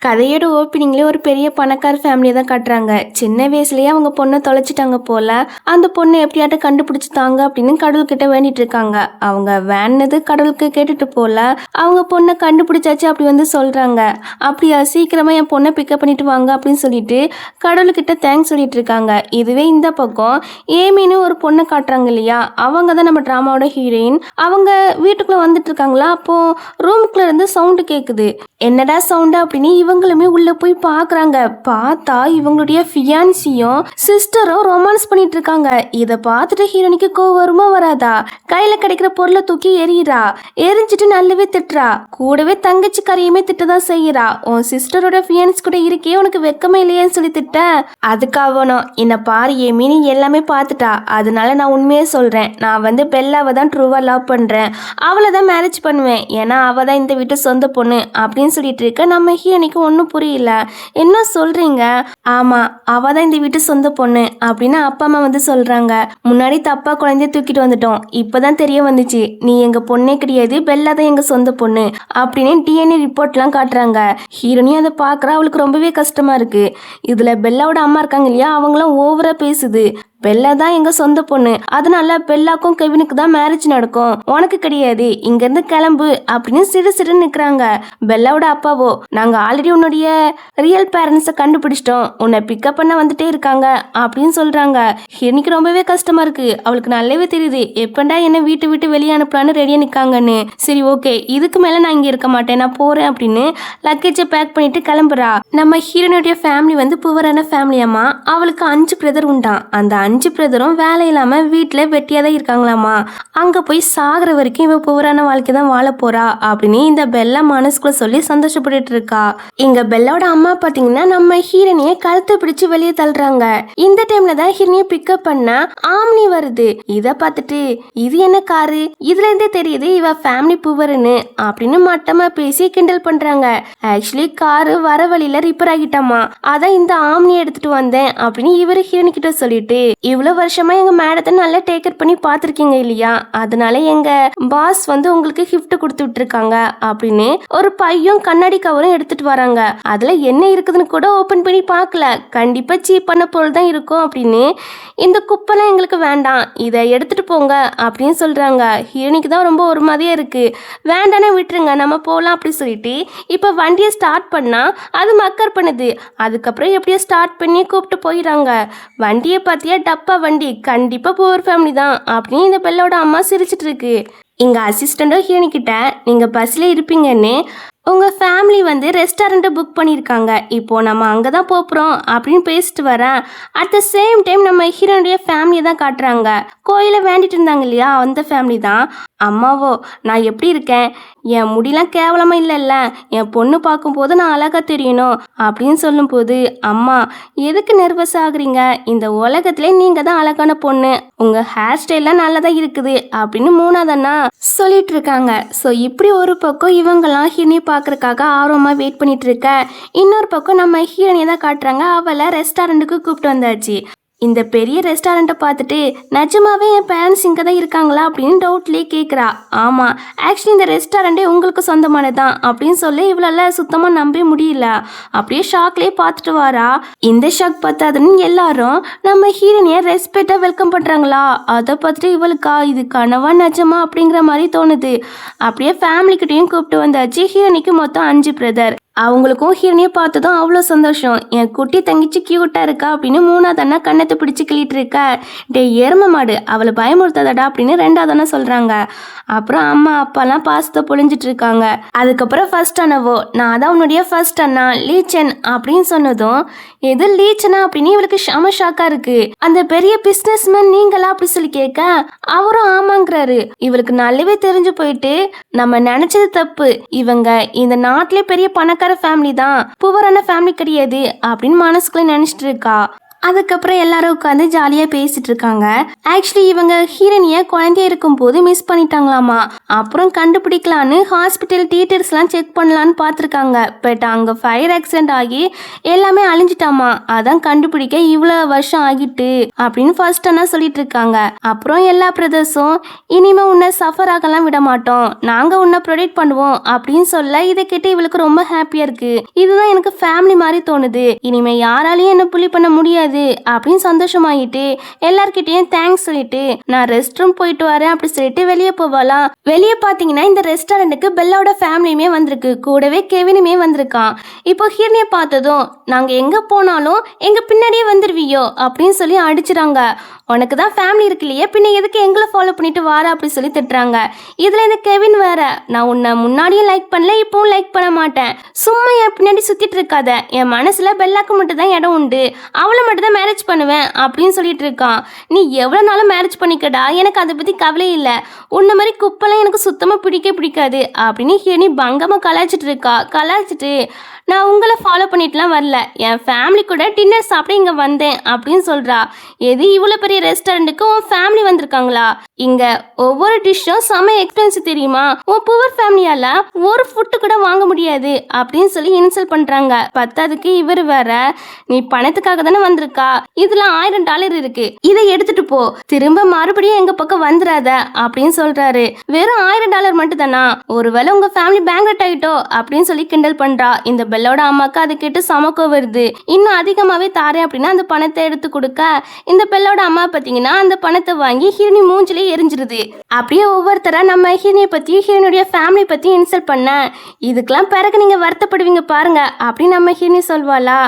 கதையோட ஓப்பனிங்லேயே ஒரு பெரிய பணக்கார ஃபேமிலியை தான் காட்டுறாங்க. சின்ன வயசுலயே அவங்க பொண்ணை தொலைச்சிட்டாங்க போல. அந்த பொண்ணை எப்படியாட்டும் கண்டுபிடிச்சு தாங்க அப்படின்னு கடவுள்கிட்ட வேண்டிட்டு இருக்காங்க. அவங்க வேண்டது கடவுளுக்கு கேட்டுட்டு போல அவங்க பொண்ணை கண்டுபிடிச்சாச்சு அப்படி வந்து சொல்றாங்க. அப்படியா, சீக்கிரமா என் பொண்ணை பிக்கப் பண்ணிட்டு வாங்க அப்படின்னு சொல்லிட்டு கடவுள்கிட்ட தேங்க்ஸ் சொல்லிட்டு இருக்காங்க. இதுவே இந்த பக்கம் ஏமின்னு ஒரு பொண்ணை காட்டுறாங்க இல்லையா, அவங்க தான் நம்ம டிராமாவோட ஹீரோயின். அவங்க வீட்டுக்குள்ள வந்துட்டு இருக்காங்களா, அப்போ ரூமுக்குள்ள இருந்து சவுண்டு கேக்குது. என்னடா சவுண்டு அப்படின்னு இவங்களுமே உள்ள போய் பாக்குறாங்க. பார்த்தா இவங்களுடைய ஃபியான்சியும் சிஸ்டரும் ரொமான்ஸ் பண்ணிட்டு இருக்காங்க. இத பார்த்துட்டு ஹீரோனிக்கு கோவம் வருமா வராதா? கையில கிடைக்கிற பொருளை தூக்கி எறிகிறா. எரிஞ்சிட்டு நல்லாவே திட்டுறா. கூடவே தங்கச்சி கரையுமே திட்டதான் செய்யறா. உன் சிஸ்டரோட ஃபியான்ஸ் கூட இருக்கே, உனக்கு வெக்கமே இல்லையேன்னு சொல்லி திட்ட. அதுக்காகணும் என்ன பாரு ஏமினி எல்லாமே பார்த்துட்டா. அதனால நான் உண்மையே சொல்றேன், நான் வந்து பெல்லாவை தான் ட்ரூவா லவ் பண்றேன். அவளை தான் மேரேஜ் பண்ணுவேன். ஏன்னா அவ தான் இந்த வீட்டு சொந்த பொண்ணு அப்படின்னு சொல்லிட்டு இருக்க. நம்ம ஹீரோனிக்கு ஒன்றும் புரியல. என்ன சொல்றீங்க? ஆமா, அவ தான் இந்த வீட்டு சொந்த பொண்ணு அப்படின்னு அப்பா அம்மா வந்து சொல்றாங்க. முன்னாடி தப்பா குழந்தைய தூக்கிட்டு வந்துட்டோம், இப்பதான் தெரிய வந்துச்சு நீ எங்க பொண்ணே கிடையாது, பெல்லா தான் எங்க சொந்த பொண்ணு அப்படின்னு டிஎன்ஏ ரிப்போர்ட்லாம் காட்டுறாங்க. ஹீரோனியும் அதை பார்க்குறா. அவளுக்கு ரொம்பவே கஷ்டமா இருக்கு. இதுல பெல்லாவோட அம்மா இருக்காங்க இல்லையா, அவங்களாம் ஓவரா பேசுது. பெல்லா தான் எங்க சொந்த பொண்ணு, அதனால பெல்லாக்கும் கெவினுக்கு தான் மேரேஜ் நடக்கும், உனக்கு கிடையாது, இங்க இருந்து கிளம்பு அப்படின்னு சிறு சிறுன்னு நிக்கிறாங்க. பெல்லாவோட அப்பாவோ, நாங்க ஆல்ரெடி உன்னுடைய ரியல் பேரண்ட்ஸை கண்டுபிடிச்சிட்டோம், உன்னை பிக்கப் பண்ண வந்துட்டே இருக்காங்க அப்படின்னு சொல்றாங்க. ஹிரணிக்கு ரொம்பவே கஷ்டமா இருக்கு. அவளுக்கு நல்லாவே தெரியுது எப்பண்டா என்ன வீட்டு விட்டு வெளியே அனுப்பலான்னு ரெடியா நிக்காங்கன்னு. சரி ஓகே, இதுக்கு மேல நான் இங்க இருக்க மாட்டேன், நான் போறேன் அப்படின்னு லக்கேஜை பேக் பண்ணிட்டு கிளம்புறா. நம்ம ஹீரோனுடைய ஃபேமிலி வந்து புவரான ஃபேமிலியாமா. அவளுக்கு 5 பிரதர் உண்டான். அந்த 5 பிரதரும் வேலை இல்லாம வீட்டுல வெட்டியாதான் இருக்காங்களாமா. அங்க போய் சாகுற வரைக்கும் இவ புவரான வாழ்க்கை தான் வாழ போறா அப்படின்னு இந்த பெல்லா மனசுக்குள்ள சொல்லி சந்தோஷப்பட்டு இருக்கா. இங்க பெல்லாவோட அம்மா பாத்தீங்கன்னா நம்ம ஹீரோனிய கழுத்தை பிடிச்சு வெளியே தள்ளுறாங்க. இந்த டைம்ல தான் ஹீரோனிய பிக்கப் பண்ண ஆம்னி வருது. இத பார்த்துட்டு இது என்ன காரு, இதுல இருந்தே தெரியுது இவ ஃபேமிலி புவர்னு அப்படின்னு மட்டமா பேசி கிண்டல் பண்றாங்க. ஆக்சுவலி காரு வர வழியில ரிப்பேர் ஆகிட்டாமா, அதான் இந்த ஆம்னி எடுத்துட்டு வந்தேன் அப்படின்னு இவரு ஹீரோனி கிட்ட சொல்லிட்டு, இவ்வளவு வருஷமா எங்க மேடத்தை நல்லா டேக் கேர் பண்ணி பாத்திருக்கீங்க இல்லையா, அதனால எங்க பாஸ் வந்து உங்களுக்கு கிஃப்ட் கொடுத்து விட்டுருக்காங்க அப்படின்னு ஒரு பையும் கண்ணாடி கவரும் எடுத்துட்டு வராங்க. அதுல என்ன இருக்குதுன்னு கூட ஓபன் பண்ணி பார்க்கல. கண்டிப்பா சீப்பான பொருள் தான் இருக்கும் அப்படின்னு, இந்த குப்பெல்லாம் எங்களுக்கு வேண்டாம், இதை எடுத்துட்டு போங்க அப்படின்னு சொல்றாங்க. ஹீரோனிக்கு தான் ரொம்ப ஒரு மாதிரியா இருக்கு. வேண்டானே விட்டுருங்க, நம்ம போகலாம் அப்படி சொல்லிட்டு இப்ப வண்டியை ஸ்டார்ட் பண்ணா அது மக்கர் பண்ணுது. அதுக்கப்புறம் எப்படியோ ஸ்டார்ட் பண்ணி கூப்பிட்டு போயிடுறாங்க. வண்டியை பார்த்தியா, டப்பா வண்டி, கண்டிப்பா புவர் ஃபேமிலி தான் அப்படின்னு இந்த பெல்லோட அம்மா சிரிச்சிட்டு இருக்கு. இங்க அசிஸ்டண்டோ ஹீரோனி கிட்ட, நீங்க பஸ்ல இருப்பீங்கன்னு உங்க ஃபேமிலி வந்து ரெஸ்டாரண்ட்டை புக் பண்ணியிருக்காங்க, இப்போ நம்ம அங்கே தான் போகிறோம் அப்படின்னு பேசிட்டு வரேன். அட் த சேம் டைம் நம்ம ஹீரோனுடைய ஃபேமிலியை தான் காட்டுறாங்க. கோயிலை வேண்டிட்டு இருந்தாங்க இல்லையா, அந்த ஃபேமிலி தான். அம்மாவோ, நான் எப்படி இருக்கேன், என் முடியெல்லாம் கேவலமாக இல்லைல்ல, என் பொண்ணு பார்க்கும்போது நான் அழகாக தெரியணும் அப்படின்னு சொல்லும்போது, அம்மா எதுக்கு நர்வஸ் ஆகுறீங்க, இந்த உலகத்திலே நீங்கள் தான் அழகான பொண்ணு, உங்கள் ஹேர் ஸ்டைல்லாம் நல்லா தான் இருக்குது அப்படின்னு மூணாவதண்ணா சொல்லிட்டு இருக்காங்க. ஸோ இப்படி ஒரு பக்கம் இவங்கெல்லாம் ஹீரோனியை பார்க்கறதுக்காக ஆர்வமாக வெயிட் பண்ணிட்டு இருக்க, இன்னொரு பக்கம் நம்ம ஹீரோனியை தான் காட்டுறாங்க. அவளை ரெஸ்டாரண்ட்டுக்கு கூப்பிட்டு வந்தாச்சு. இந்த பெரிய ரெஸ்டாரண்ட்டை பார்த்துட்டு, நிஜமாவே என் பேரண்ட்ஸ் இங்கே தான் இருக்காங்களா அப்படின்னு டவுட்லேயே கேட்குறா. ஆமாம், ஆக்சுவலி இந்த ரெஸ்டாரண்ட்டே உங்களுக்கு சொந்தமானதான் அப்படின்னு சொல்லி இவளால சுத்தமாக நம்பவே முடியல. அப்படியே ஷாக்லேயே பார்த்துட்டு வாரா. இந்த ஷாக் பார்த்தாதுன்னு எல்லாரும் நம்ம ஹீரோனியை ரெஸ்பெக்டாக வெல்கம் பண்ணுறாங்களா, அதை பார்த்துட்டு இவளுக்கா இது கனவா நிஜமா அப்படிங்கிற மாதிரி தோணுது. அப்படியே ஃபேமிலிக்கிட்டையும் கூப்பிட்டு வந்தாச்சு. ஹீரோனிக்கு மொத்தம் 5 பிரதர். அவங்களுக்கும் ஹீரோனியை பார்த்ததும் அவ்வளோ சந்தோஷம். என் குட்டி தங்கிச்சு கியூட்டா இருக்கா அப்படின்னு மூணாவது அண்ணா கண்ணத்தை பிடிச்சு கிளிட்டு இருக்கா. டே எரும மாடு, அவளை பயமுறுத்தாதடா அப்படின்னு ரெண்டாவது அண்ணா சொல்றாங்க. அப்புறம் அம்மா அப்பாலாம் பாசத்தை பொழிஞ்சிட்டு இருக்காங்க. அதுக்கப்புறம் ஃபர்ஸ்ட் அண்ணாவோ, நான் தான் உன்னுடைய ஃபர்ஸ்ட் அண்ணா லீச்சன் அப்படின்னு சொன்னதும், எது லீச்சனா அப்படின்னு இவளுக்கு செம ஷாக்கா இருக்கு. அந்த பெரிய பிசினஸ் மேன் நீங்களா அப்படி சொல்லி கேட்க அவரும் ஆமாங்கிறாரு. இவளுக்கு நல்லாவே தெரிஞ்சு போயிட்டு, நம்ம நினைச்சது தப்பு, இவங்க இந்த நாட்டிலே பெரிய பணக்கார ஃபேமிலி தான், புவரான ஃபேமிலி கிடையாது அப்படின்னு மனசுக்குள்ள நினைச்சிட்டு இருக்கா. அதுக்கப்புறம் எல்லாரும் உட்காந்து ஜாலியா பேசிட்டு இருக்காங்க. ஆக்சுவலி இவங்க ஹீரோனிய குழந்தைய இருக்கும் போது மிஸ் பண்ணிட்டாங்களாமா. அப்புறம் கண்டுபிடிக்கலான்னு ஹாஸ்பிட்டல் டீட்டெயில்ஸ் எல்லாம் செக் பண்ணலான்னு பார்த்துருக்காங்க. பட் அங்க ஃபயர் ஆக்சிடென்ட் ஆகி எல்லாமே அழிஞ்சிட்டாமா. அதான் கண்டுபிடிக்க இவ்வளவு வருஷம் ஆகிட்டு அப்படின்னு ஃபர்ஸ்ட் அண்ணா சொல்லிட்டு இருக்காங்க. அப்புறம் எல்லா பிரதர்ஸும் இனிமே உன்னை சஃபர் ஆகலாம் விட மாட்டோம், நாங்க உன்னை ப்ரொடெக்ட் பண்ணுவோம் அப்படின்னு சொல்ல இதை கேட்டு இவளுக்கு ரொம்ப ஹாப்பியா இருக்கு. இதுதான் எனக்கு ஃபேமிலி மாதிரி தோணுது, இனிமே யாராலையும் என்ன புள்ளி பண்ண முடியாது அப்படின்னு சந்தோஷமாயிட்டு எல்லார்கிட்டயும் தேங்க்ஸ் சொல்லிட்டு நான் ரெஸ்ட் ரூம் போயிட்டு வரேன் அப்படி சொல்லிட்டு வெளியே போவாலாம். வெளியே பாத்தீங்கன்னா இந்த ரெஸ்டாரண்ட்டுக்கு பெல்லாவோட ஃபேமிலியுமே வந்திருக்கு, கூடவே கெவினுமே வந்திருக்கான். இப்போ ஹீரோனிய பார்த்ததும் நாங்க எங்க போனாலும் எங்க பின்னாடியே வந்துருவியோ அப்படின்னு சொல்லி அடிச்சுறாங்க. உனக்கு தான் ஃபேமிலி இருக்கு இல்லையா, பின்ன எதுக்கு எங்களை ஃபாலோ பண்ணிட்டு வார அப்படி சொல்லி திட்டுறாங்க. இதுல இந்த கெவின் வேற, நான் உன்னை முன்னாடியும் லைக் பண்ணல இப்பவும் லைக் பண்ண மாட்டேன், சும்மா என் பின்னாடி சுத்திட்டு இருக்காத, என் மனசுல பெல்லாக்கு மட்டும் தான் இடம் உண்டு, அவளை மட்டும் தான் மேரேஜ் பண்ணுவேன் அப்படின்னு சொல்லிட்டு இருக்கான். நீ எவ்வளவு நாளும் மேரேஜ் பண்ணிக்கடா, எனக்கு அதை பத்தி கவலை இல்லை, உன்ன மாதிரி குப்பெல்லாம் எனக்கு சுத்தமா பிடிக்காது அப்படின்னு ஹீரோனி பங்கமா கலாய்ச்சிட்டு இருக்கா. கலாய்ச்சிட்டு நான் உங்களை ஃபாலோ பண்ணிட்டுலாம் வரல, என் ஃபேமிலி கூட டின்னர் சாப்பிட இங்கே வந்தேன் அப்படின்னு சொல்கிறா. எது இவ்வளோ பெரிய ரெஸ்டாரண்ட்டுக்கு உன் ஃபேமிலி வந்திருக்காங்களா, இங்கே ஒவ்வொரு டிஷ்ஷும் செம எக்ஸ்பென்சிவ் தெரியுமா, உன் புவர் ஃபேமிலியால் ஒரு ஃபுட்டு கூட வாங்க முடியாது அப்படின்னு சொல்லி இன்சல்ட் பண்ணுறாங்க. பத்தாதுக்கு இவர் வேற, நீ பணத்துக்காக தானே வந்திருக்கா, இதில் $1000 இருக்கு, இதை எடுத்துட்டு போ, திரும்ப மறுபடியும் எங்கள் பக்கம் வந்துடாத அப்படின்னு சொல்கிறாரு. வெறும் $1000 மட்டும் தானா, ஒருவேளை உங்கள் ஃபேமிலி பேங்க்ரட் ஆகிட்டோ அப்படின்னு சொல்லி கிண்டல் பண்ணுறா. இந்த பெல்லோட அம்மாக்கு அது கேட்டு சமக்க வருது. இன்னும் அதிகமாவே தாரேன் அப்படின்னா அந்த பணத்தை எடுத்து கொடுக்க இந்த பெல்லோட அம்மா பார்த்தீங்கன்னா அந்த பணத்தை வாங்கி ஹீரோனி மூஞ்சிலே எரிஞ்சிருது. அப்படியே ஒவ்வொருத்தரா நம்ம ஹீரோனியை பத்தியும் ஹீரோனுடைய ஃபேமிலி பத்தியும் இன்சல்ட் பண்ண, இதுக்கெல்லாம் பிறகு நீங்க வருத்தப்படுவீங்க பாருங்க அப்படின்னு நம்ம ஹீரோனி சொல்வாளா.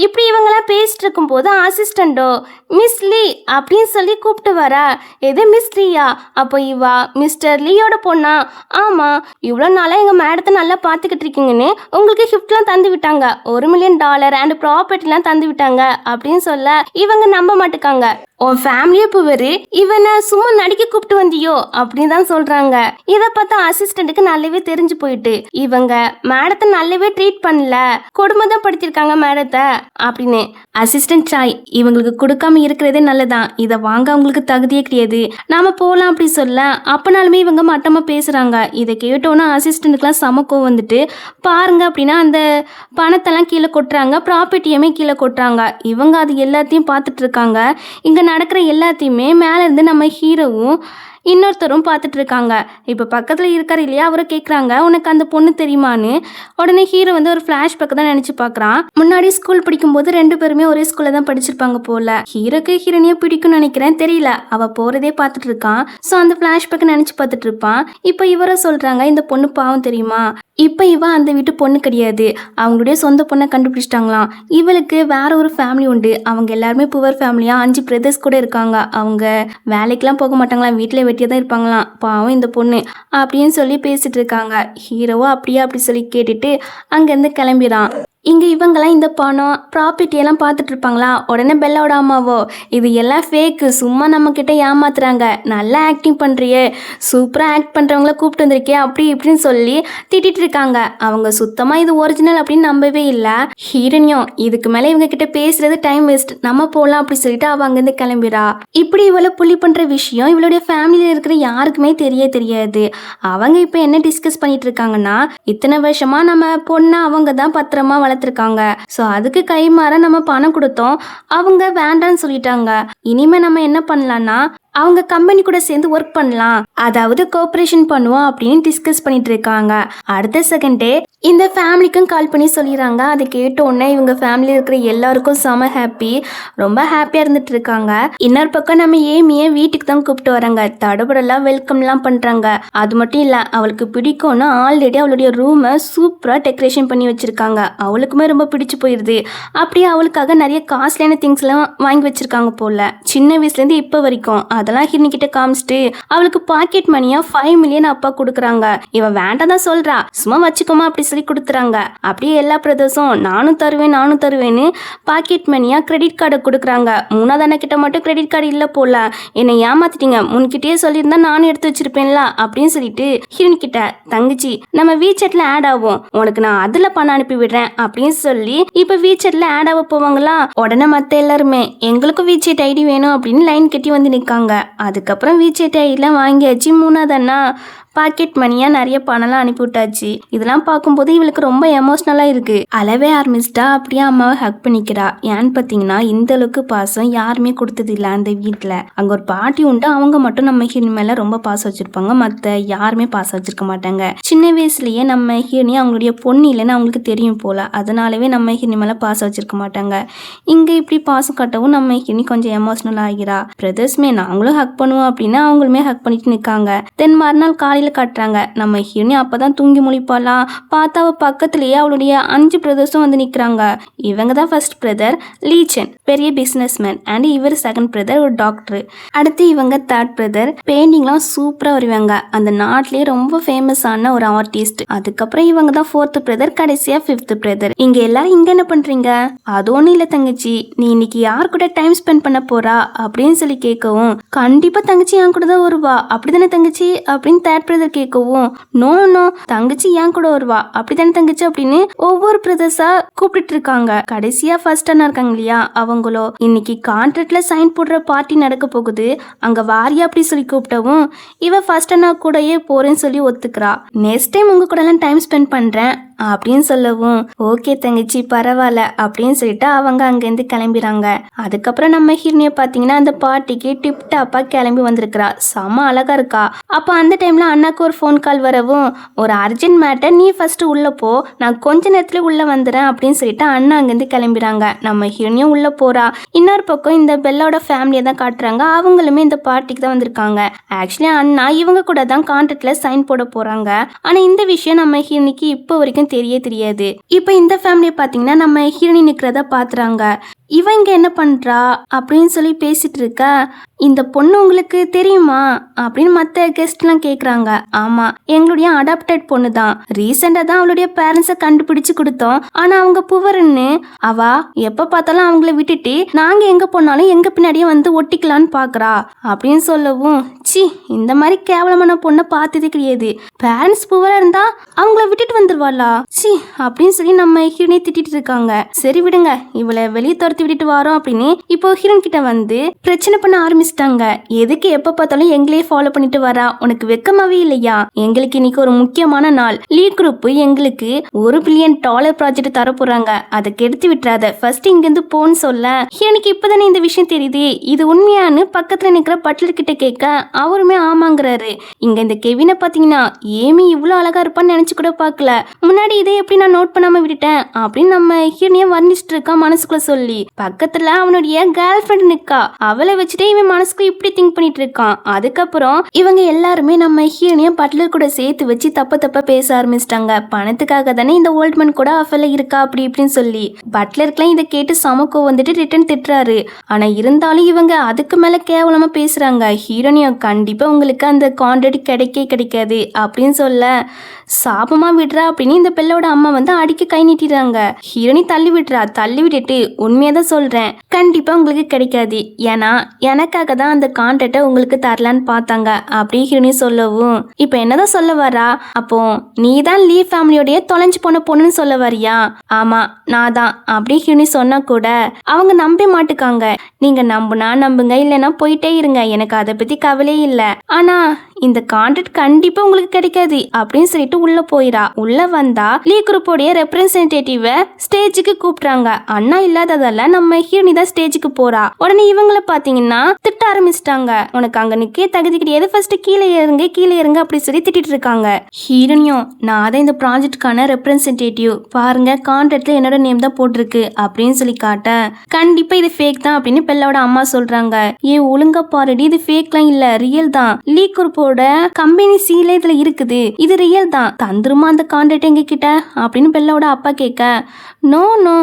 இப்படி இவங்கெல்லாம் பேசிட்டு இருக்கும் போது அசிஸ்டண்டோ மிஸ் லீ அப்படின்னு சொல்லி கூப்பிட்டு வரா. எது மிஸ் லீயா, அப்போ இவா மிஸ்டர் லீயோட பொண்ணா? ஆமா, இவ்வளோ நாளாக எங்கள் மேடத்தை நல்லா பார்த்துக்கிட்டு இருக்கீங்கன்னு உங்களுக்கு கிஃப்ட்லாம் தந்து விட்டாங்க, $1 மில்லியன் அண்ட் ப்ராப்பர்ட்டிலாம் தந்து விட்டாங்க அப்படின்னு சொல்ல இவங்க நம்ப மாட்டுக்காங்க. உன் ஃபேமிலியே புவரு, இவனை சும்மா நடிக்க கூப்பிட்டு வந்தியோ அப்படின்னு தான் சொல்றாங்க. இதை பார்த்தா அசிஸ்டண்ட்டுக்கு நல்லாவே தெரிஞ்சு போயிட்டு இவங்க மேடத்தை நல்லாவே ட்ரீட் பண்ணல, கொடுமை தான் படுத்திருக்காங்க மேடத்தை அப்படின்னு. அசிஸ்டன்ட் சாய், இவங்களுக்கு கொடுக்காம இருக்கிறதே நல்லதான், இதை வாங்க அவங்களுக்கு தகுதியே கிடையாது, நாம போகலாம் அப்படி சொல்ல அப்பனாலுமே இவங்க மட்டமா பேசுறாங்க. இதை கேட்டோன்னா அசிஸ்டண்ட்டுக்குலாம் சமக்கம் வந்துட்டு பாருங்க அப்படின்னா அந்த பணத்தெல்லாம் கீழே கொட்டுறாங்க, ப்ராப்பர்ட்டியுமே கீழே கொட்டுறாங்க. இவங்க அது எல்லாத்தையும் பார்த்துட்டு இருக்காங்க. இங்கே நடக்கிற எல்லாத்தையுமே மேலே இருந்து நம்ம ஹீரோவும் இன்னொருத்தரும் பார்த்துட்டு இருக்காங்க. இப்போ பக்கத்தில் இருக்கார் இல்லையா, அவரை கேட்குறாங்க உனக்கு அந்த பொண்ணு தெரியுமான்னு. உடனே ஹீரோ வந்து ஒரு ஃப்ளாஷ்பேக் தான் நினச்சி பார்க்குறான். முன்னாடி ஸ்கூல் படிக்கும்போது 2 பேருமே ஒரே ஸ்கூலில் தான் படிச்சிருப்பாங்க போல. ஹீரோக்கு ஹீரோனியை பிடிக்கும்னு நினைக்கிறேன், தெரியல, அவள் போகிறதே பார்த்துட்டு இருக்கான். ஸோ அந்த ஃப்ளாஷ்பேக் நினச்சி பார்த்துட்டு இருப்பான். இப்போ இவரை சொல்கிறாங்க இந்த பொண்ணு பாவம் தெரியுமா, இப்போ இவ அந்த வீட்டு பொண்ணு கிடையாது, அவங்களுடைய சொந்த பொண்ணை கண்டுபிடிச்சிட்டாங்களாம். இவளுக்கு வேற ஒரு ஃபேமிலி உண்டு, அவங்க எல்லாருமே புவர் ஃபேமிலியா, 5 பிரதர்ஸ் கூட இருக்காங்க, அவங்க வேலைக்கெல்லாம் போக மாட்டாங்களாம், வீட்டில் வெட்டியாக தான் இருப்பாங்களாம், பாவம் இந்த பொண்ணு அப்படின்னு சொல்லி பேசிட்டு இருக்காங்க. ஹீரோவோ அப்படியே அப்படி சொல்லி கேட்டுட்டு அங்கேருந்து கிளம்பிடான். இங்கே இவங்கெல்லாம் இந்த பணம் ப்ராப்பர்ட்டியெல்லாம் பார்த்துட்டு இருப்பாங்களா. உடனே பெல்லாவோட அம்மாவோ இது எல்லாம் ஃபேக்கு, சும்மா நம்மக்கிட்ட ஏமாத்துறாங்க, நல்லா ஆக்டிங் பண்ணுறியே, சூப்பராக ஆக்ட் பண்ணுறவங்கள கூப்பிட்டு வந்திருக்கே அப்படி இப்படின்னு சொல்லி திட்டிட்டு இருக்காங்க. அவங்க சுத்தமாக இது ஒரிஜினல் அப்படின்னு நம்பவே இல்லை. ஹீரோனியும் இதுக்கு மேலே இவங்க கிட்ட பேசுறது டைம் வேஸ்ட், நம்ம போகலாம் அப்படி சொல்லிட்டு அவள் அங்கேருந்து கிளம்பிடா. இப்படி இவளை புள்ளி பண்ணுற விஷயம் இவளுடைய ஃபேமிலியில் இருக்கிற யாருக்குமே தெரியாது. அவங்க இப்போ என்ன டிஸ்கஸ் பண்ணிட்டு இருக்காங்கன்னா, இத்தனை வருஷமா நம்ம பொண்ணை அவங்க தான் பத்திரமா வளர்த்துருக்காங்க, ஸோ அதுக்கு கைமாற நம்ம பணம் கொடுத்தோம், அவங்க வேண்டான்னு சொல்லிட்டாங்க, இனிமே நம்ம என்ன பண்ணலாம்னா அவங்க கம்பெனி கூட சேர்ந்து ஒர்க் பண்ணலாம், அதாவது கோஆபரேஷன் பண்ணுவோம் அப்படின்னு டிஸ்கஸ் பண்ணிட்டு இருக்காங்க. அடுத்த செகண்டே இந்த ஃபேமிலிக்கும் கால் பண்ணி சொல்லிடுறாங்க. அதை கேட்டோன்னே இவங்க ஃபேமிலியில் இருக்கிற எல்லாருக்கும் செம ஹாப்பி, ரொம்ப ஹாப்பியாக இருந்துட்டு இருக்காங்க. இன்னொரு பக்கம் நம்ம ஏமியை வீட்டுக்கு தான் கூப்பிட்டு வராங்க, தடபடலாம் வெல்கம்லாம் பண்ணுறாங்க. அது மட்டும் இல்லை, அவளுக்கு பிடிக்கும்னு ஆல்ரெடி அவளுடைய ரூமை சூப்பராக டெக்கரேஷன் பண்ணி வச்சுருக்காங்க. அவளுக்குமே ரொம்ப பிடிச்சி போயிடுது. அப்படியே அவளுக்காக நிறைய காஸ்ட்லியான திங்ஸ்லாம் வாங்கி வச்சுருக்காங்க போல், சின்ன வயசுலேருந்து இப்போ வரைக்கும். அதெல்லாம் ஹிரணிக்கிட்ட காமிச்சிட்டு அவளுக்கு பாக்கெட் மணியா $5 மில்லியன் அப்பா கொடுக்குறாங்க. இவ வேண்டாம் தான் சொல்றா, சும்மா வச்சுக்கோமா அப்படி சொல்லி கொடுத்துறாங்க. அப்படியே எல்லா பிரதர்ஸும் நானும் தருவேன்னு பாக்கெட் மணியா கிரெடிட் கார்டை கொடுக்குறாங்க. 3வது அண்ணா கிட்ட மட்டும் கிரெடிட் கார்டு இல்லை போல, என்னை ஏமாத்திட்டீங்க, முன்கிட்டயே சொல்லியிருந்தா நானும் எடுத்து வச்சிருப்பேன்ல அப்படின்னு சொல்லிட்டு ஹீரோயின் கிட்ட, தங்கச்சி நம்ம வீச்சேட்ல ஆட் ஆகும், உனக்கு நான் அதுல பணம் அனுப்பி விடுறேன் அப்படின்னு சொல்லி இப்ப வீச்சேட்ல ஆட் ஆக போவாங்களா. உடனே மத்த எல்லாருமே எங்களுக்கும் வீச்சேட் ஐடி வேணும் அப்படின்னு லைன் கட்டி வந்து நிற்காங்க. அதுக்கப்புறம் வீச்சேட் ஐடிலாம் வாங்கியாச்சு. 3வது அண்ணா பாக்கெட் மணியா நிறைய பணம்லாம் அனுப்பி விட்டாச்சு. இதெல்லாம் பார்க்கும்போது இவளுக்கு ரொம்ப எமோஷனலா இருக்கு. அழவே ஆரம்பிச்சிட்டா. அப்படியே அம்மாவை ஹக் பண்ணிக்கிறா. ஏன்னு பார்த்தீங்கன்னா இந்த அளவுக்கு பாசம் யாருமே கொடுத்தது இல்லை அந்த வீட்டில். அங்கே ஒரு பாட்டி உண்டு, அவங்க மட்டும் நம்ம ஹீரோனி மேலே ரொம்ப பாசம் வச்சிருப்பாங்க, மற்ற யாருமே பாசம் வச்சிருக்க மாட்டாங்க. சின்ன வயசுலயே நம்ம ஹீரோனி அவங்களுடைய பொண்ணு இல்லைன்னு அவங்களுக்கு தெரியும் போல, அதனாலவே நம்ம ஹீரோனி மேலே பாசம் வச்சிருக்க மாட்டாங்க. இங்கே இப்படி பாசம் கட்டவும் நம்ம ஹீரோனி கொஞ்சம் எமோஷனல் ஆகிறா. பிரதர்ஸ்மே நாங்களும் ஹக் பண்ணுவோம் அப்படின்னா அவங்களுமே ஹக் பண்ணிட்டு நிற்காங்க. தென் மறுநாள் காலையில் காட்டுறாங்க. நம்ம ஹீரோனி அப்பதான் தூங்கி முழிப்பாளா. பார்த்தா அவ பக்கத்திலேயே அவளுடைய 5 பிரதர்ஸும் வந்து நிற்கிறாங்க. இவங்க தான் ஃபர்ஸ்ட் பிரதர் லீச்சன், பெரிய பிசினஸ் மேன், அண்ட் இவர் செகண்ட் பிரதர் ஒரு டாக்டர். அடுத்து இவங்க தேர்ட் பிரதர், பெயிண்டிங்லாம் சூப்பராக வருவாங்க, அந்த நாட்டிலேயே ரொம்ப ஃபேமஸான ஒரு ஆர்டிஸ்ட். அதுக்கப்புறம் இவங்க தான் ஃபோர்த் பிரதர், கடைசியா ஃபிஃப்த் பிரதர். இங்க எல்லாரும் இங்க என்ன பண்றீங்க? அது ஒன்றும் இல்லை தங்கச்சி, நீ இன்னைக்கு யார் கூட டைம் ஸ்பெண்ட் பண்ண போறா அப்படின்னு சொல்லி கேட்கவும், கண்டிப்பா தங்கச்சி என் கூட தான் வருவா அப்படிதானே தங்கச்சி அப்படின்னு தேர்ட் பிரதர் கேட்கவும், நோ தங்கச்சி ஏன் கூட வருவா அப்படித்தானே தங்கச்சி அப்படின்னு ஒவ்வொரு பிரதர்ஸா கூப்பிட்டு இருக்காங்க. கடைசியா ஃபர்ஸ்ட் அண்ணா இருக்காங்க இல்லையா, அவங்களோ இன்னைக்கு கான்ட்ராக்ட்ல சைன் போடுற பார்ட்டி நடக்க போகுது, அங்க வாரியா அப்படி சொல்லி கூப்பிட்டவும் இவ ஃபர்ஸ்ட் அண்ணா கூடயே போறேன்னு சொல்லி ஒத்துக்கிறா. நெக்ஸ்ட் டைம் உங்க கூட எல்லாம் டைம் ஸ்பெண்ட் பண்றேன் அப்படின்னு சொல்லவும், ஓகே தங்கச்சி பரவாயில்ல அப்படின்னு சொல்லிட்டு அவங்க அங்கேருந்து கிளம்பிடுறாங்க. அதுக்கப்புறம் நம்ம ஹீரோனியை பார்த்தீங்கன்னா அந்த பார்ட்டிக்கு டிப் டாப்பா கிளம்பி வந்திருக்கிறா, செம அழகா இருக்கா. அப்போ அந்த டைம்ல அண்ணாக்கு ஒரு ஃபோன் கால் வரவும், ஒரு அர்ஜென்ட் மேட்டர், நீ ஃபர்ஸ்ட் உள்ள போ, நான் கொஞ்ச நேரத்துல உள்ள வந்துடுறேன் அப்படின்னு சொல்லிட்டு அண்ணா அங்கேருந்து கிளம்பிடுறாங்க. நம்ம ஹீரோனியும் உள்ள போறா. இன்னொரு பக்கம் இந்த பெல்லோட ஃபேமிலியை தான் காட்டுறாங்க. அவங்களுமே இந்த பார்ட்டிக்கு தான் வந்திருக்காங்க. ஆக்சுவலி அண்ணா இவங்க கூட தான் கான்ட்ராக்ட்ல சைன் போட போறாங்க. ஆனா இந்த விஷயம் நம்ம ஹீரோனிக்கு இப்போ வரைக்கும் தெரியாது. இப்போ இந்த ஃபேமிலியை பார்த்தீங்கன்னா நம்ம ஹீரோனி நிற்கிறத பாத்துறாங்க. இவங்க என்ன பண்றா அப்படின்னு சொல்லி பேசிட்டு இருக்க, இந்த பொண்ணு உங்களுக்கு தெரியுமா அப்படின்னு மற்ற கெஸ்ட்லாம் கேட்குறாங்க. ஆமா, எங்களுடைய அடாப்டட் பொண்ணு தான், ரீசெண்டாக தான் அவளுடைய பேரண்ட்ஸை கண்டுபிடிச்சு கொடுத்தோம், ஆனா அவங்க புவருன்னு அவ எப்போ பார்த்தாலும் அவங்கள விட்டுட்டு நாங்க எங்க போனாலும் எங்க பின்னாடியே வந்து ஒட்டிக்கலான்னு பாக்குறா அப்படின்னு சொல்லவும், சி இந்த மாதிரி கேவலமான பொண்ணை பார்த்ததே கிடையாது, பேரண்ட்ஸ் புவரா இருந்தா அவங்கள விட்டுட்டு வந்துருவாளா சி அப்படின்னு சொல்லி நம்ம ஹீரோனை திட்டிட்டு இருக்காங்க. சரி விடுங்க, இவளை வெளியே துரத்தி விட்டுட்டு வரோம் அப்படின்னு இப்போ ஹீரோன் கிட்ட வந்து பிரச்சனை பண்ண ஆரம்பிச்சிட்டாங்க. எதுக்கு எப்ப பார்த்தாலும் எங்களையே ஃபாலோ பண்ணிட்டு வரா, உனக்கு வெக்கமாவே இல்லையா? எங்களுக்கு இன்னைக்கு ஒரு முக்கியமான நாள், லீக் குரூப் எங்களுக்கு $1 பில்லியன் ப்ராஜெக்ட் தர போறாங்க, அதை கெடுத்து விட்டுறாத, ஃபர்ஸ்ட் இங்க இருந்து போன்னு சொல்ல, எனக்கு இப்பதானே இந்த விஷயம் தெரியுது, இது உண்மையானு பக்கத்துல நிக்கிற பட்லர் கிட்ட கேட்க அவருமே ஆமாங்கிறாரு. இங்க இந்த கெவினை பாத்தீங்கன்னா ஏமி இவ்வளவு அழகா இருப்பான்னு நினைச்சு கூட பாக்கல, முன்னாடி இதை எப்படி நான் நோட் பண்ணாம விட்டுட்டேன் அப்படின்னு நம்ம ஹீரோனிய வர்ணிச்சுட்டு இருக்கா மனசுக்குள்ள சொல்லி. பக்கத்துல அவனுடைய கேர்ள் ஃப்ரெண்ட் நிக்கா, அவளை வச்சுட்டே இவன் மனசுக்கு இப்படி திங்க் பண்ணிட்டு இருக்கான். அதுக்கப்புறம் இவங்க எல்லாருமே நம்ம ஹீரோனிய பட்லர் கூட சேர்த்து வச்சு தப்பா பேச ஆரம்பிச்சிட்டாங்க. பணத்துக்காக தானே இந்த ஓல்ட்மேன் கூட அஃபேர்ல இருக்கா அப்படி இப்படின்னு சொல்லி. பட்லருக்குலாம் இதை கேட்டு சமக்கோ வந்துட்டு ரிட்டன் திட்டுறாரு. ஆனா இருந்தாலும் இவங்க அதுக்கு மேல கேவலமா பேசுறாங்க. ஹீரோனியோ கண்டிப்பா உங்களுக்கு அந்த கான்ட்ராக்ட் கிடைக்காது அப்படின்னு சொல்ல, சாபமா விடுறா அப்படின்னு இந்த பிள்ளையோட அம்மா வந்து அடிக்க கை நீட்டிடுறாங்க. ஹீரோனி தள்ளி விட்டுட்டு உண்மையதான் சொல்றேன், கண்டிப்பா உங்களுக்கு கிடைக்காது, ஏன்னா எனக்காக தான் அந்த கான்ட்ராக்டை உங்களுக்கு தரலான்னு பார்த்தாங்க அப்படி ஹீரோனி சொல்லவும், இப்ப என்னதான் சொல்ல வரா, அப்போ நீ தான் லீ ஃபேமிலியோடைய தொலைஞ்சு போன பொண்ணுன்னு சொல்ல வரியா? ஆமா நான் தான் அப்படி ஹீரோனி சொன்னா கூட அவங்க நம்ப மாட்டுக்காங்க. நீங்க நம்புங்க, இல்லைன்னா போயிட்டே இருங்க, எனக்கு அதை பத்தி கவலையே இல்லை, ஆனா இந்த கான்ட்ராக்ட் கண்டிப்பா உங்களுக்கு கிடைக்காது அப்படின்னு சொல்லிட்டு உள்ள போயிரா. உள்ள வந்தா லீ குரூப்போடைய ரெப்ரசன்டேட்டிவ ஸ்டேஜுக்கு கூப்பிடுறாங்க. அண்ணா இல்லாததால நம்ம ஹீரோனி தான் ஸ்டேஜுக்கு போறா. உடனே இவங்களை பாத்தீங்கன்னா திட்ட ஆரம்பிச்சிட்டாங்க. உனக்கு அங்க நிக்க தகுதி கிடையாது, ஃபர்ஸ்ட் கீழே இறங்க அப்படி சொல்லி திட்டிட்டு இருக்காங்க. ஹீரோனியும், நான் தான் இந்த ப்ராஜெக்டுக்கான ரெப்ரசன்டேட்டிவ், பாருங்க கான்ட்ராக்ட்ல என்னோட நேம் தான் போட்டிருக்கு அப்படின்னு சொல்லி காட்ட, கண்டிப்பா இது ஃபேக் தான் அப்படின்னு பெல்லாவோட அம்மா சொல்றாங்க. ஒழுங்கா பாருடி, இது ஃபேக்லாம் இல்ல, ரியல் தான், லீ குரூப்போட அவங்களோட கம்பெனி சீல இதுல இருக்குது, இது ரியல் தான், தந்துருமா அந்த கான்ட்ராக்ட் எங்க கிட்ட அப்படின்னு பெல்லாவோட அப்பா கேட்க, நோ நோ,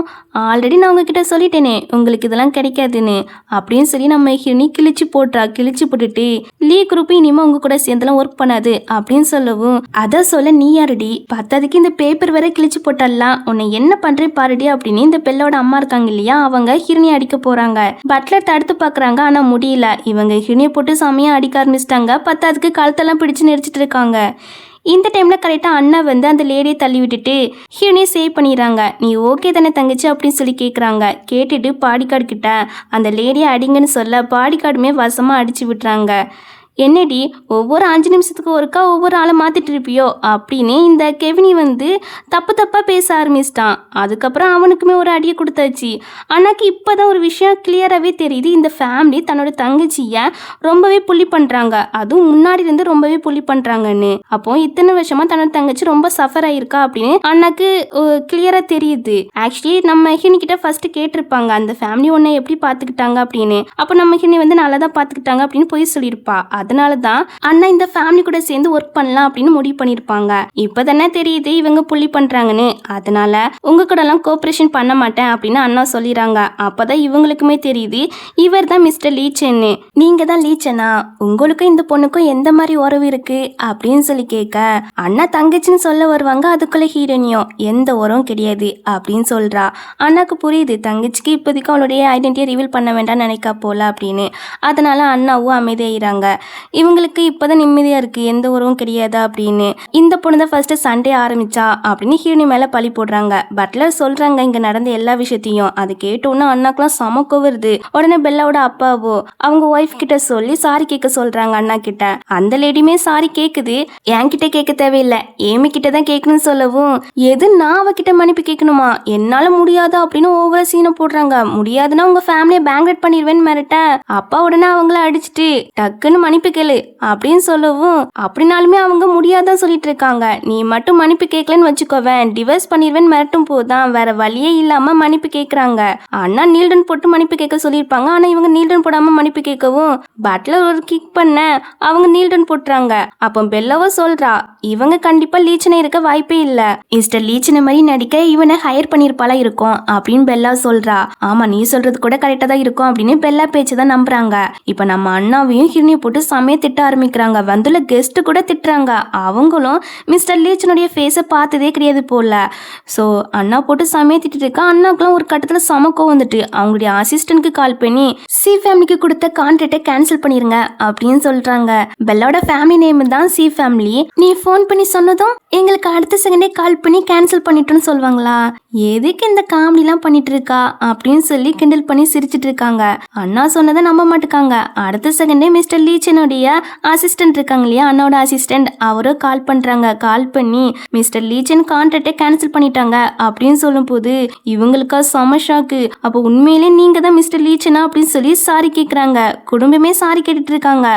ஆல்ரெடி நான் உங்ககிட்ட சொல்லிட்டேனே உங்களுக்கு இதெல்லாம் கிடைக்காதுன்னு அப்படின்னு சொல்லி நம்ம ஹிரணி கிழிச்சு போட்டுட்டு லீ குரூப் இனிமே உங்க கூட சேர்ந்துலாம் ஒர்க் பண்ணாது அப்படின்னு சொல்லவும், அதை சொல்ல நீ யாருடி, பத்தாதுக்கு இந்த பேப்பர் வேற கிழிச்சு போட்டலாம், உன்னை என்ன பண்றேன் பாருடி அப்படின்னு இந்த பெல்லோட அம்மா இருக்காங்க இல்லையா, அவங்க ஹிரணியை அடிக்க போறாங்க. பட்லர் தடுத்து பாக்குறாங்க, ஆனா முடியல. இவங்க ஹிரணியை போட்டு செமையா அடிக்க ஆரம்பிச்சிட்டாங்க. பத்தாதுக்கு கழுத்தெல்லாம் பிடிச்சு நெரிச்சிட்டு இருக்காங்க. இந்த டைமில் கரெக்டாக அண்ணா வந்து அந்த லேடியை தள்ளி விட்டுட்டு ஹிரணியை சேவ் பண்ணிடுறாங்க. நீ ஓகே தானே தங்கச்சி அப்படின்னு சொல்லி கேட்குறாங்க. கேட்டுட்டு பாடிக்கார்டு கிட்ட அந்த லேடியை அடிங்கன்னு சொல்ல பாடிக்கார்டுமே வசமாக அடிச்சு விட்டுறாங்க. என்னடி ஒவ்வொரு 5 நிமிஷத்துக்கு ஒருக்கா ஒவ்வொரு ஆளை மாற்றிட்டு இருப்பியோ அப்படின்னு இந்த கெவினி வந்து தப்பாக பேச ஆரம்பிச்சிட்டான். அதுக்கப்புறம் அவனுக்குமே ஒரு அடியை கொடுத்தாச்சு. அண்ணாக்கு இப்போ தான் ஒரு விஷயம் கிளியராகவே தெரியுது, இந்த ஃபேமிலி தன்னோட தங்கச்சியை ரொம்பவே புள்ளி பண்ணுறாங்க, அதுவும் முன்னாடி இருந்து ரொம்பவே புள்ளி பண்ணுறாங்கன்னு. அப்போ இத்தனை வருஷமாக தன்னோட தங்கச்சி ரொம்ப சஃபர் ஆகிருக்கா அப்படின்னு அண்ணாக்கு கிளியராக தெரியுது. ஆக்சுவலி நம்ம ஹிரணிக்கிட்ட ஃபர்ஸ்ட் கேட்டிருப்பாங்க அந்த ஃபேமிலி ஒன்றை எப்படி பார்த்துக்கிட்டாங்க அப்படின்னு. அப்போ நம்ம ஹிரணி வந்து நல்லா தான் பார்த்துக்கிட்டாங்க அப்படின்னு போய் சொல்லியிருப்பா. அதனால தான் அண்ணா இந்த ஃபேமிலி கூட சேர்ந்து ஒர்க் பண்ணலாம் அப்படின்னு முடிவு பண்ணியிருப்பாங்க. இப்போதானே தெரியுது இவங்க புள்ளி பண்றாங்கன்னு, அதனால உங்க கூட எல்லாம் கோஆபரேஷன் பண்ண மாட்டேன் அப்படின்னு அண்ணா சொல்லிடுறாங்க. அப்பதான் இவங்களுக்குமே தெரியுது இவர் தான் மிஸ்டர் லீச்சன்னு. நீங்க தான் லீச்சனா, உங்களுக்கும் இந்த பொண்ணுக்கும் எந்த மாதிரி உறவு இருக்கு அப்படின்னு சொல்லி கேட்க, அண்ணா தங்கச்சின்னு சொல்ல வருவாங்க. அதுக்குள்ள ஹீரோனியும் எந்த உறவும் கிடையாது அப்படின்னு சொல்றா. அண்ணாக்கு புரியுது தங்கச்சிக்கு இப்போதைக்கு அவளுடைய ஐடென்டிட்டியை ரிவீல் பண்ண வேண்டாம் நினைக்கா போல அப்படின்னு. அதனால அண்ணாவும் அமைதியாயிறாங்க. இவங்களுக்கு இப்போதான் நிம்மதியாக இருக்குது, எந்த உறவும் கிடையாது அப்படின்னு. இந்த பொண்ணு தான் ஃபர்ஸ்ட் சண்டே ஆரம்பிச்சா அப்படின்னு ஹீரோனி மேலே பழி போடுறாங்க. பட்லர் சொல்கிறாங்க இங்கே நடந்த எல்லா விஷயத்தையும். அது கேட்டோன்னா அண்ணாக்கெல்லாம் சமக்க வருது. உடனே பெல்லாவோட அப்பாவோ அவங்க ஒய்ஃப் கிட்ட சொல்லி சாரி கேட்க சொல்கிறாங்க அண்ணா கிட்ட. அந்த லேடியுமே சாரி கேட்குது. என்கிட்ட கேட்க தேவையில்லை, ஏமி கிட்ட தான் கேட்கணும்னு சொல்லவும், எது நான் அவகிட்ட மன்னிப்பு கேட்கணுமா, என்னால் முடியாதா அப்படின்னு ஓவரா சீனை போடுறாங்க. முடியாதுன்னா உங்கள் ஃபேமிலியை பேங்க்ரப்ட் பண்ணிடுவேன்னு மிரட்ட அப்பா உடனே அவங்கள அடிச்சுட்டு டக்குன்னு மன்னிப்பு கேளு அப்படின்னு சொல்லவும், அப்படினாலுமே அவங்க முடியாதான் சொல்லிட்டு இருக்காங்க. நீ மட்டும் மன்னிப்பு கேட்கலன்னு வச்சுக்கோவேன், டிவோர்ஸ் பண்ணிடுவேன் மிரட்டும் போதுதான் வேற வழியே இல்லாம மன்னிப்பு கேட்கறாங்க. அண்ணா நீல்டன் போட்டு மன்னிப்பு கேட்க சொல்லியிருப்பாங்க. ஆனா இவங்க நீல்டன் போடாம மன்னிப்பு கேட்கவும் பட்லர் ஒரு கிக் பண்ண அவங்க நீல்டன் போட்டுறாங்க. அப்போ பெல்லவோ சொல்றா இவங்க கண்டிப்பா லீச்சனை இருக்க வாய்ப்பே இல்ல, மிஸ்டர் லீச்சனை மாதிரி நடிக்க இவனை ஹையர் பண்ணிருப்பாளா இருக்கும் அப்படின்னு பெல்லா சொல்றா. ஆமா நீ சொல்றது கூட கரெக்டா தான் இருக்கும் அப்படின்னு பெல்லா பேச்சுதான் நம்புறாங்க. இப்ப நம்ம அண்ணாவையும் ஹிரணியை போட்டு சமய திட்ட ஆரம்பிக்கிறாங்க. வந்துள்ள கெஸ்ட் கூட திட்டுறாங்க. அவங்களும் மிஸ்டர் லீச்சனுடைய ஃபேஸை பார்த்ததே கிடையாது போல. ஸோ அண்ணா போட்டு சமய திட்டு இருக்கா. அண்ணாக்கெல்லாம் ஒரு கட்டத்தில் சமக்கம் வந்துட்டு அவங்களுடைய அசிஸ்டன்ட்க்கு கால் பண்ணி சி ஃபேமிலிக்கு கொடுத்த கான்ட்ராக்டை கேன்சல் பண்ணிருங்க அப்படின்னு சொல்றாங்க. பெல்லோட ஃபேமிலி நேம் தான் சி ஃபேமிலி. நீ ஃபோன் பண்ணி சொன்னதும் எங்களுக்கு அடுத்த செகண்டே கால் பண்ணி கேன்சல் பண்ணிட்டோன்னு சொல்லுவாங்களா, எதுக்கு இந்த காமெடிலாம் பண்ணிட்டு இருக்கா அப்படின்னு சொல்லி கிண்டல் பண்ணி சிரிச்சிட்டு இருக்காங்க. அண்ணா சொன்னதை நம்ப மாட்டுக்காங்க. அடுத்த செகண்டே மிஸ்டர் லீச்சனுடைய அசிஸ்டன்ட் இருக்காங்க இல்லையா, அண்ணாவோட அசிஸ்டன்ட், அவரும் கால் பண்றாங்க. கால் பண்ணி மிஸ்டர் லீச்சன் கான்ட்ராக்டை கேன்சல் பண்ணிட்டாங்க அப்படின்னு சொல்லும் போது இவங்களுக்கா செம ஷாக்கு. அப்போ உண்மையிலே நீங்க தான் மிஸ்டர் லீச்சனா அப்படின்னு சொல்லி சாரி கேட்குறாங்க. குடும்பமே சாரி கேட்டுட்டு இருக்காங்க.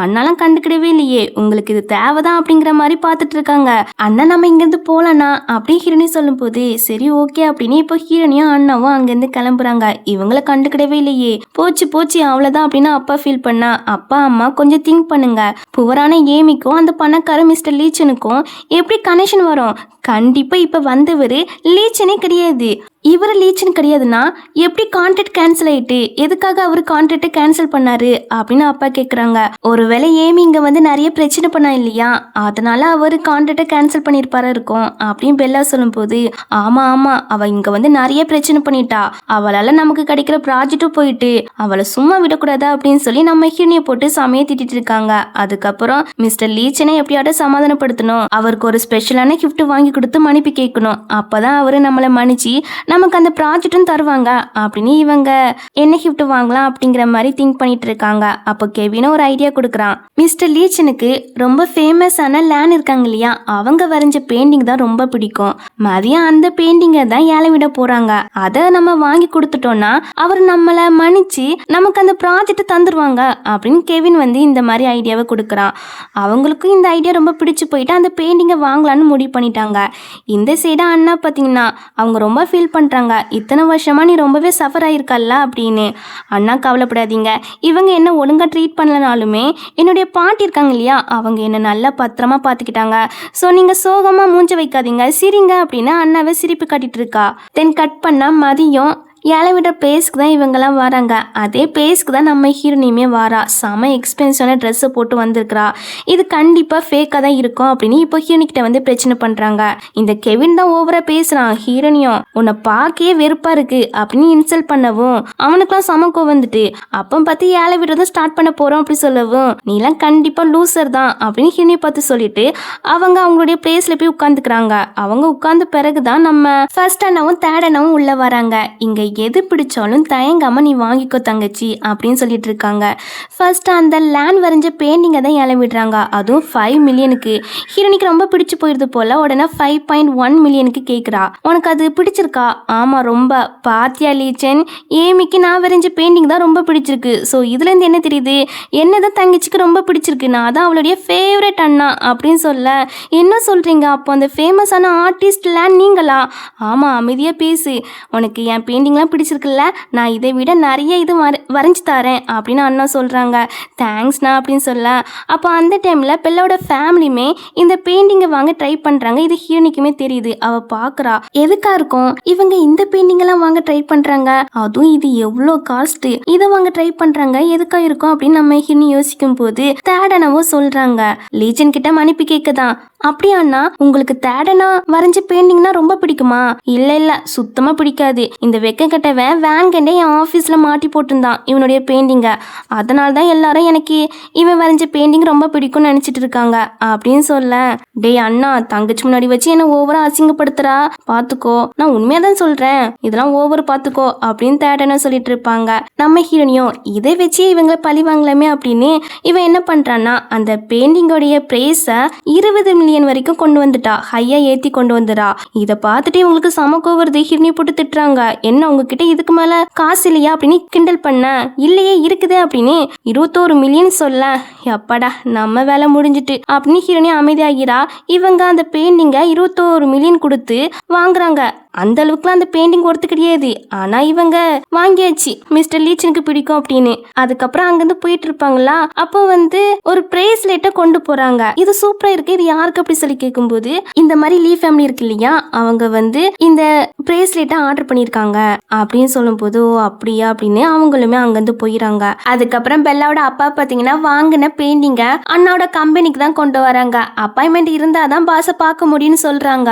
அண்ணாலாம் கண்டுக்கிடவே இல்லையே, உங்களுக்கு இது தேவைதான் அப்படிங்கிற மாதிரி பார்த்துட்டு இருக்காங்க. அண்ணா நம்ம இங்கேருந்து போகலண்ணா அப்படின்னு ஹீரோனி சொல்லும் போது சரி ஓகே அப்படின்னு இப்போ ஹீரோனியும் அண்ணாவும் அங்கேருந்து கிளம்புறாங்க. இவங்கள கண்டுக்கிடவே இல்லையே, போச்சு போச்சு அவ்வளோதான் அப்படின்னு அப்பா ஃபீல் பண்ணா. அப்பா அம்மா கொஞ்சம் திங்க் பண்ணுங்க, புவரான ஏமிக்கும் அந்த பணக்கார மிஸ்டர் லீச்சனுக்கும் எப்படி கனெக்ஷன் வரும்? கண்டிப்பா இப்ப வந்தவர் லீச்சனே கிடையாது. இவர் லீச்சன் கிடையாதுன்னா எப்படி கான்ட்ராக்ட் கேன்சல் ஆயிட்டு, எதுக்காக அவர் கான்ட்ராக்டை கேன்சல் பண்ணாரு அப்படின்னு அப்பா கேட்குறாங்க. ஒருவேளை ஏமி இங்க வந்து நிறைய பிரச்சனை பண்ணா இல்லையா, அதனால அவர் கான்ட்ராக்டை கேன்சல் பண்ணியிருப்பாரா இருக்கும் அப்படின்னு பெல்லா சொல்லும் போது ஆமா ஆமா அவ இங்க வந்து நிறைய பிரச்சனை பண்ணிட்டா, அவளால நமக்கு கிடைக்கிற ப்ராஜெக்டும் போயிட்டு அவளை சும்மா விடக்கூடாதா அப்படின்னு சொல்லி நம்ம ஹிரணியை போட்டு சமைய திட்டிட்டு இருக்காங்க. அதுக்கப்புறம் மிஸ்டர் லீச்சனை எப்படியாவது சமாதானப்படுத்தணும், அவருக்கு ஒரு ஸ்பெஷலான கிஃப்ட் வாங்கி கொடுத்து மன்னிப்பு கேட்கணும், அப்பதான் அவரு நம்மளை மன்னிச்சு நமக்கு அந்த ப்ராஜெக்டும் தருவாங்க அப்படின்னு இவங்க என்ன கிஃப்ட் வாங்கலாம் அப்படிங்கிற மாதிரி திங்க் பண்ணிட்டு இருக்காங்க. அப்போ கெவினும் ஒரு ஐடியா கொடுக்குறான். மிஸ்டர் லீச்சனுக்கு ரொம்ப ஃபேமஸான லேண்ட் இருக்காங்க இல்லையா, அவங்க வரைஞ்ச பெயிண்டிங் தான் ரொம்ப பிடிக்கும். மதியம் அந்த பெயிண்டிங்கை தான் ஏழை விட போறாங்க. அதை நம்ம வாங்கி கொடுத்துட்டோம்னா அவர் நம்மளை மன்னிச்சு நமக்கு அந்த ப்ராஜெக்ட் தந்துருவாங்க அப்படின்னு கெவின் வந்து இந்த மாதிரி ஐடியாவை கொடுக்குறான். அவங்களுக்கும் இந்த ஐடியா ரொம்ப பிடிச்சு போயிட்டு அந்த பெயிண்டிங்கை வாங்கலான்னு முடிவு பண்ணிட்டாங்க. இந்த சைடா அண்ணா பார்த்தீங்கன்னா அவங்க ரொம்ப ஃபீல் பண்ண பண்ணுறாங்க, இத்தனை வருஷமா நீ ரொம்பவே சஃபர் ஆயிருக்கல்ல அப்படின்னு. அண்ணா கவலைப்படாதீங்க, இவங்க என்ன ஒழுங்காக ட்ரீட் பண்ணலனாலுமே என்னுடைய பாட்டி இருக்காங்க இல்லையா, அவங்க என்ன நல்லா பத்திரமா பார்த்துக்கிட்டாங்க. ஸோ நீங்கள் சோகமாக மூஞ்ச வைக்காதீங்க, சிரிங்க அப்படின்னு அண்ணாவை சிரிப்பு காட்டிட்டு இருக்கா. தென் கட் பண்ணால் மதியம் ஏழை விட பிளேஸ்க்கு தான் இவங்கெல்லாம் வராங்க. அதே பிளேஸ்க்கு தான் நம்ம ஹீரோனியுமே வரா. செம எக்ஸ்பென்சிவான ட்ரெஸ்ஸை போட்டு வந்திருக்கிறா. இது கண்டிப்பாக ஃபேக்காக தான் இருக்கும் அப்படின்னு இப்போ ஹீரோனிக்கிட்ட வந்து பிரச்சனை பண்ணுறாங்க. இந்த கெவின் தான் ஓவராக பேசுகிறான். ஹீரோனியும் உன்னை பார்க்கவே வெறுப்பாக இருக்கு அப்படின்னு இன்சல்ட் பண்ணவும் அவனுக்குலாம் சமக்கம் வந்துட்டு அப்போ பார்த்து ஏழை விடுறதும் ஸ்டார்ட் பண்ண போகிறோம் அப்படி சொல்லவும் நீலாம் கண்டிப்பாக லூசர் தான் அப்படின்னு ஹீரோனியை பார்த்து சொல்லிட்டு அவங்க அவங்களுடைய பிளேஸில் போய் உட்காந்துக்கிறாங்க. அவங்க உட்கார்ந்த பிறகு தான் நம்ம ஃபர்ஸ்ட் அண்ணாவும் தேர்ட் அண்ணாவும் உள்ளே வராங்க. இங்கே எது பிடிச்சாலும் தயங்காம நீ வாங்கிக்கோ தங்கச்சி அப்படின்னு சொல்லிட்டு இருக்காங்க. ஃபர்ஸ்ட் அந்த லேண்ட் வரைஞ்ச பெயிண்டிங்கை தான் ஏழை விடுறாங்க. அதுவும் 5 மில்லியனுக்கு. ஹீரோனிக்கு ரொம்ப பிடிச்சு போயிடுது போல. உடனே 5.1 மில்லியனுக்கு கேட்குறா. உனக்கு அது பிடிச்சிருக்கா? ஆமாம் ரொம்ப. பாத்தியா லீச்சன், ஏமிக்கு நான் வரைஞ்ச பெயிண்டிங் தான் ரொம்ப பிடிச்சிருக்கு. ஸோ இதுலேருந்து என்ன தெரியுது, என்னதான் தங்கச்சிக்கு ரொம்ப பிடிச்சிருக்கு, நான் தான் அவளுடைய ஃபேவரட் அண்ணா அப்படின்னு சொல்ல, என்ன சொல்கிறீங்க, அப்போ அந்த ஃபேமஸான ஆர்டிஸ்ட் லேண்ட் நீங்களா? ஆமாம் அமைதியாக பேசு, உனக்கு என் பெயிண்டிங்லாம் பிடிச்சிருக்குல்ல, நான் இதை விட நிறைய இது வரைஞ்சி தரேன் அப்படின்னு அண்ணா சொல்கிறாங்க. தேங்க்ஸ்ண்ணா அப்படின்னு சொல்ல, அப்போ அந்த டைமில் பெல்லோட ஃபேமிலியுமே இந்த பெயிண்டிங்கை வாங்க ட்ரை பண்ணுறாங்க. இது ஹீரோனிக்குமே தெரியுது. அவள் பார்க்குறா, எதுக்கா இருக்கும் இவங்க இந்த பெயிண்டிங்கெல்லாம் வாங்க ட்ரை பண்ணுறாங்க, அதுவும் இது எவ்வளோ காஸ்ட்டு, இதை வாங்க ட்ரை பண்ணுறாங்க, எதுக்கா இருக்கும் அப்படின்னு நம்ம ஹீரோனி யோசிக்கும் போது தேடனவோ சொல்கிறாங்க. லீஜன் கிட்ட மன்னிப்பு கேட்குதான். அப்படியாண்ணா உங்களுக்கு தேடனா வரைஞ்ச பெயிண்டிங்னா ரொம்ப பிடிக்குமா? இல்லை சுத்தமாக பிடிக்காது. இந்த வெக்க கட்டவன் வேன்கண்டே என் ஆஃபீஸில் மாட்டி போட்டிருந்தான் இவனுடைய பெயிண்டிங்கை. அதனால தான் எல்லாரும் எனக்கு இவன் வரைஞ்ச பெயிண்டிங் ரொம்ப பிடிக்கும்னு நினச்சிட்டு இருக்காங்க அப்படின்னு சொல்ல, டேய் அண்ணா தங்கச்சி முன்னாடி வச்சு என்னை ஓவரா அசிங்கப்படுத்துறா, பார்த்துக்கோ, நான் உண்மையாக தான் சொல்கிறேன், இதெல்லாம் ஓவர் பார்த்துக்கோ அப்படின்னு தேடனா சொல்லிட்டு இருப்பாங்க. நம்ம ஹீரோனியும் இதை வச்சு இவங்களை பழி வாங்கலாமே அப்படின்னு இவன் என்ன பண்ணுறான்னா அந்த பெயிண்டிங்கோடைய ப்ரைஸை 20 மில்லியன் வரைக்கும் கொண்டு வந்துட்டா. ஹையா ஏற்றி கொண்டு வந்துடா. இதை பார்த்துட்டு இவங்களுக்கு சமக்கோ வருது. ஹீரோனி போட்டு திட்டுறாங்க, என்ன உங்ககிட்ட இதுக்கு மேலே காசு இல்லையா அப்படின்னு கிண்டல் பண்ண. இல்லையே இருக்குதே அப்படின்னு 21 மில்லியன் சொல்ல, எப்பாடா நம்ம வேலை முடிஞ்சிட்டு அப்படின்னு ஹீரோனி அமைதியாகிறா. இவங்க அந்த பெயிண்டிங்கை 21 மில்லியன் கொடுத்து வாங்குறாங்க. அந்த அளவுக்குலாம் அந்த பெயிண்டிங் ஒர்த்து கிடையாது. ஆனால் இவங்க வாங்கியாச்சு, மிஸ்டர் லீச்சனுக்கு பிடிக்கும் அப்படின்னு. அதுக்கப்புறம் அங்கேருந்து போயிட்டு இருப்பாங்களா, அப்போ வந்து ஒரு பிரேஸ்லெட்டை கொண்டு போகிறாங்க. இது சூப்பராக இருக்கு, இது யாருக்கு அப்படி சொல்லி கேட்கும்போது இந்த மாதிரி லீ ஃபேமிலி இருக்கு இல்லையா, அவங்க வந்து இந்த பிரேஸ்லெட்டை ஆர்டர் பண்ணியிருக்காங்க அப்படின்னு சொல்லும் போது அப்படியா அப்படின்னு அவங்களுமே அங்கேருந்து போயிடறாங்க. அதுக்கப்புறம் பெல்லாவோட அப்பா பார்த்தீங்கன்னா வாங்கின பெயிண்டிங்கை அண்ணாவோட கம்பெனிக்கு தான் கொண்டு வராங்க. அப்பாயின்மெண்ட் இருந்தால் தான் பாஸை பார்க்க முடியும்னு சொல்கிறாங்க.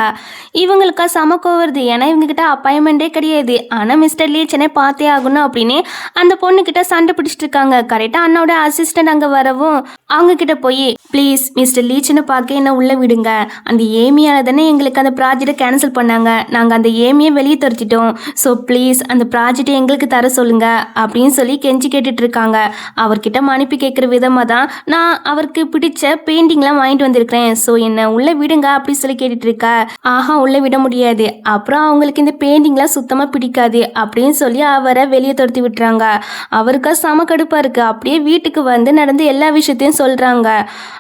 இவங்களுக்கா சமக்கம் வருது, ஏன்னா இவங்ககிட்ட அப்பாயின்மெண்ட்டே கிடையாது. ஆனால் மிஸ்டர் லீச்சனை பார்த்தே ஆகணும் அப்படின்னு அந்த பொண்ணுக்கிட்ட சண்டை பிடிச்சிட்டு இருக்காங்க. கரெக்டாக அண்ணாவோட அசிஸ்டன்ட் அங்கே வரவும் அவங்க கிட்ட போய் ப்ளீஸ் மிஸ்டர் லீச்சனை பார்க்க என்ன உள்ளே விடுங்க, அந்த ஏமியால தானே எங்களுக்கு அந்த ப்ராஜெக்டை கேன்சல் பண்ணாங்க, நாங்கள் அந்த ஏமியை வெளியே துரத்திட்டோம், ஸோ ப்ளீஸ் அந்த ப்ராஜெக்டை எங்களுக்கு தர சொல்லுங்க அப்படின்னு சொல்லி கெஞ்சி கேட்டுட்டு இருக்காங்க. அவர்கிட்ட மன்னிப்பு கேட்குற விதமாக தான் நான் அவருக்கு பிடிச்ச பெயிண்டிங்லாம் வாங்கிட்டு வந்திருக்கிறேன், ஸோ என்னை உள்ளே விடுங்க அப்படி சொல்லி கேட்டுட்டு இருக்கா. ஆஹா உள்ளே விட முடியாது, அப்புறம் அவங்களுக்கு இந்த பெயிண்டிங்லாம் சுத்தமாக பிடிக்காது அப்படின்னு சொல்லி அவரை வெளியே துரத்தி விட்டுறாங்க. அவருக்கு செம கடுப்பாக இருக்குது. அப்படியே வீட்டுக்கு வந்து நடந்து எல்லா விஷயத்தையும் சொல்கிறாங்க.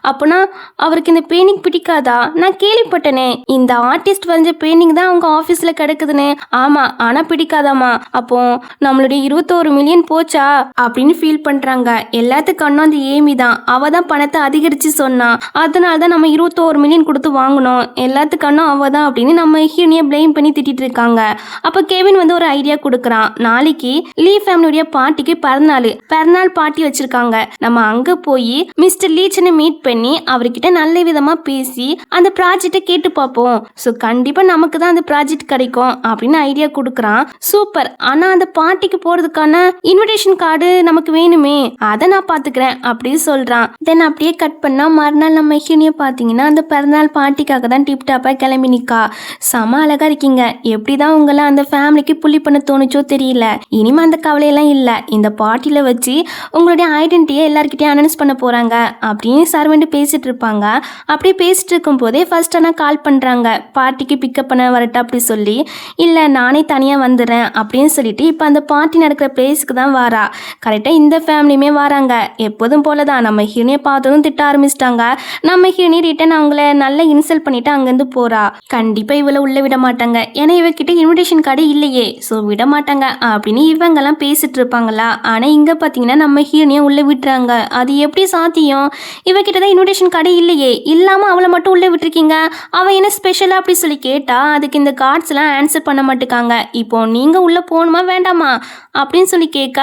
அப்போனா அவருக்கு இந்த பெயிண்டிங் பிடிக்காதா? நான் கேள்விப்பட்டனே இந்த ஆர்டிஸ்ட் வரைஞ்ச பெயிண்டிங் தான் அவங்க ஆஃபீஸில் கிடக்குதுன்னு. ஆமாம் ஆனால் பிடிக்காதாமா. அப்போ நம்மளுடைய 21 மில்லியன் போச்சா அப்படின்னு ஃபீல் பண்ணுறாங்க. எல்லாத்துக்கும் அண்ணன் அந்த ஏமி தான், அவள் தான் பணத்தை அதிகரித்து சொன்னான், அதனால தான் நம்ம 21 மில்லியன் கொடுத்து வாங்கினோம், எல்லாத்துக்கும் அண்ணன் அவள் தான் அப்படின்னு நம்ம ஹீரோனியை ப்ளேம் பண்ணி திட்டிட்டு இருக்காங்க. அப்போ கெவின் வந்து ஒரு ஐடியா கொடுக்குறான். நாளைக்கு லீ ஃபேமிலியுடைய பாட்டிக்கு பிறநாள் பார்ட்டி வச்சிருக்காங்க, நம்ம அங்கே போய் மிஸ்டர் லீச்சனை மீட் பண்ணி அவர்கிட்ட நல்ல விதமாக பேசி அந்த ப்ராஜெக்டை கேட்டு பார்ப்போம், ஸோ கண்டிப்பாக நமக்கு தான் அந்த ப்ராஜெக்ட் கிடைக்கும் அப்படின்னு ஐடியா கொடுக்குறான். சூப்பர், ஆனால் அந்த பார்ட்டிக்கு போகிறதுக்கான இன்விடேஷன் கார்டு நமக்கு வேணுமே, அதை நான் பார்த்துக்கிறேன் அப்படின்னு சொல்கிறான். தென் அப்படியே கட் பண்ணால் மறுநாள் நம்ம ஹீரோனியை பார்த்தீங்கன்னா அந்த பிறநாள் பார்ட்டிக்காக தான் டிப் டாப்பாக கிளம்பி நிற்கா. செம அழகாக இருக்கீங்க, எப்படி தான் உங்களை அந்த ஃபேமிலிக்கு புள்ளி பண்ண தோணுச்சோ தெரியல, இனிமேல் அந்த கவலையெல்லாம் இல்லை, இந்த பார்ட்டியில் வச்சு உங்களுடைய ஐடென்டிட்டியை எல்லாருக்கிட்டையும் அனௌன்ஸ் பண்ண போகிறாங்க அப்படின்னு சர்வெண்ட் பேசிகிட்டு இருப்பாங்க. அப்படியே பேசிட்டு இருக்கும் போதே ஃபர்ஸ்ட் ஆனால் கால் பண்ணுறாங்க, பார்ட்டிக்கு பிக்கப் பண்ண வரட்டா அப்படி சொல்லி. இல்லை நானே தனியாக வந்துடுறேன் அப்படின்னு சொல்லிட்டு இப்போ அந்த பார்ட்டி நடக்கிற பிளேஸுக்கு தான் வாரா. கரெக்டாக இந்த ஃபேமிலியுமே வராங்க. எப்போதும் போல தான் நம்ம ஹீரோனியை பார்த்ததும் திட்ட ஆரம்பிச்சிட்டாங்க. நம்ம ஹீரோனி ரிட்டன் அவங்கள நல்லா இன்சல்ட் பண்ணிட்டு அங்கேருந்து போகிறா. கண்டிப்பாக இவளை உள்ளே விட மாட்டாங்க, ஏன்னா இவகிட்ட இன்விடேஷன் கார்டு இல்லையே, ஸோ விட மாட்டாங்க அப்படின்னு இவங்கெல்லாம் பேசிட்டு இருப்பாங்களா. ஆனால் இங்கே பார்த்தீங்கன்னா நம்ம ஹீரோனியை உள்ளே விட்டுறாங்க. அது எப்படி சாத்தியம்? இவகிட்ட தான் இன்விடேஷன் கார்டு இல்லையே, இல்லாமல் அவளை மட்டும் உள்ளே விட்டுருக்கீங்க, அவள் என்ன ஸ்பெஷலாக அப்படி சொல்லி கேட்டால் அதுக்கு இந்த கார்ட்ஸ்லாம் ஆன்சர் பண்ண மாட்டேக்காங்க. இப்போ நீங்கள் உள்ளே போகணுமா வேண்டாமா அப்படின்னு சொல்லி கேட்க,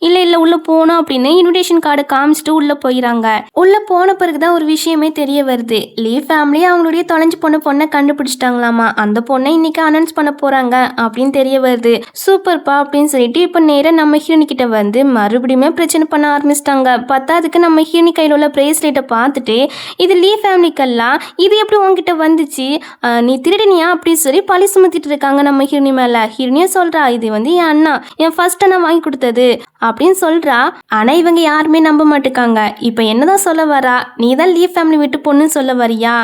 இல்லை உள்ளே போகணும் அப்படின்னு இன்விடேஷன் கார்டு காமிச்சிட்டு உள்ளே போயிடறாங்க. உள்ளே போன பிறகு தான் ஒரு விஷயமே தெரிய வருது. லீ ஃபேமிலி அவங்களுடைய தொலைஞ்சு போன பொண்ணை கண்டுபிடிச்சிட்டாங்களாமா. அந்த பொண்ணை இன்னைக்கு அனௌன்ஸ் பண்ண போகிறாங்க அப்படின்னு தெரிய வருது. சூப்பர்ப்பா அப்படின்னு சொல்லிட்டு இப்போ நேராக நம்ம ஹீரோனி கிட்ட வந்து மறுபடியுமே பிரச்சனை பண்ண ஆரம்பிச்சிட்டாங்க. பத்தாதுக்கு நம்ம ஹீரோனி கையில் உள்ள பிரேஸ்லெட்டை பார்த்துட்டு, இது லீ ஃபேமிலிக்கெல்லாம் இது எப்படி உங்ககிட்ட வந்துச்சு, நீ திருடினியா அப்படின்னு சொல்லி பழி சுமத்திட்டு இருக்காங்க நம்ம ஹீரோனி மேலே. ஹீரோனியா சொல்கிறா, இது வந்து என் அண்ணா, என் ஃபர்ஸ்ட் அண்ணா வாங்கி கொடுத்தது அப்படின்னு சொல்கிறா. ஆனால் இவங்க யாருமே நம்ப மாட்டுக்காங்க. இப்போ என்னதான் சொல்ல வரா, நீ தான் லீ ஃபேமிலி விட்டு பொண்ணுன்னு சொல்ல வரியா,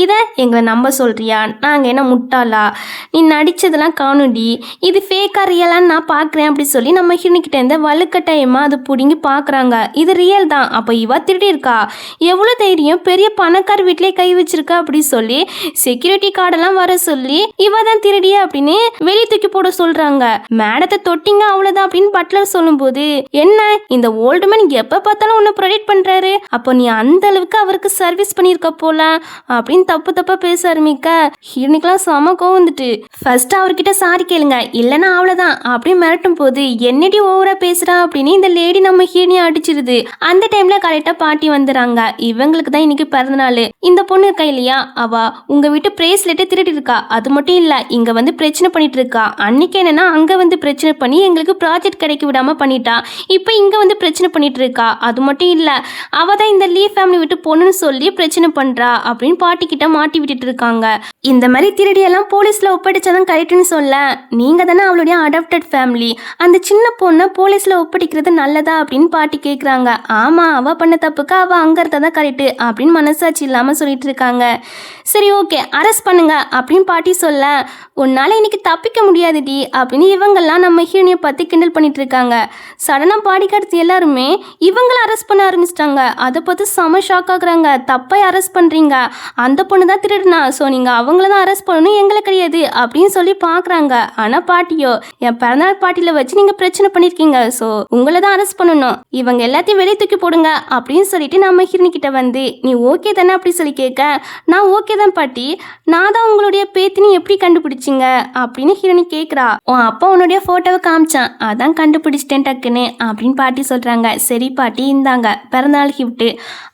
இதை எங்களை நம்ப சொல்கிறியா, நாங்கள் என்ன முட்டாளா, நீ நடித்ததெல்லாம் காணுடி, இது ஃபேக்காக ரியலான்னு நான் பார்க்குறேன் அப்படி சொல்லி நம்ம ஹீரோனிக்கிட்ட இருந்த வலுக்கட்டாயமாக அதை பிடிங்கி பார்க்குறாங்க. இது ரியல் தான், அப்போ இவ திருடி இருக்கா, எவ்வளோ தைரியம், பெரிய பணக்கார வீட்டிலே கை வச்சிருக்கா அப்படி சொல்லி செக்யூரிட்டி கார்டெல்லாம் வர சொல்லி இவ தான் திருடிய அப்படின்னு வெளியே தூக்கி போட சொல்கிறாங்க. மேடத்தை தொட்டிங்க அவ்வளோதான் அப்படின்னு பட்லர் சொல்லும்போது, என்ன இந்த ஓல்டு மேன் எப்போ பார்த்தாலும் உன்னை ப்ரொடெக்ட் பண்ணுறாரு, அப்போ நீ அந்த அளவுக்கு அவருக்கு சர்வீஸ் பண்ணியிருக்க போல அப்படின்னு தப்பா பேச ஆரம்பிக்க ஹீரோனிக்கெல்லாம் செம கோவம் வந்துட்டு, ஃபர்ஸ்ட் அவர்கிட்ட சாரி கேளுங்க இல்லைன்னா அவ்வளோதான் அப்படின்னு மிரட்டும் போது, என்னடி ஓவரா பேசுறா அப்படின்னு இந்த லேடி நம்ம ஹீரோனியை அடிச்சிருது. அந்த டைம்ல கரெக்டாக பாட்டி வந்துடுறாங்க. இவங்களுக்கு தான் இன்னைக்கு பிறந்தநாள். இந்த பொண்ணு இருக்கா இல்லையா, அவ உங்க வீட்டு பிரேஸ்லெட்டை திருடி இருக்கா, அது மட்டும் இல்லை இங்க வந்து பிரச்சனை பண்ணிட்டு இருக்கா. அன்னைக்கு என்னன்னா அங்க வந்து பிரச்சனை பண்ணி எங்களுக்கு ப்ராஜெக்ட் கிடைக்க விடாம பண்ணிட்டா, இப்போ இங்க வந்து பிரச்சனை பண்ணிட்டு இருக்கா. அது மட்டும் இல்லை அவ தான் இந்த லீ ஃபேமிலி விட்டு பொண்ணுன்னு சொல்லி பிரச்சனை பண்றா அப்படின்னு பாட்டி கிட்ட மாட்டி விட்டுட்டு இருக்காங்க. இந்த மாதிரி திருடியெல்லாம் போலீஸ்ல ஒப்படைச்சாதான் கரெக்ட்னு சொல்ல, நீங்க தானே அவளுடைய அடாப்டட் ஃபேமிலி, அந்த சின்ன பொண்ணை போலீஸ்ல ஒப்படைக்கிறது நல்லதா அப்படின்னு பாட்டி கேட்குறாங்க. ஆமா, அவ பண்ண தப்புக்கு அவ அங்க இருந்தா கரெக்ட் அப்படின்னு மனசாட்சி இல்லாம சொல்லிட்டு இருக்காங்க. சரி ஓகே அரெஸ்ட் பண்ணுங்க அப்படின்னு பாட்டி சொல்ல, உன்னால இன்னைக்கு தப்பிக்க முடியாதுடி அப்படின்னு இவங்கெல்லாம் நம்ம ஹீரோனியை பத்தி கிண்டல் பண்ணிட்டு இருக்காங்க. சடனா பாடி கார்ட்ஸ் எல்லாருமே இவங்கள அரெஸ்ட் பண்ண ஆரம்பிச்சிட்டாங்க. அதை பார்த்து செம ஷாக் ஆகுறாங்க. தப்பை அரெஸ்ட் பண்றீங்க, அந்த பொண்ணு தான் திருடுனா, ஸோ நீங்க அவங்கள தான் அரெஸ்ட் பண்ணணும், எங்களை கிடையாது அப்படின்னு சொல்லி பார்க்குறாங்க. ஆனால் பாட்டியோ, என் பிறந்தநாள் பாட்டியில் வச்சு நீங்கள் பிரச்சனை பண்ணியிருக்கீங்க, ஸோ உங்களை தான் அரெஸ்ட் பண்ணணும், இவங்க எல்லாத்தையும் வெளியே தூக்கி போடுங்க அப்படின்னு சொல்லிட்டு நம்ம ஹீரோனி கிட்ட வந்து, நீ ஓகே தானே அப்படி சொல்லி கேட்க, நான் ஓகே தான் பாட்டி, நான் தான் உங்களுடைய பேத்தினி எப்படி கண்டுபிடிச்சிங்க அப்படின்னு ஹீரோனி கேட்குறா. உன் அப்பா உன்னுடைய ஃபோட்டோவை காமிச்சான், அதான் கண்டுபிடிச்சிட்டேன் டக்குன்னு அப்படின்னு பாட்டி சொல்கிறாங்க. சரி பாட்டி இந்தாங்க பிறந்தநாள் கிஃப்ட்டு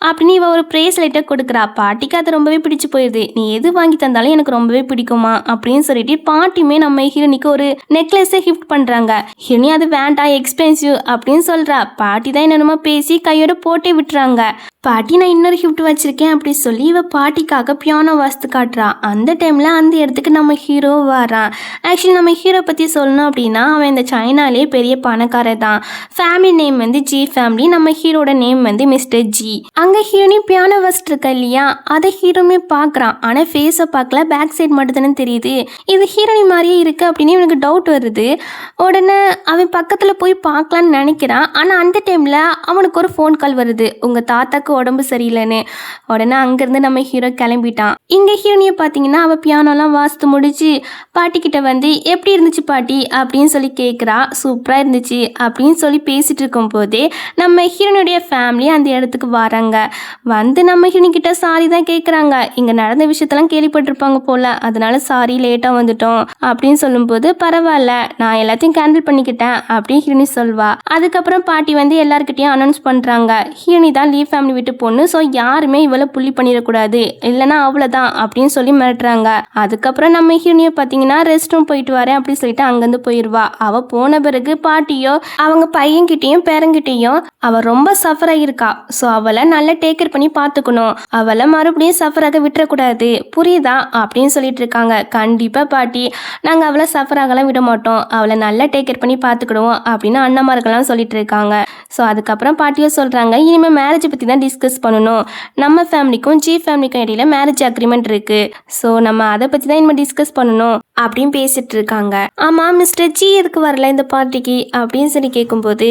அப்படின்னு இவ ஒரு பிரேஸ்லெட்டை கொடுக்குறா. பாட்டிக்கு அது ரொம்பவே பிடிச்சு போயிடுது. நீ எது வாங்கி தந்தாலும் எனக்கு ரொம்பவே பிடிக்குமா அப்படின்னு சொல்லிட்டு பாட்டியுமே நம்ம ஹீரோனிக்கு ஒரு நெக்லஸை கிஃப்ட் பண்றாங்க. ஹீரோனி அது வேண்டாம் எக்ஸ்பென்சிவ் அப்படின்னு சொல்றா. பாட்டி தான் என்னென்னமோ பேசி கையோட போட்டே விட்டுறாங்க. பாட்டி நான் இன்னொரு கிஃப்ட் வச்சிருக்கேன் அப்படி சொல்லி இவ பாட்டிக்காக பியானோ வாசித்து காட்டுறா. அந்த டைம்ல அந்த இடத்துக்கு நம்ம ஹீரோ வரான். ஆக்சுவலி நம்ம ஹீரோ பத்தி சொல்லணும் அப்படின்னா அவன் இந்த சைனாலே பெரிய பணக்காரர் தான். ஃபேமிலி நேம் வந்து ஜி ஃபேமிலி, நம்ம ஹீரோட நேம் வந்து மிஸ்டர் ஜி. அங்க ஹீரோனி பியானோ வாசிட்டு இருக்கா இல்லையா, அதை ஹீரோமே பார்க்குறான். ஆனால் ஃபேஸை பார்க்கல, பேக் சைட் மட்டும் தானே தெரியுது. இது ஹீரோனி மாதிரியே இருக்குது அப்படின்னு இவனுக்கு டவுட் வருது. உடனே அவன் பக்கத்தில் போய் பார்க்கலான்னு நினைக்கிறான். ஆனால் அந்த டைமில் அவனுக்கு ஒரு ஃபோன் கால் வருது, உங்கள் தாத்தாக்கு உடம்பு சரியில்லைன்னு. உடனே அங்கேருந்து நம்ம ஹீரோ கிளம்பிட்டான். இங்கே ஹீரோனியை பார்த்தீங்கன்னா அவள் பியானோலாம் வாசித்து முடிச்சு பாட்டிக்கிட்ட வந்து எப்படி இருந்துச்சு பாட்டி அப்படின்னு சொல்லி கேட்குறா. சூப்பராக இருந்துச்சு அப்படின்னு சொல்லி பேசிகிட்டு இருக்கும் போதே நம்ம ஹீரோனுடைய ஃபேமிலி அந்த இடத்துக்கு வராங்க. வந்து நம்ம ஹீரோனிக்கிட்ட சாரி தான் கேட்குறாங்க. இங்கே நடந்த விஷயத்தெல்லாம் கேள்விப்பட்டிருப்பாங்க போல், அதனால சாரி லேட்டாக வந்துட்டோம் அப்படின்னு சொல்லும்போது, பரவாயில்ல நான் எல்லாத்தையும் கேண்டில் பண்ணிக்கிட்டேன் அப்படின்னு ஹீரோனி சொல்வா. அதுக்கப்புறம் பாட்டி வந்து எல்லாருக்கிட்டையும் அனௌன்ஸ் பண்ணுறாங்க, ஹீரோனி தான் லீ ஃபேமிலி விட்டு பொண்ணு, ஸோ யாருமே இவளை புள்ளி பண்ணிடக்கூடாது, இல்லைன்னா அவ்வளோதான் அப்படின்னு சொல்லி மிரட்டுறாங்க. அதுக்கப்புறம் நம்ம ஹீரோனியை பார்த்தீங்கன்னா ரெஸ்ட் ரூம் போயிட்டு வரேன் அப்படின்னு சொல்லிட்டு அங்கேருந்து போயிடுவா. அவள் போன பிறகு பாட்டியோ அவங்க பையன்கிட்டையும் பேரங்கிட்டையும் அவள் ரொம்ப சஃபர் ஆகியிருக்கா, ஸோ அவளை நல்லா டேக் கேர் பண்ணி பார்த்துக்கணும், அவளை மறுபடியும் சஃபராக விட்டுறக்கூடாது, புரியுதா அப்படின்னு சொல்லிட்டு இருக்காங்க. கண்டிப்பாக பாட்டி, நாங்கள் அவளை சஃபராகலாம் விட மாட்டோம், அவளை நல்லா டேக் கேர் பண்ணி பார்த்துக்கிடுவோம் அப்படின்னு அண்ணமார்கள்லாம் சொல்லிட்டு இருக்காங்க. ஸோ அதுக்கப்புறம் பாட்டியோ சொல்கிறாங்க, இனிமேல் மேரேஜை பற்றி தான் டிஸ்கஸ் பண்ணணும், நம்ம ஃபேமிலிக்கும் ஜி ஃபேமிலிக்கும் இடையில மேரேஜ் அக்ரிமெண்ட் இருக்குது, ஸோ நம்ம அதை பற்றி தான் இனிமேல் டிஸ்கஸ் பண்ணணும், அப்படின்னு பேசிட்டு இருக்காங்க. ஆமா மிஸ்டர் ஜி எதுக்கு வரல இந்த பார்ட்டிக்கு அப்படின்னு சொல்லி கேட்கும்போது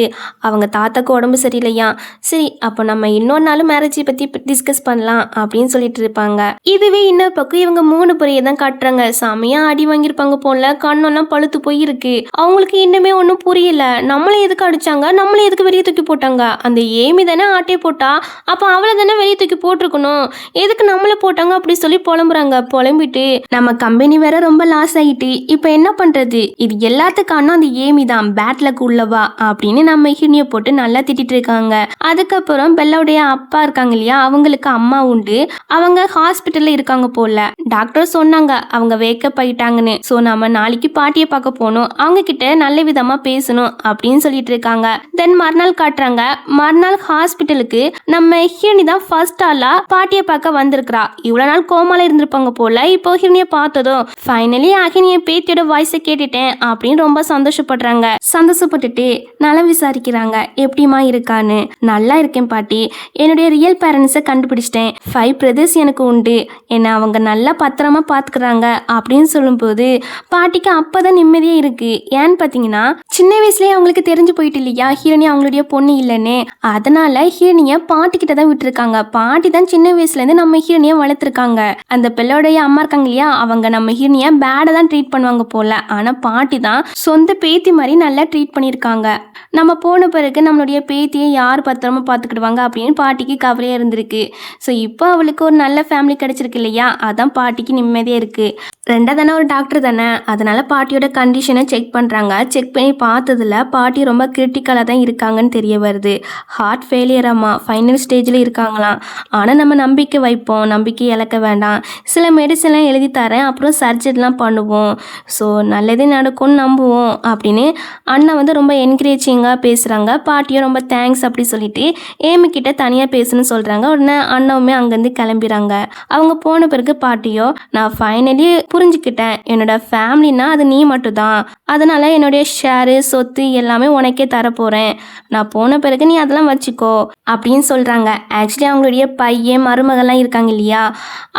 அவங்க தாத்தாக்கு உடம்பு சரியில்லையா, சரி அப்போ நம்ம இன்னொரு நாள் மேரேஜை பத்தி டிஸ்கஸ் பண்ணலாம் அப்படின்னு சொல்லிட்டு இருப்பாங்க. இதுவே இன்னொரு பக்கம் இவங்க 3 பேரையே தான் காட்டுறாங்க. செமையா அடி வாங்கியிருப்பாங்க போல, கண்ணெல்லாம் பழுத்து போயிருக்கு. அவங்களுக்கு இன்னுமே ஒன்றும் புரியல. நம்மளை எதுக்கு அடிச்சாங்க, நம்மளை எதுக்கு வெளியே தூக்கி போட்டாங்க, அந்த ஏமி தானே ஆட்டே போட்டா, அப்போ அவளை தானே வெளியே தூக்கி போட்டிருக்கணும், எதுக்கு நம்மளை போட்டாங்க அப்படி சொல்லி புலம்புறாங்க. புலம்பிட்டு நம்ம கம்பெனி வேற ரொம்ப லாஸ் ஆகிட்டு இப்போ என்ன பண்றது, இது எல்லாத்துக்கான அந்த ஏமி தான் பேட்லக்கு உள்ளவா அப்படின்னு நம்ம ஹினிய போட்டு நல்லா திட்டிட்டு இருக்காங்க. அதுக்கப்புறம் பெல்லாவுடைய அப்பா இருக்காங்க இல்லையா, அவங்களுக்கு அம்மா உண்டு, அவங்க ஹாஸ்பிட்டல்ல இருக்காங்க போல. டாக்டர் சொன்னாங்க அவங்க வேக்கப் ஆயிட்டாங்கன்னு. ஸோ நம்ம நாளைக்கு பாட்டியை பார்க்க போகணும், அவங்க கிட்ட நல்ல விதமா பேசணும் அப்படின்னு சொல்லிட்டு இருக்காங்க. தென் மறுநாள் காட்டுறாங்க. மறுநாள் ஹாஸ்பிட்டலுக்கு நம்ம ஹிரணி தான் ஃபர்ஸ்ட் ஆளா பாட்டியை பார்க்க வந்திருக்கிறா. இவ்வளவு நாள் கோமால இருந்திருப்பாங்க போல, இப்போ ஹிரணியை பார்த்ததும் ஃபைனலி அகினிய பேத்தியோட வாய்ஸை கேட்டுட்டேன் அப்படின்னு ரொம்ப சந்தோஷப்படுறாங்க. சந்தோஷப்பட்டுட்டு நலம் விசாரிக்கிறாங்க, எப்படிமா இருக்கான்னு. நல்லா இருக்கேன் பாட்டி, என்னுடைய ரியல் பேரண்ட்ஸை கண்டுபிடிச்சிட்டேன், 5 பிரதர்ஸ் எனக்கு உண்டு, என்னை அவங்க நல்லா பத்திரமா பார்த்துக்கிறாங்க அப்படின்னு சொல்லும்போது பாட்டிக்கு அப்பதான் நிம்மதியே இருக்கு. ஏன்னு பார்த்தீங்கன்னா சின்ன வயசுலேயே அவங்களுக்கு தெரிஞ்சு போயிட்டு இல்லையா ஹிரணி அவங்களுடைய பொண்ணு இல்லைன்னு, அதனால ஹிரணியை பாட்டிக்கிட்ட தான் விட்டுருக்காங்க. பாட்டி தான் சின்ன வயசுலேருந்து நம்ம ஹிரணியை வளர்த்துருக்காங்க. அந்த பிள்ளையோடைய அம்மா இருக்காங்க இல்லையா, அவங்க நம்ம ஹிரணியை பேடாக தான் ட்ரீட் பண்ணுவாங்க போல, ஆனால் பாட்டி தான் சொந்த பேத்தி மாதிரி நல்லா ட்ரீட் பண்ணியிருக்காங்க. நம்ம போன பிறகு நம்மளுடைய பேத்தியை யார் பத்திரமா பார்த்துக்கிடுவாங்க அப்படின்னு பாட்டிக்கு கவலையாக இருந்திருக்கு. ஸோ இப்போ அவளுக்கு ஒரு நல்ல ஃபேமிலி கிடைச்சிருக்கு இல்லையா, அதான் பாட்டிக்கு நிம்மதியாக இருக்குது. ரெண்டாவது தானே ஒரு டாக்டர் தானே, அதனால பாட்டியோட கண்டிஷனை செக் பண்ணுறாங்க. செக் பண்ணி பார்த்ததுல பாட்டி ரொம்ப கிரிட்டிக்கலாக தான் இருக்காங்கன்னு தெரிய வருது. ஹார்ட் ஃபெயிலியர் அம்மா, ஃபைனல் ஸ்டேஜில் இருக்காங்களாம். ஆனால் நம்ம நம்பிக்கை வைப்போம், நம்பிக்கை இழக்க வேண்டாம், சில மெடிசன்லாம் எழுதி தரேன், அப்புறம் சர்ஜரிலாம் பண்ணுவோம், ஸோ நல்லதே நடக்கும்னு நம்புவோம் அப்படின்னு அண்ணன் வந்து ரொம்ப என்கரேஜிங்காக பேசுகிறாங்க. பாட்டியும் ரொம்ப தேங்க்ஸ் அப்படி சொல்லிட்டு ஏமி கிட்ட தனியாக பேசணும்னு சொல்கிறாங்க. உடனே அண்ணாவுமே அங்கேருந்து கிளம்பிடுறாங்க. அவங்க போன பிறகு பாட்டியோ, நான் ஃபைனலி புரிஞ்சுக்கிட்டேன், என்னோட ஃபேமிலினா அது நீ மட்டும் தான், அதனால என்னுடைய ஷேரு சொத்து எல்லாமே உனக்கே தரப்போகிறேன், நான் போன பிறகு நீ அதெல்லாம் வச்சுக்கோ அப்படின்னு சொல்கிறாங்க. ஆக்சுவலி அவங்களுடைய பையன் மருமகள்லாம் இருக்காங்க இல்லையா,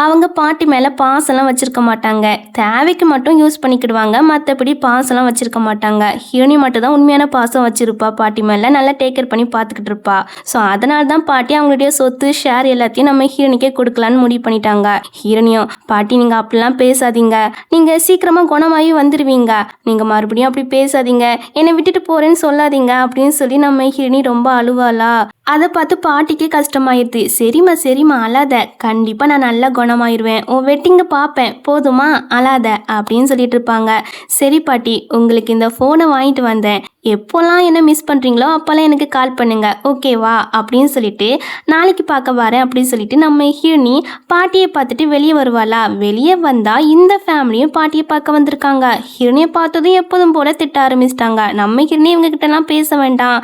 அவங்க பாட்டி மேலே பாசெல்லாம் வச்சுருக்க மாட்டாங்க, தேவைக்கு மட்டும் யூஸ் பண்ணிக்கிடுவாங்க, மற்றபடி பாசெல்லாம் வச்சுருக்க மாட்டாங்க. ஹிரணி மட்டும் தான் உண்மையான பாசம் வச்சுருப்பா பாட்டி மேலே, நல்லா டேக் கேர் பண்ணி பார்த்துக்கிட்டு இருப்பா. ஸோ அதனால தான் பாட்டி அவங்களுடைய சொத்து ஷேர் எல்லாத்தையும் நம்ம ஹீரணிக்கே கொடுக்கலான்னு முடிவு பண்ணிட்டாங்க. ஹீரணியும், பாட்டி நீங்கள் அப்படிலாம் பேசாதீங்க, நீங்கள் சீக்கிரமாக குணமாகி வந்துடுவீங்க, நீங்கள் மறுபடியும் அப்படி பேசாதீங்க, என்னை விட்டுட்டு போகிறேன்னு சொல்லாதீங்க அப்படின்னு சொல்லி நம்ம ஹீரணி ரொம்ப அழுவாளா. அதை பார்த்து பாட்டிக்கு கஷ்டமாயிருது. சரிம்மா சரிம்மா அழாத, கண்டிப்பாக நான் நல்லா குணமாயிருவேன், உன் வெட்டிங்க பார்ப்பேன், போதுமா அழாத அப்படின்னு சொல்லிட்டு இருப்பாங்க. சரி பாட்டி, உங்களுக்கு இந்த ஃபோனை வாங்கிட்டு வந்தேன், எப்போல்லாம் என்ன மிஸ் பண்ணுறீங்களோ அப்போல்லாம் எனக்கு கால் பண்ணுங்க, ஓகேவா அப்படின்னு சொல்லிட்டு நாளைக்கு பார்க்க வரேன் அப்படின்னு சொல்லிட்டு நம்ம ஹிரணி பாட்டியை பார்த்துட்டு வெளியே வருவாளா. வெளியே வந்தால் இந்த ஃபேமிலியும் பாட்டியை பார்க்க வந்திருக்காங்க. ஹிரணியை பார்த்ததும் எப்போதும் போல திட்ட ஆரம்பிச்சிட்டாங்க. நம்ம ஹிரணி இவங்க கிட்டலாம் பேச வேண்டாம்,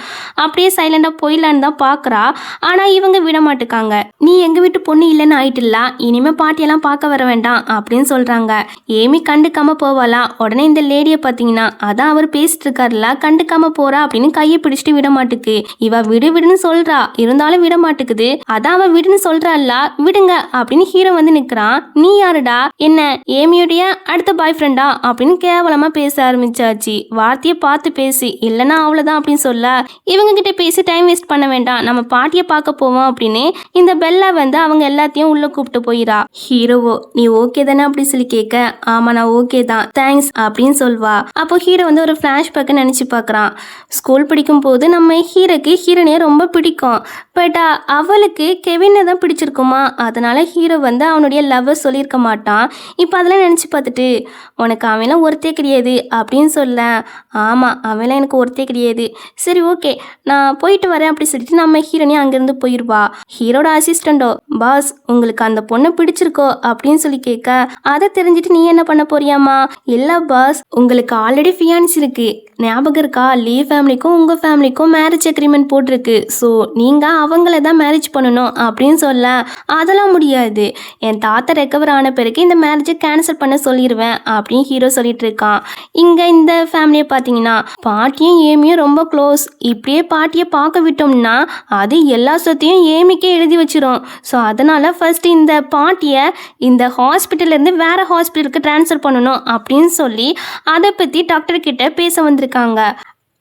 அப்படியே சைலண்டாக போயிடலான்னு தான் பார்க்குறா. ஆனால் இவங்க விட மாட்டுக்காங்க. நீ எங்கள் வீட்டு பொண்ணு இல்லைன்னு ஆயிட்டுல, இனிமேல் பாட்டியெல்லாம் பார்க்க வர வேண்டாம் அப்படின்னு சொல்கிறாங்க. ஏமி கண்டுக்காம போவாளா. உடனே இந்த லேடியை பார்த்தீங்கன்னா, அதான் அவர் பேசிட்டு இருக்காருல, கண்டுக்காம போறா அப்படின்னு கையை பிடிச்சிட்டு விட மாட்டுக்கு. இவ விடு விடுன்னு சொல்றா, இருந்தாலும் விட மாட்டுக்குது. அதான் அவ விடுன்னு சொல்றாள்ல, விடுங்க அப்படின்னு ஹீரோ வந்து நிக்கிறான். நீ யாருடா, என்ன ஏமியோடைய அடுத்த பாய் ஃப்ரெண்டா அப்படின்னு கேவலமா பேச ஆரம்பிச்சாச்சு. வார்த்தையை பார்த்து பேசி, இல்லைன்னா அவ்வளவுதான் அப்படின்னு சொல்ல, இவங்க கிட்ட பேசி டைம் வேஸ்ட் பண்ண வேண்டாம், நம்ம பாட்டியை பார்க்க போவோம் அப்படின்னு இந்த பெல்லா வந்து அவங்க எல்லாத்தையும் உள்ள கூப்பிட்டு போயிரா. ஹீரோவோ, நீ ஓகே தானே அப்படி சொல்லி கேட்க, ஆமா நான் ஓகே தான் தேங்க்ஸ் அப்படின்னு சொல்வா. அப்போ ஹீரோ வந்து ஒரு ஃபிளாஷ்பேக்கை நினைச்சு பார்க்கறான். ஸ்கூல் படிக்கும் போது நம்ம ஹீரோக்கு ஹீரோனையே ரொம்ப பிடிக்கும், பட் அவளுக்கு கெவினை தான் பிடிச்சிருக்குமா, அதனால ஹீரோ வந்து அவனுடைய லவ்வை சொல்லியிருக்க மாட்டான். இப்போ அதெல்லாம் நினச்சி பார்த்துட்டு, உனக்கு அவன்லாம் ஒருத்தே கிடையாது அப்படின்னு சொல்ல, ஆமாம் அவன்லாம் எனக்கு ஒருத்தே கிடையாது, சரி ஓகே நான் போயிட்டு வரேன் அப்படி சொல்லிட்டு நம்ம ஹீரோனே அங்கேருந்து போயிடுவா. ஹீரோட அசிஸ்டண்டோ, பாஸ் உங்களுக்கு அந்த பொண்ணை பிடிச்சிருக்கோ அப்படின்னு சொல்லி கேட்க, அதை தெரிஞ்சுட்டு நீ என்ன பண்ண போறியாமா. இல்லை பாஸ், உங்களுக்கு ஆல்ரெடி ஃபியான்ஸ் இருக்கு, ஞாபகம் இருக்கா, லீ ஃபேமிலிக்கும் உங்கள் ஃபேமிலிக்கும் மேரேஜ் அக்ரிமெண்ட் போட்டிருக்கு. ஸோ நீங்கள் அவங்கள தான் மேரேஜ் பண்ணணும் அப்படின்னு சொல்ல, அதெல்லாம் முடியாது, என் தாத்தா ரெக்கவர் ஆன பிறகு இந்த மேரேஜை கேன்சல் பண்ண சொல்லிடுவேன் அப்படின்னு ஹீரோ சொல்லிட்டு இருக்கான். இங்கே இந்த ஃபேமிலியை பார்த்தீங்கன்னா பாட்டியும் ஏமியும் ரொம்ப க்ளோஸ். இப்படியே பாட்டியை பார்க்க விட்டோம்னா அது எல்லா சொத்தையும் ஏமிக்கே எழுதி வச்சிரும். ஸோ அதனால் ஃபர்ஸ்ட் இந்த பாட்டியை இந்த ஹாஸ்பிட்டல்லேருந்து வேறு ஹாஸ்பிட்டலுக்கு ட்ரான்ஸ்ஃபர் பண்ணணும் அப்படின்னு சொல்லி அதை பற்றி டாக்டர்கிட்ட பேச வந்திருக்காங்க.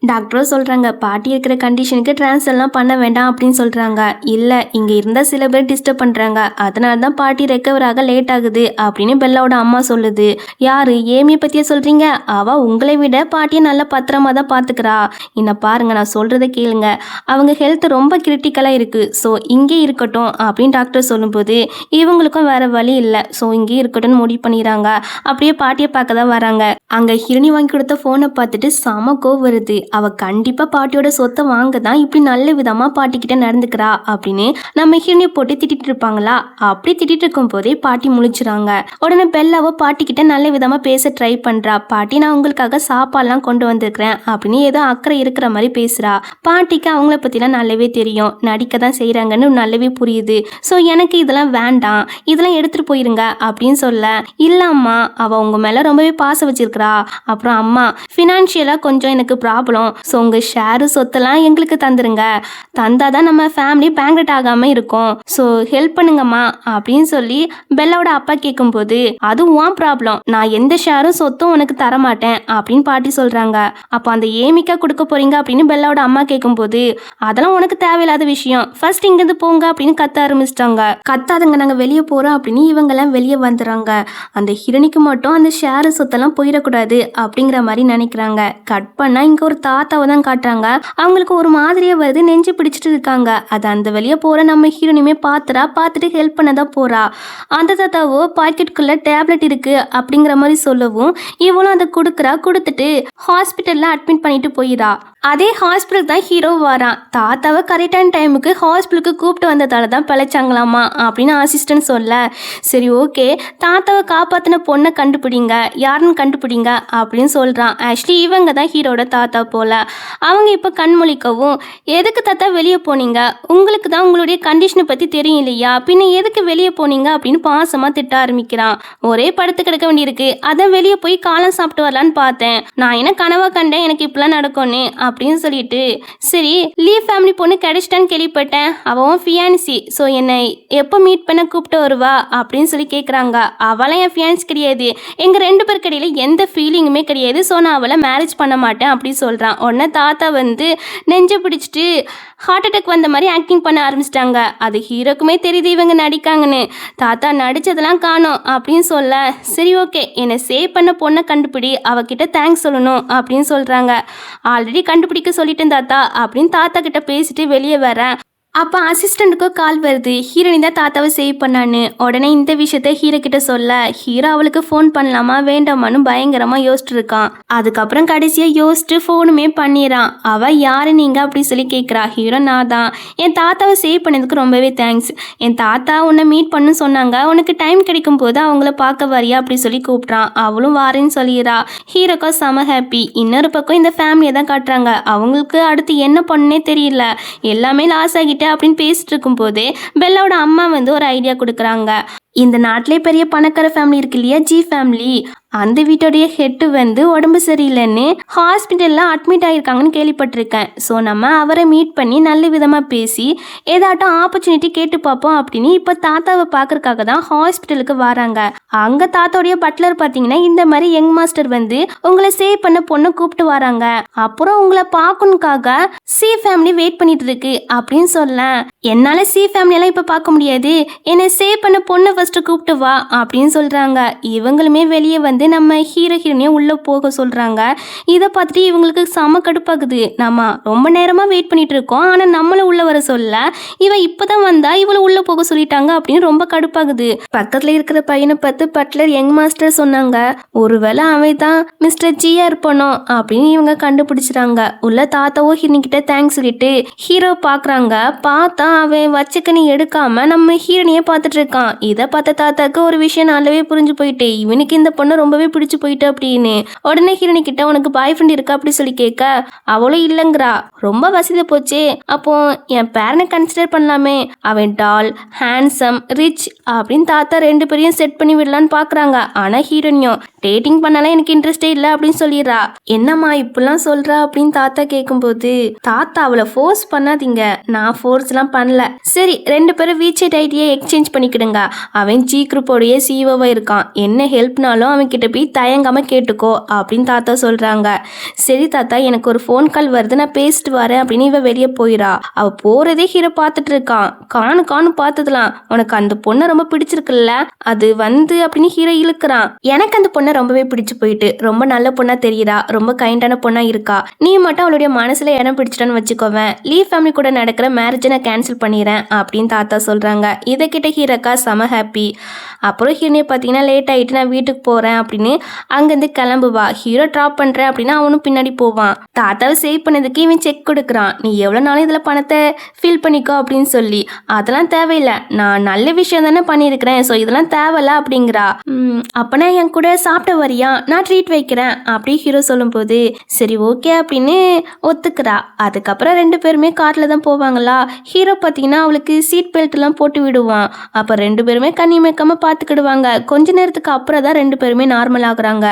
டாக்டரும் சொல்கிறாங்க, பாட்டி இருக்கிற கண்டிஷனுக்கு ட்ரான்ஸ்ஃபர்லாம் பண்ண வேண்டாம் அப்படின்னு சொல்கிறாங்க. இல்லை, இங்கே இருந்தால் சில பேர் டிஸ்டர்ப் பண்ணுறாங்க, அதனால தான் பாட்டி ரெக்கவர் ஆக லேட் ஆகுது அப்படின்னு பெல்லாவோட அம்மா சொல்லுது. யார், ஏமியை பற்றியே சொல்கிறீங்க? அவள் உங்களை விட பாட்டியை நல்லா பத்திரமா தான் பார்த்துக்கிறா. இன்னும் பாருங்கள், நான் சொல்கிறத கேளுங்க, அவங்க ஹெல்த் ரொம்ப கிரிட்டிக்கலாக இருக்குது. ஸோ இங்கே இருக்கட்டும் அப்படின்னு டாக்டர் சொல்லும்போது இவங்களுக்கும் வேறு வழி இல்லை. ஸோ இங்கே இருக்கட்டும்னு முடிவு பண்ணிடுறாங்க. அப்படியே பாட்டியை பார்க்க தான் வராங்க. அங்கே ஹிரணி வாங்கி கொடுத்த ஃபோனை பார்த்துட்டு செம கோவம் வருது. அவள் கண்டிப்பாக பாட்டியோட சொத்தை வாங்க தான் இப்படி நல்ல விதமாக பாட்டிக்கிட்ட நடந்துக்கிறா அப்படின்னு நம்ம ஹிரணி போட்டு திட்டிட்டு இருப்பாங்களா. அப்படி திட்டிட்டு இருக்கும் போதே பாட்டி முழிச்சுறாங்க. உடனே பெல்லாவோ பாட்டிக்கிட்ட நல்ல விதமாக பேச ட்ரை பண்ணுறா. பாட்டி, நான் உங்களுக்காக சாப்பாடுலாம் கொண்டு வந்திருக்கிறேன் அப்படின்னு ஏதோ அக்கறை இருக்கிற மாதிரி பேசுகிறா. பாட்டிக்கு அவங்கள பற்றிலாம் நல்லாவே தெரியும், நடிக்க தான் செய்கிறாங்கன்னு நல்லாவே புரியுது. ஸோ எனக்கு இதெல்லாம் வேண்டாம், இதெல்லாம் எடுத்துகிட்டு போயிருங்க அப்படின்னு சொல்ல, இல்லம்மா அவள் உங்கள் மேலே ரொம்பவே பாசம் வச்சிருக்கிறா. அப்புறம் அம்மா, ஃபினான்ஷியலாக கொஞ்சம் எனக்கு ப்ராப்ளம். ஸோ உங்கள் ஷேரு சொத்தெல்லாம் எங்களுக்கு தந்துருங்க, தந்தாதான் நம்ம ஃபேமிலி பேங்க்ரட் ஆகாமல் இருக்கும். ஸோ ஹெல்ப் பண்ணுங்கம்மா அப்படின்னு சொல்லி பெல்லாவோட அப்பா கேட்கும்போது, அது உன் ப்ராப்ளம், நான் எந்த ஷேரும் சொத்தும் உனக்கு தரமாட்டேன் அப்படின்னு பாட்டி சொல்கிறாங்க. அப்போ அந்த ஏமிக்கா கொடுக்க போறீங்க அப்படின்னு பெல்லாவோட அம்மா கேட்கும்போது, அதெல்லாம் உனக்கு தேவையில்லாத விஷயம், ஃபர்ஸ்ட் இங்கேருந்து போங்க அப்படின்னு கத்த ஆரம்பிச்சிட்டாங்க. கத்தாதுங்க, நாங்கள் வெளியே போகிறோம் அப்படின்னு இவங்கெல்லாம் வெளியே வந்துடுறாங்க. அந்த ஹிரணிக்கு மட்டும் அந்த ஷேரு சொத்தெல்லாம் போயிடக்கூடாது அப்படிங்கிற மாதிரி நினைக்கிறாங்க. கட் பண்ணால் இங்கே ஒரு தாத்தாவை தான் காட்டுறாங்க. அவங்களுக்கு ஒரு மாதிரியே வருது, நெஞ்சு பிடிச்சிட்டு இருக்காங்க. அது அந்த வெளியே போகிற நம்ம ஹீரோனியுமே பார்த்துட்டு ஹெல்ப் பண்ண தான் போகிறா. அந்த தாத்தாவோ பாக்கெட்டுக்குள்ளே டேப்லெட் இருக்குது அப்படிங்கிற மாதிரி சொல்லவும் இவளும் அதை கொடுத்துட்டு ஹாஸ்பிட்டலில் அட்மிட் பண்ணிட்டு போயிடா. அதே ஹாஸ்பிட்டலுக்கு தான் ஹீரோ வரான். தாத்தாவை கரெக்டான டைமுக்கு ஹாஸ்பிட்டலுக்கு கூப்பிட்டு வந்ததால தான் பிழைச்சாங்களாமா அப்படின்னு அசிஸ்டன்ட் சொல்ல, சரி ஓகே, தாத்தாவை காப்பாற்றின பொண்ணை கண்டுபிடிங்க, யாருன்னு கண்டுபிடிங்க அப்படின்னு சொல்கிறான். ஆக்சுவலி இவங்க தான் ஹீரோட தாத்தா போல். அவங்க இப்போ கண்மொழிக்கவும், எதுக்கு தாத்தா வெளியே போனீங்க, உங்களுக்கு தான் உங்களுடைய கண்டிஷனை பற்றி தெரியும் இல்லையா, பின்ன எதுக்கு வெளியே போனீங்க அப்படின்னு பாசமாக திட்ட ஆரம்பிக்கிறான். ஒரே படுத்து கிடக்க வேண்டியிருக்கு, அதான் வெளியே போய் காலம் சாப்பிட்டு வரலான்னு பார்த்தேன், நான் என்ன கனவா கண்டேன் எனக்கு இப்பெல்லாம் நடக்கும்னு அப்படின்னு சொல்லிட்டு, சரி லீ ஃபேமிலி பொண்ணு கிடைச்சிட்டான்னு கேள்விப்பட்டேன், அவன் ஃபியான்சி, ஸோ என்னை எப்போ மீட் பண்ண கூப்பிட்டு வருவா அப்படின்னு சொல்லி கேட்குறாங்க. அவளாம் என் ஃபியான்ஸ் கிடையாது, எங்கள் 2 பேருக்கு இடையில எந்த ஃபீலிங்குமே கிடையாது, ஸோ நான் அவளை மேரேஜ் பண்ண மாட்டேன் அப்படி சொல்கிறான். உடனே தாத்தா வந்து நெஞ்சை பிடிச்சிட்டு ஹார்ட் அட்டாக் வந்த மாதிரி ஆக்டிங் பண்ண ஆரம்பிச்சிட்டாங்க. அது ஹீரோக்குமே தெரியுது இவங்க நடிக்காங்கன்னு. தாத்தா நடித்ததெல்லாம் காணோம் அப்படின்னு சொல்ல, சரி ஓகே, என்னை சேவ் பண்ண பொண்ணை கண்டுபிடி, அவகிட்ட தேங்க்ஸ் சொல்லணும் அப்படின்னு சொல்கிறாங்க. ஆல்ரெடி கண்டுபிடிக்க சொல்லிட்டேன் தாத்தா அப்படின்னு தாத்தா கிட்ட பேசிட்டு வெளியே வரேன். அப்போ அசிஸ்டண்ட்டுக்கும் கால் வருது, ஹீரோனி தான் தாத்தாவை சேவ் பண்ணான்னு. உடனே இந்த விஷயத்த ஹீரோ கிட்ட சொல்ல, ஹீரோ அவளுக்கு ஃபோன் பண்ணலாமா வேண்டாமான்னு பயங்கரமாக யோசிச்சுட்டு இருக்கான். அதுக்கப்புறம் கடைசியாக யோசிச்சுட்டு ஃபோனுமே பண்ணிடுறான். அவள் யாரு நீங்கள் அப்படி சொல்லி கேட்குறா. ஹீரோ, நான் தான், என் தாத்தாவை சேவ் பண்ணதுக்கு ரொம்பவே தேங்க்ஸ், என் தாத்தா உன்னை மீட் பண்ணு சொன்னாங்க, உனக்கு டைம் கிடைக்கும் போது அவங்கள பார்க்க வரியா அப்படி சொல்லி கூப்பிட்றான். அவளும் வாரேன்னு சொல்லிடுறா. ஹீரோக்கா செம ஹாப்பி. இன்னொரு பக்கம் இந்த ஃபேமிலியை தான் காட்டுறாங்க. அவங்களுக்கு அடுத்து என்ன பண்ணுன்னே தெரியல, எல்லாமே லாஸ் ஆகிட்டு அப்படின்னு பேசிட்டு இருக்கும் போதே பெல்லாவோட அம்மா வந்து ஒரு ஐடியா கொடுக்குறாங்க. இந்த நாட்டிலே பெரிய பணக்கார ஃபேமிலி இருக்கு இல்லையா, ஜி ஃபேமிலி, அந்த வீட்டோடைய ஹெட்டு வந்து உடம்பு சரியில்லைன்னு ஹாஸ்பிட்டலில் அட்மிட் ஆகியிருக்காங்கன்னு கேள்விப்பட்டிருக்கேன். ஸோ நம்ம அவரை மீட் பண்ணி நல்ல விதமாக பேசி ஏதாட்டும் ஆப்பர்ச்சுனிட்டி கேட்டு பார்ப்போம் அப்படின்னு இப்போ தாத்தாவை பார்க்கறதுக்காக தான் ஹாஸ்பிட்டலுக்கு வராங்க. அங்கே தாத்தாவுடைய பட்லர் பார்த்தீங்கன்னா இந்த மாதிரி யங் மாஸ்டர் வந்து உங்களை சேவ் பண்ண பொண்ணை கூப்பிட்டு வராங்க, அப்புறம் உங்களை பார்க்கணுக்காக சி ஃபேமிலி வெயிட் பண்ணிட்டு இருக்கு அப்படின்னு சொல்ல, என்னால் சி ஃபேமிலியெல்லாம் இப்போ பார்க்க முடியாது, என்னை சேவ் பண்ண பொண்ணை ஃபர்ஸ்ட் கூப்பிட்டு வா அப்படின்னு சொல்கிறாங்க. இவங்களுமே வெளியே வந்து நம்ம ஹீரோயினியை உள்ளே போக சொல்கிறாங்க. இதை பார்த்துட்டு இவங்களுக்கு செம கடுப்பாகுது. நம்ம ரொம்ப நேரமாக வெயிட் பண்ணிட்டு இருக்கோம், ஆனால் நம்மளை உள்ளே வர சொல்ல இவ இப்போ தான் வந்தா இவளை உள்ளே போக சொல்லிட்டாங்க அப்படின்னு ரொம்ப கடுப்பாகுது. பக்கத்தில் இருக்கிற பையனை பார்த்து பட்லர் யங் மாஸ்டர் சொன்னாங்க, ஒருவேளை அவன் தான் மிஸ்டர் ஜியா இருப்பானோ அப்படின்னு இவங்க கண்டுபிடிச்சிட்டாங்க. உள்ள தாத்தாவோ ஹீரோனிக்கிட்ட தேங்க்ஸ் சொல்லிட்டு ஹீரோ பார்க்குறாங்க. பார்த்தா அவன் வச்சுக்கனி எடுக்காம நம்ம ஹீரோனியை பார்த்துட்டு இருக்கான். இதை பார்த்த தாத்தாக்கு ஒரு விஷயம் நல்லாவே புரிஞ்சு போயிட்டு இவனுக்கு இந்த பொண்ணு ரொம்பவே பிடிச்சு போயிட்டு அப்படின்னு. உடனே ஹீரோனி கிட்ட உனக்கு பாய் ஃப்ரெண்ட் இருக்கா அப்படி சொல்லி கேட்க அவளும் இல்லைங்கிறா. ரொம்ப வசதி போச்சே, அப்போ என் பேரனை கன்சிடர் பண்ணலாமே, அவன் டால் ஹேண்ட்ஸம் ரிச் அப்படின்னு தாத்தா 2 பேரையும் செட் பண்ணி விடலான்னு பாக்குறாங்க. ஆனா ஹீரோனியும் டேட்டிங் பண்ணலாம் எனக்கு இன்ட்ரெஸ்டே இல்லை அப்படின்னு சொல்லிடுறா. என்னம்மா இப்பெல்லாம் சொல்றா அப்படின்னு தாத்தா கேட்கும்போது தாத்தா அவளை ஃபோர்ஸ் பண்ணாதீங்க, நான் ஃபோர்ஸ்லாம் பண்ணல, சரி 2 பேரும் வீச்சேட் ஐடியை எக்ஸ்சேஞ்ச் பண்ணிக்கிடுங்க, அவன் ஜி குரூப்போடைய சிஓவா இருக்கான், என்ன ஹெல்ப்னாலும் அவன் கிட்ட போய் தயங்காம கேட்டுக்கோ அப்படின்னு தாத்தா சொல்றாங்க. சரி தாத்தா எனக்கு ஒரு ஃபோன் கால் வருது, நான் பேசிட்டு வரேன் அப்படின்னு இவ வெளியே போயிடா. அவ போறதே ஹீரோ பார்த்துட்டு இருக்கான். காணு பார்த்ததுலாம் உனக்கு அந்த பொண்ணை ரொம்ப பிடிச்சிருக்குல்ல, அது வந்து அப்படின்னு ஹீரோ இழுக்கிறான். எனக்கு அந்த பொண்ணை ரொம்பவே பிடிச்சு போயிட்டு, ரொம்ப நல்ல பொண்ணா தெரியுறா, ரொம்ப கைண்டான பொண்ணா இருக்கா, நீ மட்டும் அவளுடைய மனசுல இடம் பிடிச்சிட்டான்னு வச்சுக்கோவேன், லீவ் ஃபேமிலி கூட நடக்கிற மேரேஜை நான் கேன்சல் பண்ணிடுறேன் அப்படின்னு தாத்தா சொல்றாங்க. இதை கிட்ட ஹீரோக்கா செம ஹாப்பி. அப்புறம் ஹீரோனை பார்த்தீங்கன்னா லேட் ஆகிட்டு நான் வீட்டுக்கு போகிறேன் அப்படின்னு அங்கேருந்து கிளம்புவா. ஹீரோ ட்ராப் பண்ணுறேன் அப்படின்னா அவனும் பின்னாடி போவான். தாத்தாவை சேவ் பண்ணதுக்கு இவன் செக் கொடுக்குறான், நீ எவ்வளோ நாளும் இதில் பணத்தை ஃபில் பண்ணிக்கோ அப்படின்னு சொல்லி. அதெல்லாம் தேவையில்லை, நான் நல்ல விஷயம் தானே பண்ணியிருக்கிறேன், ஸோ இதெல்லாம் தேவையில்ல அப்படிங்கிறா. அப்போனா என் கூட சாப்பிட்ட வரியா, நான் ட்ரீட் வைக்கிறேன் அப்படி ஹீரோ சொல்லும்போது சரி ஓகே அப்படின்னு ஒத்துக்கிறா. அதுக்கப்புறம் 2 பேருமே காரில் தான் போவாங்களா. ஹீரோ பார்த்தீங்கன்னா அவளுக்கு சீட் பெல்ட்லாம் போட்டு விடுவான். அப்போ 2 பேருமே கண்ணி மேய்க்காம பார்த்துக்கிடுவாங்க. கொஞ்ச நேரத்துக்கு அப்புறம் தான் 2 பேருமே நார்மல் ஆகுறாங்க.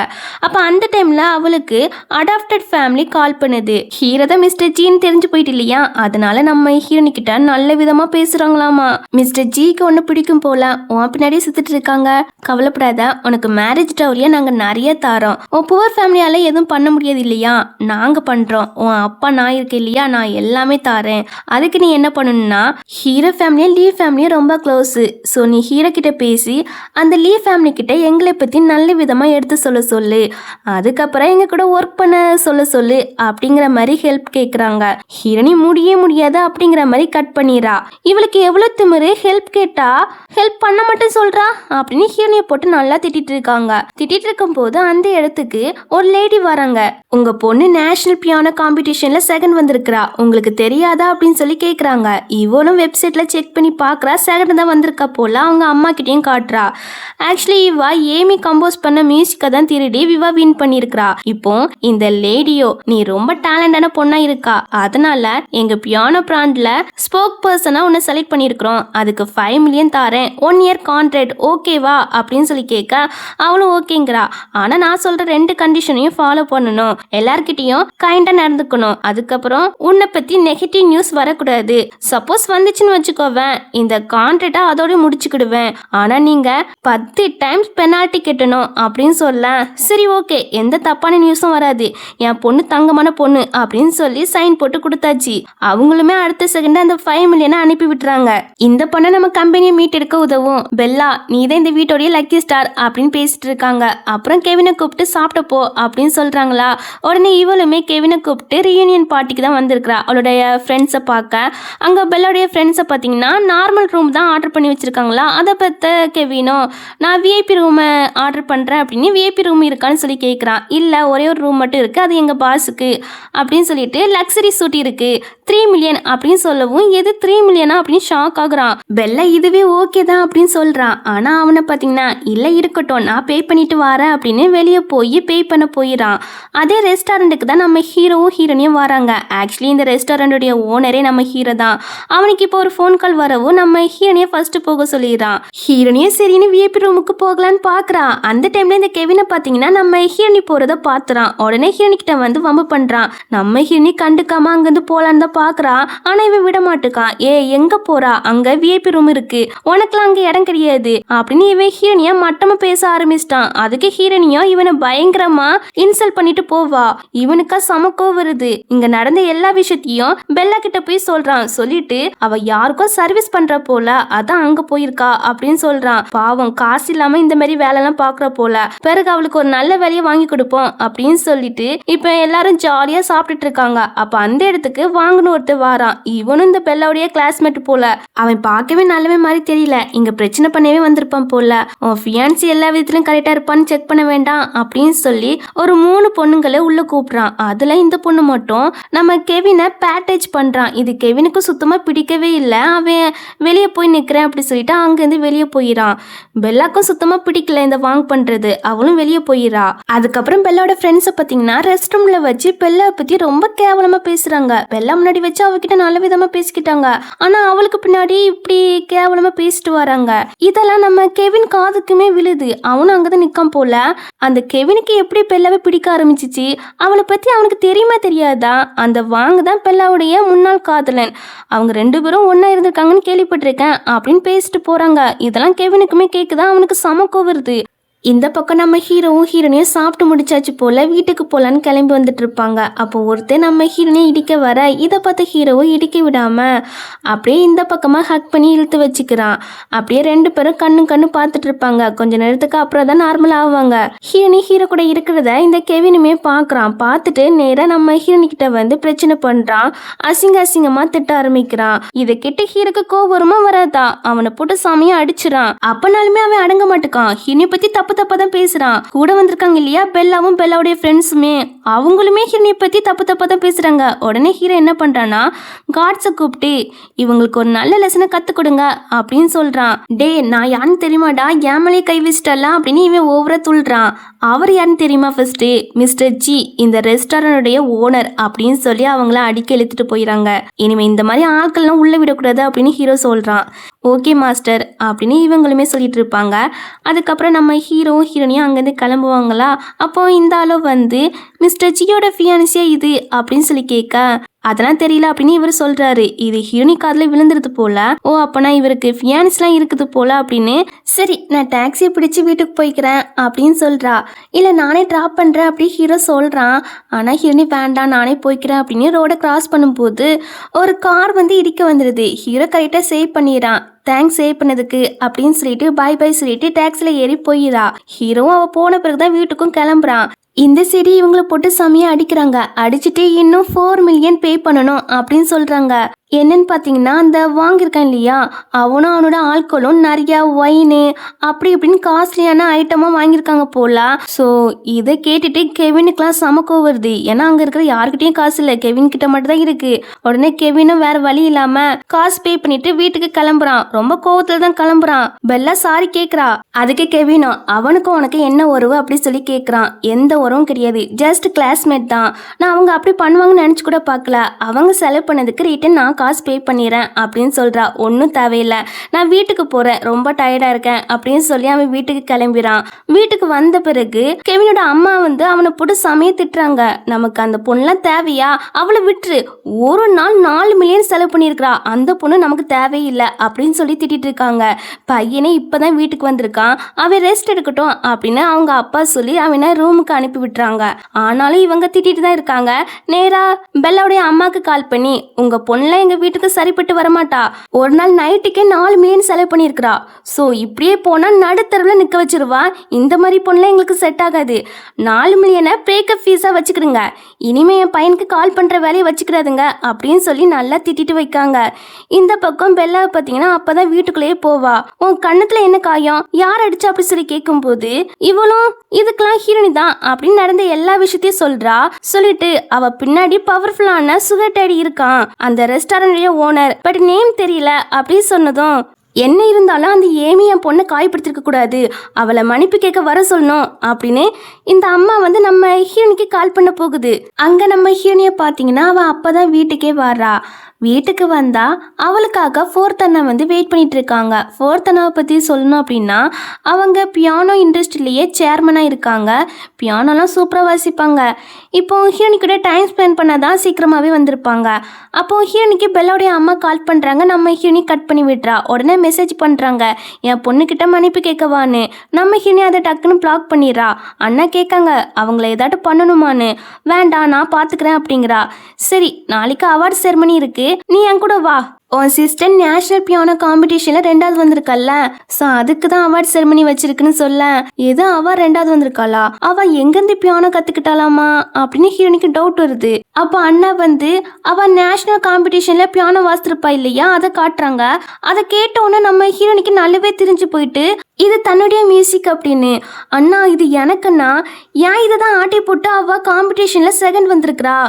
அப்போ அந்த டைமில் அவளுக்கு அடாப்டட் ஃபேமிலி கால் பண்ணுது. ஹீரோ தான் மிஸ்டர் ஜின்னு தெரிஞ்சு போயிட்டு இல்லையா, அதனால நம்ம ஹீரோனி கிட்ட நல்ல விதமாக பேசுகிறாங்களாமா. மிஸ்டர் ஜிக்கு ஒன்று பிடிக்கும் போல, உன் பின்னாடியே சுற்றிட்டு இருக்காங்க, கவலைப்படாத, உனக்கு மேரேஜ் டவுரியா நாங்கள் நிறைய தரோம், உன் புவர் ஃபேமிலியால் எதுவும் பண்ண முடியாது இல்லையா, நாங்கள் பண்ணுறோம், உன் அப்பா நான் இருக்கேன் இல்லையா, நான் எல்லாமே தரேன், அதுக்கு நீ என்ன பண்ணணும்னா ஹீரோ ஃபேமிலியும் லீவ் ஃபேமிலியும் ரொம்ப க்ளோஸு, ஸோ நீ ஹீரோ கிட்ட பேசி அந்த லீவ் ஃபேமிலி கிட்ட எங்களை பற்றி நல்ல விதமாக எடுத்து சொல்ல சொல்லு, அதுக்கப்புறம் எங்கள் கூட ஒர்க் பண்ண சொல்ல சொல்லு அப்படிங்கிற மாதிரி ஹெல்ப் கேட்குறாங்க. ஹீரோனி முடியாது அப்படிங்கிற மாதிரி கட் பண்ணிடுறா. இவளுக்கு எவ்வளோ திமிரு, ஹெல்ப் கேட்டா ஹெல்ப் பண்ண மட்டும் சொல்றா அப்படின்னு ஹீரோனியை போட்டு நல்லா திட்டிட்டு இருக்காங்க. திட்டிட்டு இருக்கும் போது அந்த இடத்துக்கு ஒரு லேடி வராங்க. உங்க பொண்ணு நேஷனல் பியானோ காம்படிஷன்ல செகண்ட் வந்திருக்கிறா, உங்களுக்கு தெரியாதா அப்படின்னு சொல்லி கேட்குறாங்க. இவளும் வெப்சைட்ல செக் பண்ணி பார்க்குறா, செகண்ட் தான் வந்திருக்கா போல அவங்க அம்மா கிட்டேயும் காட்டுறா. ஆக்சுவலி இவா ஏமி கம்போஸ் பண்ண மியூசிக்கை தான் திருடி இவா வின் பண்ணியிருக்கிறா. இப்போ இந்த லேடியோ நீ ரொம்ப டேலண்டான பொண்ணா இருக்கா, அதனால எங்க பியானோ பிராண்ட்ல ஸ்போக் பர்சனா உன்னை செலக்ட் பண்ணியிருக்கிறோம், அதுக்கு 5 மில்லியன் தாரேன், 1 இயர் கான்ட்ராக்ட் ஓகேவா அப்படின்னு சொல்லி கேட்க அவளும் ஓகேங்கிறா. ஆனா நான் சொல்ற 2 கண்டிஷனையும் ஃபாலோ பண்ணணும், எல்லார்கிட்டையும் கைண்டா நடந்துக்கணும், அதுக்கப்புறம் உன்னை பத்தி நெகட்டிவ் நியூஸ் வரக்கூடாது, சப்போஸ் வந்துச்சுன்னு வச்சுக்கோவேன் இந்த கான்ட்ராக்டா அதோட முடிச்சுக்கிடுவேன், ஆனா நீங்க 10 டைம்ஸ் பெனால்ட்டி கட்டணும் அப்படின்னு சொல்ல. சரி ஓகே, எந்த தப்பான நியூஸும் வராது, என் பொண்ணு தங்கமான பொண்ணு அப்படின்னு சொல்லி சைன் போட்டு கொடுத்தாச்சு. அவங்களுமே அடுத்த செகண்ட் அந்த 5 மில்லியனை அனுப்பி விட்டுறாங்க. இந்த பொண்ணை நம்ம கம்பெனியை மீட் எடுக்க உதவும், பெல்லா நீ தான் இந்த வீட்டோடைய லக்கி ஸ்டார் அப்படின்னு பேசிட்டு இருக்காங்க. அப்புறம் கெவினை கூப்பிட்டு சாப்பிட்டப்போ அப்படின்னு சொல்றாங்களா. உடனே இவளுமே கெவினை கூப்பிட்டு ரீயூனியன் பார்ட்டிக்கு தான் வந்திருக்கிறா அவளுடைய ஃப்ரெண்ட்ஸை பார்க்க. அங்கே பெல்லாவுடைய ஃப்ரெண்ட்ஸை பார்த்தீங்கன்னா நார்மல் ரூம் தான் ஆர்டர் பண்ணி வச்சிருக்காங்களா. அதை பார்த்த கெவினோ நான் விஐபி ரூமை ஆர்டர் பண்ணுறேன் அப்படின்னு விஐபி ரூம் இருக்கான்னு சொல்லி கேட்குறான். இல்லை ஒரே ஒரு ரூம் மட்டும் இருக்குது, அது எங்கள் பாஸுக்கு அப்படின்னு சொல்லிட்டு லக்ஸரி சூட் இருக்கு 3 மில்லியன் அப்படின்னு சொல்லவும் எது 3 மில்லியனா அப்படின்னு ஷாக் ஆகுறான். பெல்லா இதுவே ஓகே தான் அப்படின்னு சொல்றான். ஆனா அவனை பார்த்தீங்கன்னா இல்லை இருக்கட்டும் நான் பே பண்ணிட்டு வரேன் அப்படின்னு வெளியே போய் பே பண்ண போயிடான். அதே ரெஸ்டாரண்ட்டுக்கு தான் நம்ம ஹீரோவும் ஹீரோனியும் வராங்க. ஆக்சுவலி இந்த ரெஸ்டாரண்ட்டுடைய ஓனரே நம்ம ஹீரோ தான். அவனுக்கு இப்போ ஒரு ஃபோன் கால் வரவும் நம்ம ஹீரோனியை ஃபர்ஸ்ட் போக சொல்லிடுறான். ஹீரோனியும் சரின்னு விஐபி ரூமுக்கு போகலான்னு பார்க்குறான். அந்த டைம்ல இந்த கெவினை பார்த்தீங்கன்னா நம்ம ஹீரோனி போகிறத பார்த்துறான். உடனே ஹீரோனி கிட்ட வந்து வம்பு பண்ணுறான். நம்ம ஹீரோனி கண்டுக்காம அங்கேருந்து போகலான்னு தான் பார்க்குறான். ஆனால் இவன் விட மாட்டுக்கான். எங்கே போறா, அங்கே விஐபி ரூம் இருக்கு, உனக்குலாம் அங்கே இடம் கிடையாது அப்படின்னு இவன் ஹீரோனியா மட்டமா பேச ஆரம்பிச்சிட்டான். அதுக்கு ஹீரோனியா இவனை பயங்கரமா இன்சல்ட் பண்ணிட்டு போவா. இவனுக்கா சமக்கோ வருது. இங்க நடந்த எல்லா விஷயத்தையும் பெல்லா கிட்ட போய் சொல்றான். சொல்லிட்டு அவ யாருக்கும் சர்வீஸ் பண்ற போல, அதான் அங்க போயிருக்கா அப்படின்னு சொல்றான். பாவம் காசு இல்லாம இந்த மாதிரி வேலை எல்லாம் பாக்குற போல, பிறகு அவளுக்கு ஒரு நல்ல வேலையை வாங்கி கொடுப்போம் அப்படின்னு சொல்லிட்டு இப்ப எல்லாரும் ஜாலியா சாப்பிட்டுட்டு இருக்காங்க. அப்ப அந்த இடத்துக்கு வாங்கணும் ஒருத்தர் வாரான். இவனும் இந்த பெல்லாவுடைய கிளாஸ்மேட் போல. அவன் பார்க்கவே நல்லவே மாதிரி தெரியல, இங்க பிரச்சனை பண்ணவே வந்திருப்பான் போல. உன் ஃபியான்சி எல்லா விதத்திலும் கரெக்டா இருப்பான்னு செக் பண்ண வேண்டாம் அப்படின்னு சொல்லி ஒரு 3 பொண்ணுங்களை உள்ள கூப்பிடுறான். அதுல இந்த பொண்ணு மட்டும் நம்ம கெவினை பேட்டேஜ் பண்றான். இது கெவினுக்கு சுத்தமா பிடிக்கவே இல்லை. அவன் வெளியே போய் நிக்கிறேன் அப்படி சொல்லிட்டு அங்கிருந்து வெளியே போயிடான். பெல்லாக்கும் சுத்தமா பிடிக்கல இந்த வாங் பண்றது, அவளும் வெளியே போயிடா. அதுக்கப்புறம் பெல்லாவோட ஃப்ரெண்ட்ஸை பார்த்தீங்கன்னா ரெஸ்ட் ரூம்ல வச்சு பெல்லா பத்தி ரொம்ப கேவலமா பேசுறாங்க. பெல்லா முன்னாடி வச்சு அவகிட்ட நல்ல விதமா பேசிக்கிட்டாங்க, ஆனா அவளுக்கு பின்னாடி இப்படி கேவலமா பேசிட்டு வராங்க. இதெல்லாம் நம்ம கெவின் காதுக்குமே விழுது. அவனும் அங்கதான் நிக்காம போல. அந்த கெவினுக்கு எப்படி பெல்லாவை பிடிக்க ஆரம்பிச்சிச்சு, அவளை பத்தி அவனுக்கு தெரியுமா தெரியாதா? அந்த வாங்க தான் பெல்லாவுடைய முன்னாள் காதலன். அவங்க 2 பேரும் ஒன்னா இருந்திருக்காங்கன்னு கேள்விப்பட்டிருக்கேன் அப்படின்னு பேசிட்டு போறாங்க. இதெல்லாம் கெவினுக்குமே கேக்குதா, அவனுக்கு சமக்கம் வருது. இந்த பக்கம் நம்ம ஹீரோவும் ஹீரோனையும் சாப்பிட்டு முடிச்சாச்சு போல வீட்டுக்கு போலான்னு கிளம்பி வந்துட்டு இருப்பாங்க. அப்போ ஒருத்தர் நம்ம ஹீரோனையும் இடிக்க வர, இதை பார்த்த ஹீரோவும் இடிக்க விடாம அப்படியே இந்த பக்கமா ஹக் பண்ணி இழுத்து வச்சுக்கிறான். அப்படியே 2 பேரும் கண்ணு பார்த்துட்டு இருப்பாங்க. கொஞ்ச நேரத்துக்கு அப்புறம் தான் நார்மல் ஆவாங்க. ஹீரோனி ஹீரோ கூட இருக்கிறத இந்த கெவினுமே பார்க்குறான். பார்த்துட்டு நேராக நம்ம ஹீரோனி கிட்ட வந்து பிரச்சனை பண்றான். அசிங்கமா திட்ட ஆரம்பிக்கிறான். இதை கிட்ட ஹீரோக்கு கோவரமா வராதா, அவனை போட்டு சாமியா அடிச்சுறான். அப்பனாலுமே அவன் அடங்க மாட்டுக்கான். ஹீரோனை பத்தி தப்பா தான் பேசுறான். கூட வந்திருக்காங்க இல்லையா பெல்லாவும் பெல்லாவுடைய ஃப்ரெண்ட்ஸுமே, அவங்களுமே ஹீரோனை பத்தி தப்பா தான் பேசுறாங்க. உடனே ஹீரோ என்ன பண்றான்னா காட்ஸை கூப்பிட்டு இவங்களுக்கு ஒரு நல்ல லெசனை கத்து கொடுங்க அப்படின்னு சொல்றான். டே நான் யாருன்னு தெரியுமாடா, ஏமலே கை வச்சிட்டலாம் அப்படின்னு இவன் ஓவரா துள்றான். அவர் யாருன்னு தெரியுமா, ஃபர்ஸ்ட் மிஸ்டர் ஜி, இந்த ரெஸ்டாரண்டோடைய ஓனர் அப்படின்னு சொல்லி அவங்கள அடிக்க இழுத்துட்டு போயிடறாங்க. இனிமே இந்த மாதிரி ஆட்கள்லாம் உள்ள விடக்கூடாது அப்படின்னு ஹீரோ சொல்றான். ஓகே மாஸ்டர் அப்படின்னு இவங்களுமே சொல்லிட்டு இருப்பாங்க. அதுக்கப்புறம் நம்ம ஹீரோவும் ஹீரோனியும் அங்கேருந்து கிளம்புவாங்களா. அப்போ இந்த ஆளோ வந்து மிஸ்டர் ஜியோட ஃபியான்சியா இது அப்படின்னு சொல்லி கேட்க, அதெல்லாம் தெரியல அப்படின்னு இவர் சொல்றாரு. இது ஹீரோனி காதுல விழுந்துருது போல. ஓ அப்பனா இவருக்கு ஃபியான்ஸ்லாம் இருக்குது போல அப்படின்னு. சரி நான் டாக்ஸியை பிடிச்சி வீட்டுக்கு போய்க்கிறேன் அப்படின்னு சொல்றா. இல்லை நானே ட்ராப் பண்றேன் அப்படி ஹீரோ சொல்றான். ஆனா ஹீரோனி வேண்டாம் நானே போய்க்கிறேன் அப்படின்னு ரோட கிராஸ் பண்ணும்போது ஒரு கார் வந்து இடிக்க வந்துடுது. ஹீரோ கரெக்டாக சேவ் பண்ணிடுறான். தேங்க்ஸ் சேவ் பண்ணதுக்கு அப்படின்னு சொல்லிட்டு பை சொல்லிட்டு டாக்ஸில ஏறி போயிடா. ஹீரோவும் அவ போன பிறகுதான் வீட்டுக்கும் கிளம்புறான். இந்த சைடு இவங்களை போட்டு செமையா அடிக்கிறாங்க. அடிச்சுட்டு இன்னும் 4 மில்லியன் பே பண்ணணும் அப்படின்னு சொல்றாங்க. என்னன்னு பார்த்தீங்கன்னா அந்த வாங்கியிருக்கான் இல்லையா, அவனும் அவனோட ஆல்கோலும் நிறைய ஒயினு அப்படி இப்படின்னு காஸ்ட்லியான ஐட்டமாக வாங்கியிருக்காங்க போல. ஸோ இதை கேட்டுட்டு கெவினுக்குலாம் சமக்கம் வருது. ஏன்னா அங்கே இருக்கிற யாருக்கிட்டையும் காசு இல்லை, கெவின் கிட்ட மட்டும் தான் இருக்கு. உடனே கெவினும் வேற வழி இல்லாம காசு பே பண்ணிட்டு வீட்டுக்கு கிளம்புறான். ரொம்ப கோவத்துல தான் கிளம்புறான். பெல்லா சாரி கேட்குறா. அதுக்கு கெவினும் அவனுக்கும் உனக்கு என்ன உறவு அப்படி சொல்லி கேட்குறான். எந்த உறவும் கிடையாது, ஜஸ்ட் கிளாஸ்மேட் தான். நான் அவங்க அப்படி பண்ணுவாங்கன்னு நினச்சி கூட பார்க்கல. அவங்க செலவு பண்ணதுக்கு ரிட்டன் நான் காசு பே பண்ணிடுறேன் அப்படின்னு சொல்றா. ஒன்றும் தேவையில்லை, நான் வீட்டுக்கு போறேன், ரொம்ப டயர்டா இருக்கேன் அப்படின்னு சொல்லி அவன் வீட்டுக்கு கிளம்பிறான். வீட்டுக்கு வந்த பிறகு கெவினோட அம்மா வந்து அவனை போட்டு சமைய திட்டுறாங்க. நமக்கு அந்த பொண்ணுலாம் தேவையா, அவளை விட்டுரு, ஒரு நாள் 4 மில்லியன் செலவு பண்ணியிருக்கிறா, அந்த பொண்ணு நமக்கு தேவையில்லை அப்படின்னு சொல்லி திட்டிட்டு இருக்காங்க. பையனே இப்பதான் வீட்டுக்கு வந்திருக்கான், அவன் ரெஸ்ட் எடுக்கட்டும் அப்படின்னு அவங்க அப்பா சொல்லி அவனை ரூமுக்கு அனுப்பி விட்டுறாங்க. ஆனாலும் இவங்க திட்டிட்டு தான் இருக்காங்க. நேரா பெல்லாவுடைய அம்மாக்கு கால் பண்ணி உங்க பொண்ணுல எங்க வீட்டுக்கு சரிப்பட்டு வரமாட்டா, ஒரு நாள் நைட்டுக்கே 4 மில்லியன் செலவு பண்ணியிருக்கிறா, ஸோ இப்படியே போனா நடுத்தரவில் நிற்க வச்சிருவா, இந்த மாதிரி பொண்ணுலாம் எங்களுக்கு செட் ஆகாது, 4 மில்லியனை பிரேக்கப் ஃபீஸாக வச்சுக்கிடுங்க, இனிமே என் பையனுக்கு கால் பண்ணுற வேலையை வச்சுக்கிறாதுங்க அப்படின்னு சொல்லி நல்லா திட்டிட்டு வைக்காங்க. இந்த பக்கம் பெல்லாவை பார்த்தீங்கன்னா அப்பதான் வீட்டுக்குள்ளேயே போவா. உன் கண்ணத்துல என்ன காயம், யார் அடிச்சா அப்படி சொல்லி கேட்கும்போது இவளும் இதுக்கெல்லாம் ஹீரோனி தான் அப்படின்னு நடந்த எல்லா விஷயத்தையும் சொல்றா. சொல்லிட்டு அவ பின்னாடி பவர்ஃபுல்லான சுகர் டேடி இருக்கான், அந்த ரெஸ்டாரண்ட் ஓனர், பட் நேம் தெரியல அப்படின்னு சொன்னதும் என்ன இருந்தாலும் அந்த ஏமி என் பொண்ணை காயப்படுத்திருக்க கூடாது, அவளை மன்னிப்பு கேட்க வர சொல்லணும் அப்படின்னு இந்த அம்மா வந்து நம்ம ஹீரோனிக்கு கால் பண்ண போகுது. அங்க நம்ம ஹீரோனியை பார்த்தீங்கன்னா அவ அப்பதான் வீட்டுக்கே வர்றா. வீட்டுக்கு வந்தா அவளுக்காக ஃபோர்த் அண்ணா வந்து வெயிட் பண்ணிட்டு இருக்காங்க. ஃபோர்த் அண்ணாவை பற்றி சொல்லணும் அப்படின்னா அவங்க பியானோ இண்டஸ்ட்ரியிலேயே சேர்மனாக இருக்காங்க. பியானோலாம் சூப்பராக வாசிப்பாங்க. இப்போ ஹீரோனி கூட டைம் ஸ்பெண்ட் பண்ணாதான் சீக்கிரமாகவே வந்திருப்பாங்க. அப்போ ஹீரோனிக்கு பெல்லாவுடைய அம்மா கால் பண்ணுறாங்க. நம்ம ஹீரோனி கட் பண்ணி விட்றா. உடனே மெசேஜ் பண்ணுறாங்க என் பொண்ணுக்கிட்ட மன்னிப்பு கேட்கவான்னு. நம்ம ஹீரோனி அதை டக்குன்னு பிளாக் பண்ணிடுறா. அண்ணா கேட்காங்க அவங்கள ஏதாட்டும் பண்ணணுமான்னு. வேண்டாம் நான் பார்த்துக்கிறேன் அப்படிங்கிறா. சரி நாளைக்கு அவார்டு செரமனி இருக்கு, நீ என் கூட வா. உன் சிஸ்டர் நேஷனல் பியானோ காம்படிஷன்ல 2வது வந்திருக்கல்ல, ஸோ அதுக்கு தான் அவார்ட் செரமனி வச்சிருக்குன்னு சொல்ல. எது அவ 2வது வந்திருக்காளா, அவ எங்கேருந்து பியானோ கத்துக்கிட்டாலாமா அப்படின்னு ஹீரோனிக்கு டவுட் வருது. அப்போ அண்ணா வந்து அவ நேஷனல் காம்படிஷன்ல பியானோ வாசித்திருப்பா இல்லையா, அதை காட்டுறாங்க. அதை கேட்டோன்னே நம்ம ஹீரோனிக்கு நல்லாவே தெரிஞ்சு போயிட்டு இது தன்னுடைய மியூசிக் அப்படின்னு. அண்ணா இது எனக்குன்னா ஏன் இதை தான் ஆட்டி போட்டு அவ காம்படிஷன்ல 2nd வந்திருக்கிறா,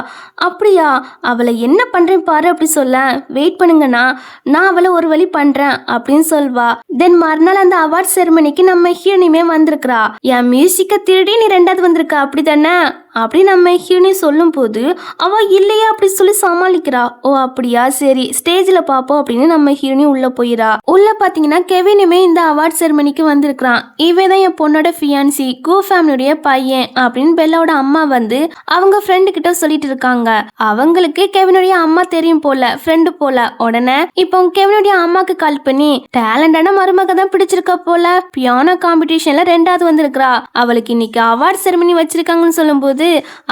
அப்படியா அவளை என்ன பண்றேன் பாரு அப்படி சொல்ல. வெயிட் பண்ணுங்க இல்லனா நான் அவளை ஒரு வழி பண்றேன் அப்படின்னு சொல்வா. தென் மறுநாள் அந்த அவார்ட் செரிமனிக்கு நம்ம ஹீரோனியுமே வந்திருக்கிறா. என் மியூசிக்கை திருடி நீ 2வது வந்திருக்க அப்படித்தானே அப்படி நம்ம ஹீரோனி சொல்லும் போது அவ இல்லையா அப்படி சொல்லி சமாளிக்கிறா. ஓ அப்படியா, சரி ஸ்டேஜ்ல பாப்போம் அப்படின்னு நம்ம ஹீரோனி உள்ள போயிரா. உள்ள பாத்தீங்கன்னா கெவினுமே இந்த அவார்ட் செரிமனிக்கு வந்திருக்கான். இவதான் என் பொண்ணோட ஃபியான்சி, கோ ஃபேமிலியோட பையன் அப்படின்னு பெல்லாவோட அம்மா வந்து அவங்க ஃப்ரெண்டு கிட்ட சொல்லிட்டு இருக்காங்க. அவங்களுக்கு கெவினுடைய அம்மா தெரியும் போல, ஃப்ரெண்டு போல. உடனே இப்போ கெவினுடைய அம்மாக்கு கால் பண்ணி டேலண்டான மருமக தான் பிடிச்சிருக்க போல, பியானோ காம்படிஷன்ல 2வது வந்திருக்கா, அவளுக்கு இன்னைக்கு அவார்ட் செரிமனி வச்சிருக்காங்கன்னு சொல்லும் போது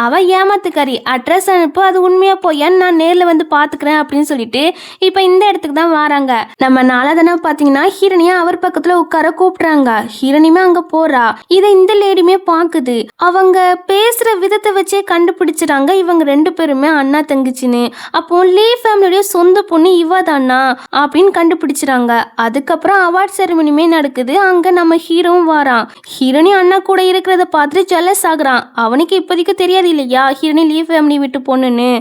அவ ஏமாத்துக்காரி, அட்ரஸ் அனுப்பு, அது உண்மையா போயான்னு நான் நேர்ல வந்து பாத்துக்கிறேன் அப்படின்னு சொல்லிட்டு இப்ப இந்த இடத்துக்கு தான் வராங்க. நம்ம நாளாதானே பாத்தீங்கன்னா ஹீரோனியா அவர் பக்கத்துல உட்கார கூப்பிடுறாங்க. ஹீரோனியுமே அங்க போறா. இதை இந்த லேடியுமே பாக்குது. அவங்க பேசுற விதத்தை வச்சே கண்டுபிடிச்சிடாங்க இவங்க 2 பேருமே அண்ணா தங்கச்சின்னு. அப்போ லீ ஃபேமிலியோட சொந்த பொண்ணு இவ தானா அப்படின்னு கண்டுபிடிச்சிடாங்க. அதுக்கப்புறம் அவார்ட் செரிமனியுமே நடக்குது. அங்க நம்ம ஹீரோவும் வாரான். ஹீரோனி அண்ணா கூட இருக்கிறத பார்த்துட்டு ஜெலஸ் ஆகுறான். அவனுக்கு இப்போதைக்கு தெரியாது இல்லையா ஹீரோனி லீ ஃபேமிலி விட்டு பொண்ணுன்னு.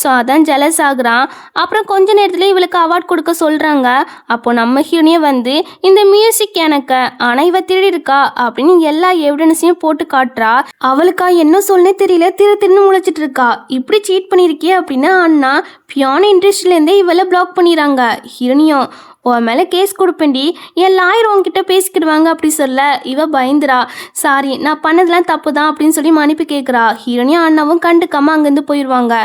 ஸோ அதான் ஜெலஸ் ஆகுறான். அப்புறம் கொஞ்ச நேரத்துல இவளுக்கு அவார்ட் கொடுக்க சொல்றாங்க. அப்போ நம்ம ஹீரோனியே வந்து இந்த மியூசிக் எனக்கு, ஆனா இவ திருடி இருக்கா அப்படின்னு எல்லா எவிடன்ஸையும் போட்டு காட்டுறா. அவளுக்கா என்ன சொல்லனே தெரியல, திருன்னு முளைச்சிட்டு இருக்கா. இப்படி சீட் பண்ணிருக்கியே அப்படின்னு அண்ணா பியானோ இண்டஸ்ட்ரியில இருந்தே இவளை பிளாக் பண்ணிடுறாங்க. ஹீரோனியும் உன் மேலே கேஸ் கொடுப்பேன்டி, என் லாயர் உன்கிட்ட பேசிக்கிடுவாங்க அப்படி சொல்ல இவ பயந்துரா. சாரி நான் பண்ணதெல்லாம் தப்பு தான் அப்படின்னு சொல்லி மன்னிப்பு கேட்குறா. ஹீரோனியும் அண்ணாவும் கண்டுக்காம அங்கேருந்து போயிடுவாங்க.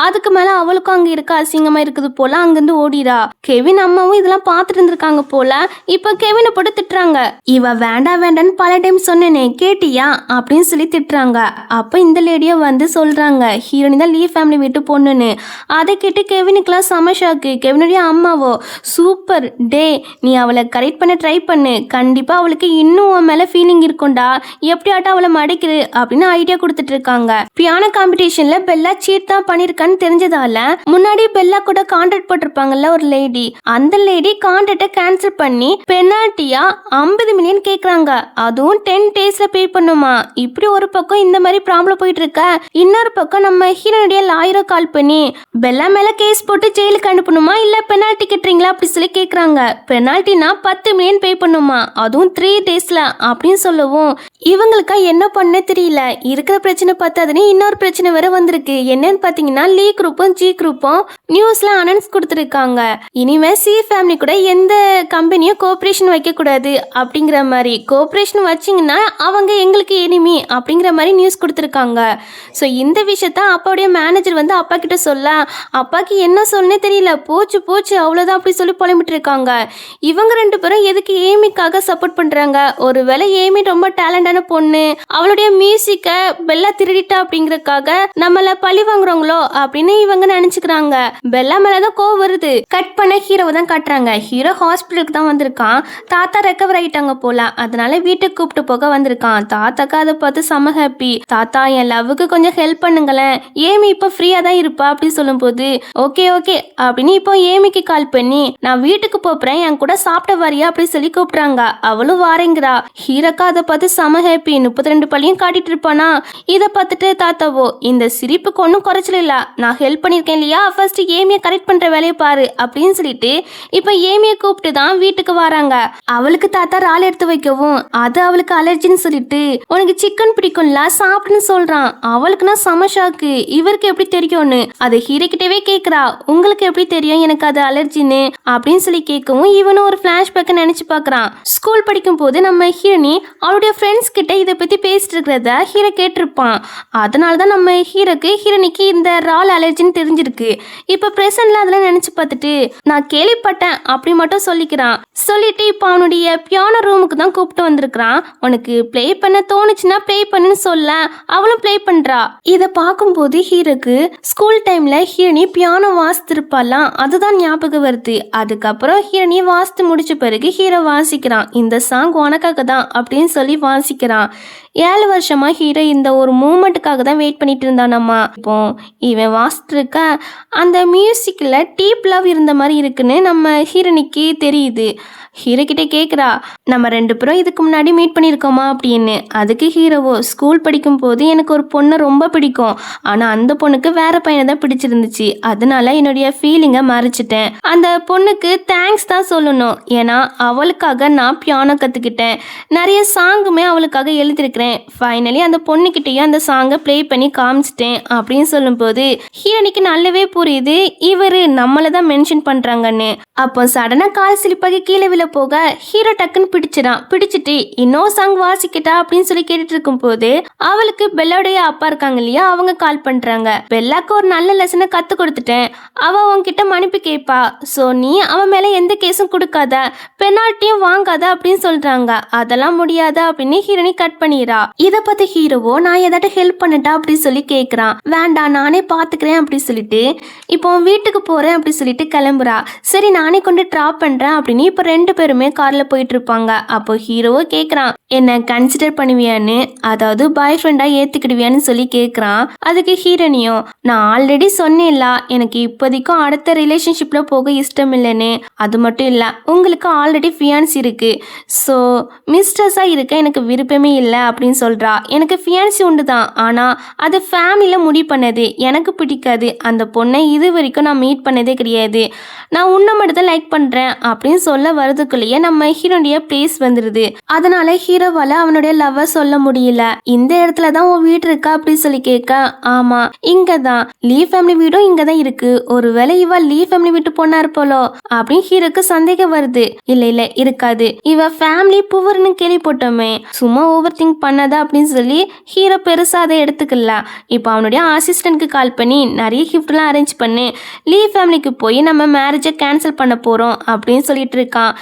அதுக்கு மேலே அவளுக்கும் அங்கே இருக்க அசிங்கமாக இருக்குது போல அங்கேருந்து ஓடிடா. கெவின் அம்மாவும் இதெல்லாம் பார்த்துட்டு இருந்திருக்காங்க போல. இப்போ கெவினை போட்டு திட்டுறாங்க. இவ வேண்டான்னு பல டைம் சொன்னேனே கேட்டியா அப்படின்னு சொல்லி திட்டுறாங்க. அப்போ இந்த லேடியோ வந்து சொல்கிறாங்க ஹீரோனி தான் லீ ஃபேமிலி விட்டு பொண்ணுன்னு. அதை கேட்டு கெவினுக்குலாம் செம ஷாக்கு. கெவினுடைய அம்மாவோ சூப்பர் டே, நீ அவளை கரெக்ட் பண்ண ட்ரை பண்ணு, கண்டிப்பா அவளுக்கு இன்னும் உன் மேல ஃபீலிங் இருக்கும்டா, எப்படியாட்டும் அவளை மடிக்குது அப்படின்னு ஐடியா கொடுத்துட்டு இருக்காங்க. பியானோ காம்படிஷன்ல பெல்லா சீட் தான் பண்ணிருக்கான்னு தெரிஞ்சதால முன்னாடி பெல்லா கூட கான்ட்ராக்ட் போட்டிருப்பாங்கல்ல ஒரு லேடி, அந்த லேடி கான்ட்ராக்டை கேன்சல் பண்ணி பெனால்ட்டியா 50 மில்லியன் கேக்குறாங்க. அதுவும் 10 டேஸ்ல பே பண்ணுமா. இப்படி ஒரு பக்கம் இந்த மாதிரி ப்ராப்ளம் போயிட்டு இருக்க, இன்னொரு பக்கம் நம்ம ஹீரோனுடைய லாயரை கால் பண்ணி பெல்லா மேல கேஸ் போட்டு ஜெயிலுக்கு அனுப்பணுமா இல்ல பெனால்ட்டி கட்டுறீங்களா அப்படி சொல்லி கேக்குறாங்க. பெனால்ட்டினா 10 மில்லியன் பே பண்ணுமா, அதுவும் 3 டேஸ்ல அப்படின்னு சொல்லவும் இவங்களுக்கா என்ன பண்ண தெரியல. இருக்கிற பிரச்சனை பார்த்தாதுன்னு இன்னொரு பிரச்சனை வேற வந்திருக்கு. என்னன்னு பாத்தீங்கன்னா லீ குரூப்பும் ஜி குரூப்பும் நியூஸ்ல அனௌன்ஸ் கொடுத்துருக்காங்க. இனிமே சி ஃபேமிலி கூட எந்த கம்பெனியும் கோஆபரேஷன் வைக்க கூடாது அப்படிங்கிற மாதிரி. கோஆபரேஷன் வச்சிங்கன்னா அவங்க எங்களுக்கு எனிமி அப்படிங்கிற மாதிரி நியூஸ் கொடுத்துருக்காங்க. ஸோ இந்த விஷயத்த அப்பாவுடைய மேனேஜர் வந்து அப்பா கிட்ட சொல்ல அப்பாக்கு என்ன சொல்லனே தெரியல. போச்சு அவ்வளோதான் அப்படி சொல்லி புலம்பிட்டு இருக்காங்க. இவங்க 2 பேரும் எதுக்கு ஏமிக்காக சப்போர்ட் பண்றாங்க. ஒருவேளை ஏமி ரொம்ப டேலண்டான பொண்ணு, அவளுடைய மியூசிக்கை பெல்லா திருடிட்டா அப்படிங்கறதுக்காக நம்மள பழி வாங்குறாங்களோ அப்படின்னு இவங்க நினைச்சுக்கிறாங்க. பெல்லா மேலதான் கோவம் வருது. கட் பண்ண ஹீரோவை தான் காட்டுறாங்க. ஹீரோ ஹாஸ்பிட்டலுக்கு தான் வந்திருக்கான். தாத்தா ரெக்கவர் ஆயிட்டாங்க போல, அதனால வீட்டுக்கு கூப்பிட்டு போக வந்திருக்கான். தாத்தாக்கு அதை பார்த்து செம ஹாப்பி. தாத்தா என் லவ்வுக்கு கொஞ்சம் ஹெல்ப் பண்ணுங்களேன், ஏமி இப்போ ஃப்ரீயா தான் இருப்பா அப்படின்னு சொல்லும் போது ஓகே அப்படின்னு இப்போ ஏமிக்கு கால் பண்ணி நான் வீட்டுக்கு போறேன், என் கூட சாப்பிட்ட வரியா அப்படி சொல்லி கூப்பிடுறாங்க. அவளும் வாரேங்கிறா. ஹீரோக்கா அதை பார்த்து செம ஹாப்பி. 32 பள்ளியும் காட்டிட்டு இருப்பானா. இதை பார்த்துட்டு தாத்தாவோ இந்த சிரிப்புக்கு ஒன்றும் குறைச்சல இல்ல, நான் ஹெல்ப் பண்ணிருக்கேன் இல்லையா, ஃபர்ஸ்ட் ஏமியை கரெக்ட் பண்ற வேலையை பாரு அப்படின்னு சொல்லிட்டு இப்ப ஏமியை கூப்பிட்டு தான் வீட்டுக்கு வராங்க. அவளுக்கு தாத்தா ரால் எடுத்து வைக்கவும் அது அவளுக்கு அலர்ஜின்னு சொல்லிட்டு உனக்கு சிக்கன் பிடிக்கும்ல சாப்பிடுன்னு சொல்றான். அவளுக்குன்னா செம ஷாக்கு. இவருக்கு எப்படி தெரியும்னு அது ஹீரோ கிட்டவே கேக்குறா. உங்களுக்கு எப்படி தெரியும் எனக்கு அது அலர்ஜின்னு அப்படின்னு சொல்லி கேட்கவும் இவனும் ஒரு ஃபிளாஷ்பேக்கை நினைச்சு பார்க்கறான். ஸ்கூல் படிக்கும் போது நம்ம ஹீரோனி அவளுடைய ஃப்ரெண்ட்ஸ் கிட்ட இதை பத்தி பேசிட்டு இருக்கிறத ஹீரோ கேட்டிருப்பான். அதனாலதான் நம்ம ஹீரோனிக்கு இந்த ரால் அலர்ஜின்னு தெரிஞ்சிருக்கு. இப்ப பிரசன்ட்ல அதெல்லாம் நினைச்சு பார்த்துட்டு நான் கேள்விப்பட்டேன் அப்படி மட்டும் சொல்லிக்கிறான். சொல்லிட்டு இப்ப அவனுடைய பியானோ ரூமுக்கு தான் கூப்பிட்டு வந்திருக்கிறான். உனக்கு பிளே பண்ண தோணுச்சுன்னா பிளே பண்ணுன்னு சொல்ல அவளும் பிளே பண்றா. இதை பார்க்கும்போது ஹீரோக்கு ஸ்கூல் டைம்ல ஹீரோனி பியானோ வாசித்திருப்பாலாம், அதுதான் ஞாபகம் வருது. அதுக்கப்புறம் அதுக்கப்புறம் ஹீரோனி வாசித்து முடிச்ச பிறகு ஹீரோ வாசிக்கிறான், இந்த சாங் உனக்காக தான் அப்படின்னு சொல்லி வாசிக்கிறான். 7 வருஷமா ஹீரோ இந்த ஒரு மூமெண்ட்டுக்காக தான் வெயிட் பண்ணிட்டு இருந்தானாமா. இப்போ இவன் வாசிட்டு இருக்க அந்த மியூசிக்கில் டீப் லவ் இருந்த மாதிரி இருக்குன்னு நம்ம ஹீரோனிக்கு தெரியுது. ஹீரோ கிட்டே கேட்குறா, நம்ம 2 பேரும் இதுக்கு முன்னாடி மீட் பண்ணியிருக்கோமா அப்படின்னு. அதுக்கு ஹீரோவோ, ஸ்கூல் படிக்கும் போது எனக்கு ஒரு பொண்ணை ரொம்ப பிடிக்கும், ஆனால் அந்த பொண்ணுக்கு வேற பையனை தான் பிடிச்சிருந்துச்சு, அதனால என்னுடைய ஃபீலிங்கை மறைச்சிட்டேன். அந்த பொண்ணுக்கு தேங்க்ஸ் தான் சொல்லணும், ஏன்னா அவளுக்காக நான் பியானோ கற்றுக்கிட்டேன், நிறைய சாங்குமே அவளுக்காக எழுதியிருக்கிறேன். ஃபைனலி அந்த பொண்ணுக்கிட்டேயும் அந்த சாங்கை ப்ளே பண்ணி காமிச்சிட்டேன் அப்படின்னு சொல்லும்போது ஹீரோனிக்கு நல்லாவே புரியுது இவர் நம்மளை தான் மென்ஷன் பண்ணுறாங்கன்னு. அப்போ சடனாக கால் சிலிப்பாகி கீழே விழ போக ஹீரோ டக்குன்னு பிடிச்சிட்டு இன்னொரு சாங் வாசிக்கிட்டா அப்படின்னு சொல்லி கேட்டுட்டு இருக்கும் போது அவளுக்கு பெல்லாவுடைய அப்பா இருக்காங்க இல்லையா, அவங்க கால் பண்றாங்க. பெல்லாக்கு ஒரு நல்ல லெசனை கத்து கொடுத்துட்டேன், அவ உன்கிட்ட மன்னிப்பு கேட்பா, சோ நீ அவன் மேல எந்த கேஸும் கொடுக்காத, பெனால்ட்டியும் வாங்காத அப்படின்னு சொல்றாங்க. அதெல்லாம் முடியாத அப்படின்னு ஹீரோனி கட் பண்ணிடுறா. இதை பார்த்து ஹீரோவோ, நான் ஏதாட்டும் ஹெல்ப் பண்ணட்டா அப்படின்னு சொல்லி கேட்குறான். வேண்டாம் நானே பார்த்துக்கிறேன் அப்படின்னு சொல்லிட்டு இப்போ வீட்டுக்கு போறேன் அப்படி சொல்லிட்டு கிளம்புறா. சரி நானே கொண்டு ட்ராப் பண்றேன் அப்படின்னு இப்போ 2 பேருமே கார்ல போயிட்டு இருப்பாங்க. அப்போ ஹீரோவோ கேட்குறான், என்ன கன்சிடர் பண்ணுவியான்னு, அதாவது பாய் ஃப்ரெண்டா ஏத்துக்கிடுவியான்னு சொல்லி கேட்குறான். அதுக்கு ஹீரோனியும், நான் ஆல்ரெடி சொன்னேன்ல எனக்கு இப்போதைக்கும் அடுத்த ரிலேஷன்ஷிப்ல போக இஷ்டம் இல்லைன்னு, அது மட்டும் இல்லை உங்களுக்கு ஆல்ரெடி ஃபியான்ஸ் இருக்கு, ஸோ மிஸ்டர்ஸா இருக்க எனக்கு விருப்பமே இல்லை அப்படின்னு சொல்றா. எனக்கு ஃபியான்சி உண்டு தான், ஆனால் அது ஃபேமிலியில முடிவு பண்ணது, எனக்கு பிடிக்காது, அந்த பொண்ணை இது வரைக்கும் நான் மீட் பண்ணதே கிடையாது, நான் உன்னை மட்டும் தான் லைக் பண்றேன் அப்படின்னு சொல்ல வரதுக்குள்ளேயே நம்ம ஹீரோடைய பிளேஸ் வந்துடுது. அதனால ஹீரோவால அவனுடைய லவ்வை சொல்ல முடியல. இந்த இடத்துல தான் உன் வீடு இருக்கா அப்படின்னு சொல்லி கேட்க, ஆமா இங்க தான், லீ ஃபேமிலி வீடும் இங்க தான் இருக்கு, ஒருவேளை இவ லீ ஃபேமிலி விட்டு பொண்ணா இருப்போலோ அப்படின்னு ஹீரோக்கு சந்தேகம் வருது. இல்ல இருக்காது, இவ ஃபேமிலி புவர்னு கேள்விப்பட்டோமே, சும்மா ஓவர் திங்க் பண்ணாத அப்படின்னு சொல்லி ஹீரோ பெருசா அதை எடுத்துக்கல. இப்போ அவனுடைய அசிஸ்டன்ட்க்கு கால் பண்ணி நிறைய கிஃப்ட்லாம் அரேஞ்ச் பண்ணி லீ ஃபேமிலிக்கு போய் நம்ம மேரேஜை கேன்சல் பண்ண போறோம் அப்படின்னு சொல்லிட்டு இருக்கான்.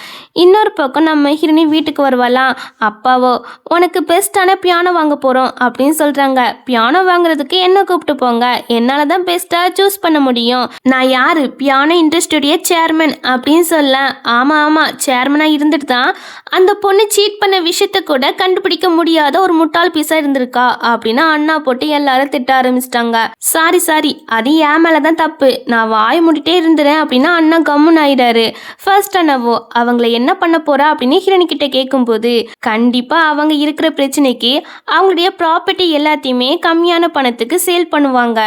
இன்னொரு பக்கம் நம்ம ஹீரோனி வீட்டுக்கு வருவாளா, அப்பாவோ உனக்கு பெஸ்டான பியானோ வாங்க போறோம் அப்படின்னு சொல்றாங்க. பியானோ வாங்குறதுக்கு என்ன கூப்பிட்டு போங்க, என்னால தான் பெஸ்டா சூஸ் பண்ண முடியும், நான் யாரு பியானோ இண்டஸ்ட்ரியுடைய சேர்மன் அப்படின்னு சொல்ல. ஆமா சேர்மனா இருந்துட்டு தான் அந்த பொண்ணு சீட் பண்ண விஷயத்த கூட கண்டுபிடிக்க முடியாத ஒரு முட்டாள் பீஸா இருந்திருக்கா அப்படின்னு அண்ணா போட்டு எல்லாரும் திட்ட ஆரம்பிச்சிட்டாங்க. சாரி அது என் மேலதான் தப்பு, நான் வாய் மூடிட்டே இருந்துறேன் அப்படின்னு அண்ணா கம்முன்னு ஆயிடாரு. ஃபர்ஸ்ட் அண்ணாவோ அவங்கள என்ன பண்ண போறா அப்படின்னு ஹீரோனி கிட்ட கேட்கும்போது, கண்டிப்பா அவங்க இருக்கிற பிரச்சனைக்கு அவங்களுடைய ப்ராப்பர்ட்டி எல்லாத்தையுமே கம்மியான பணத்துக்கு சேல் பண்ணுவாங்க,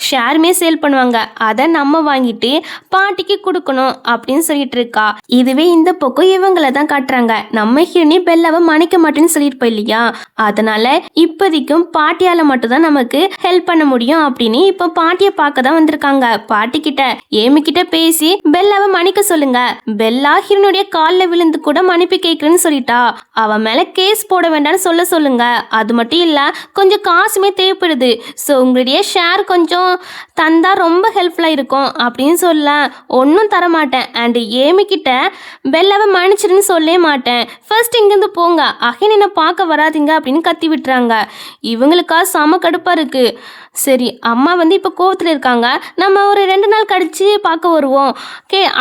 ஷேருமே சேல் பண்ணுவாங்க, அதை நம்ம வாங்கிட்டு பாட்டிக்கு கொடுக்கணும் அப்படின்னு சொல்லிட்டு இருக்கா. இதுவே இந்த பக்கம் இவங்கள தான் காட்டுறாங்க. நம்ம ஹீரோனி பெல்லாவை மன்னிக்க மாட்டேன்னு சொல்லியிருப்போம் இல்லையா, அதனால இப்போதைக்கும் பாட்டியால மட்டும் தான் நமக்கு ஹெல்ப் பண்ண முடியும் அப்படின்னு இப்போ பாட்டியை பார்க்க தான் வந்திருக்காங்க. பாட்டி கிட்ட ஏமி கிட்ட பேசி பெல்லாவை மன்னிக்க சொல்லுங்க, பெல்லா ஹீரோனுடைய காலில் விழுந்து கூட மன்னிப்பு கேட்கறேன்னு சொல்லிட்டா, அவ மேல கேஸ் போட வேண்டாம்னு சொல்லுங்க, அது மட்டும் இல்ல கொஞ்சம் காசுமே தேவைப்படுது, ஸோ உங்களுடைய ஷேர் கொஞ்சம் தந்தா ரொம்ப ஹெல்ப்ஃபுல்லா இருக்கும் அப்படின்னு சொல்ல. ஒன்றும் தரமாட்டேன் அண்ட் ஏமி கிட்ட பெல்லாவை மன்னிச்சிருன்னு சொல்லவே மாட்டேன், ஃபர்ஸ்ட் இங்கேருந்து போங்க, அகைன் என்ன பார்க்க வராதிங்க அப்படின்னு கத்தி விட்டுறாங்க. இவங்களுக்கா செம கடுப்பா இருக்கு. சரி அம்மா இப்போ கோவத்தில் இருக்காங்க, நம்ம ஒரு 2 நாள் கழிச்சு பார்க்க வருவோம்,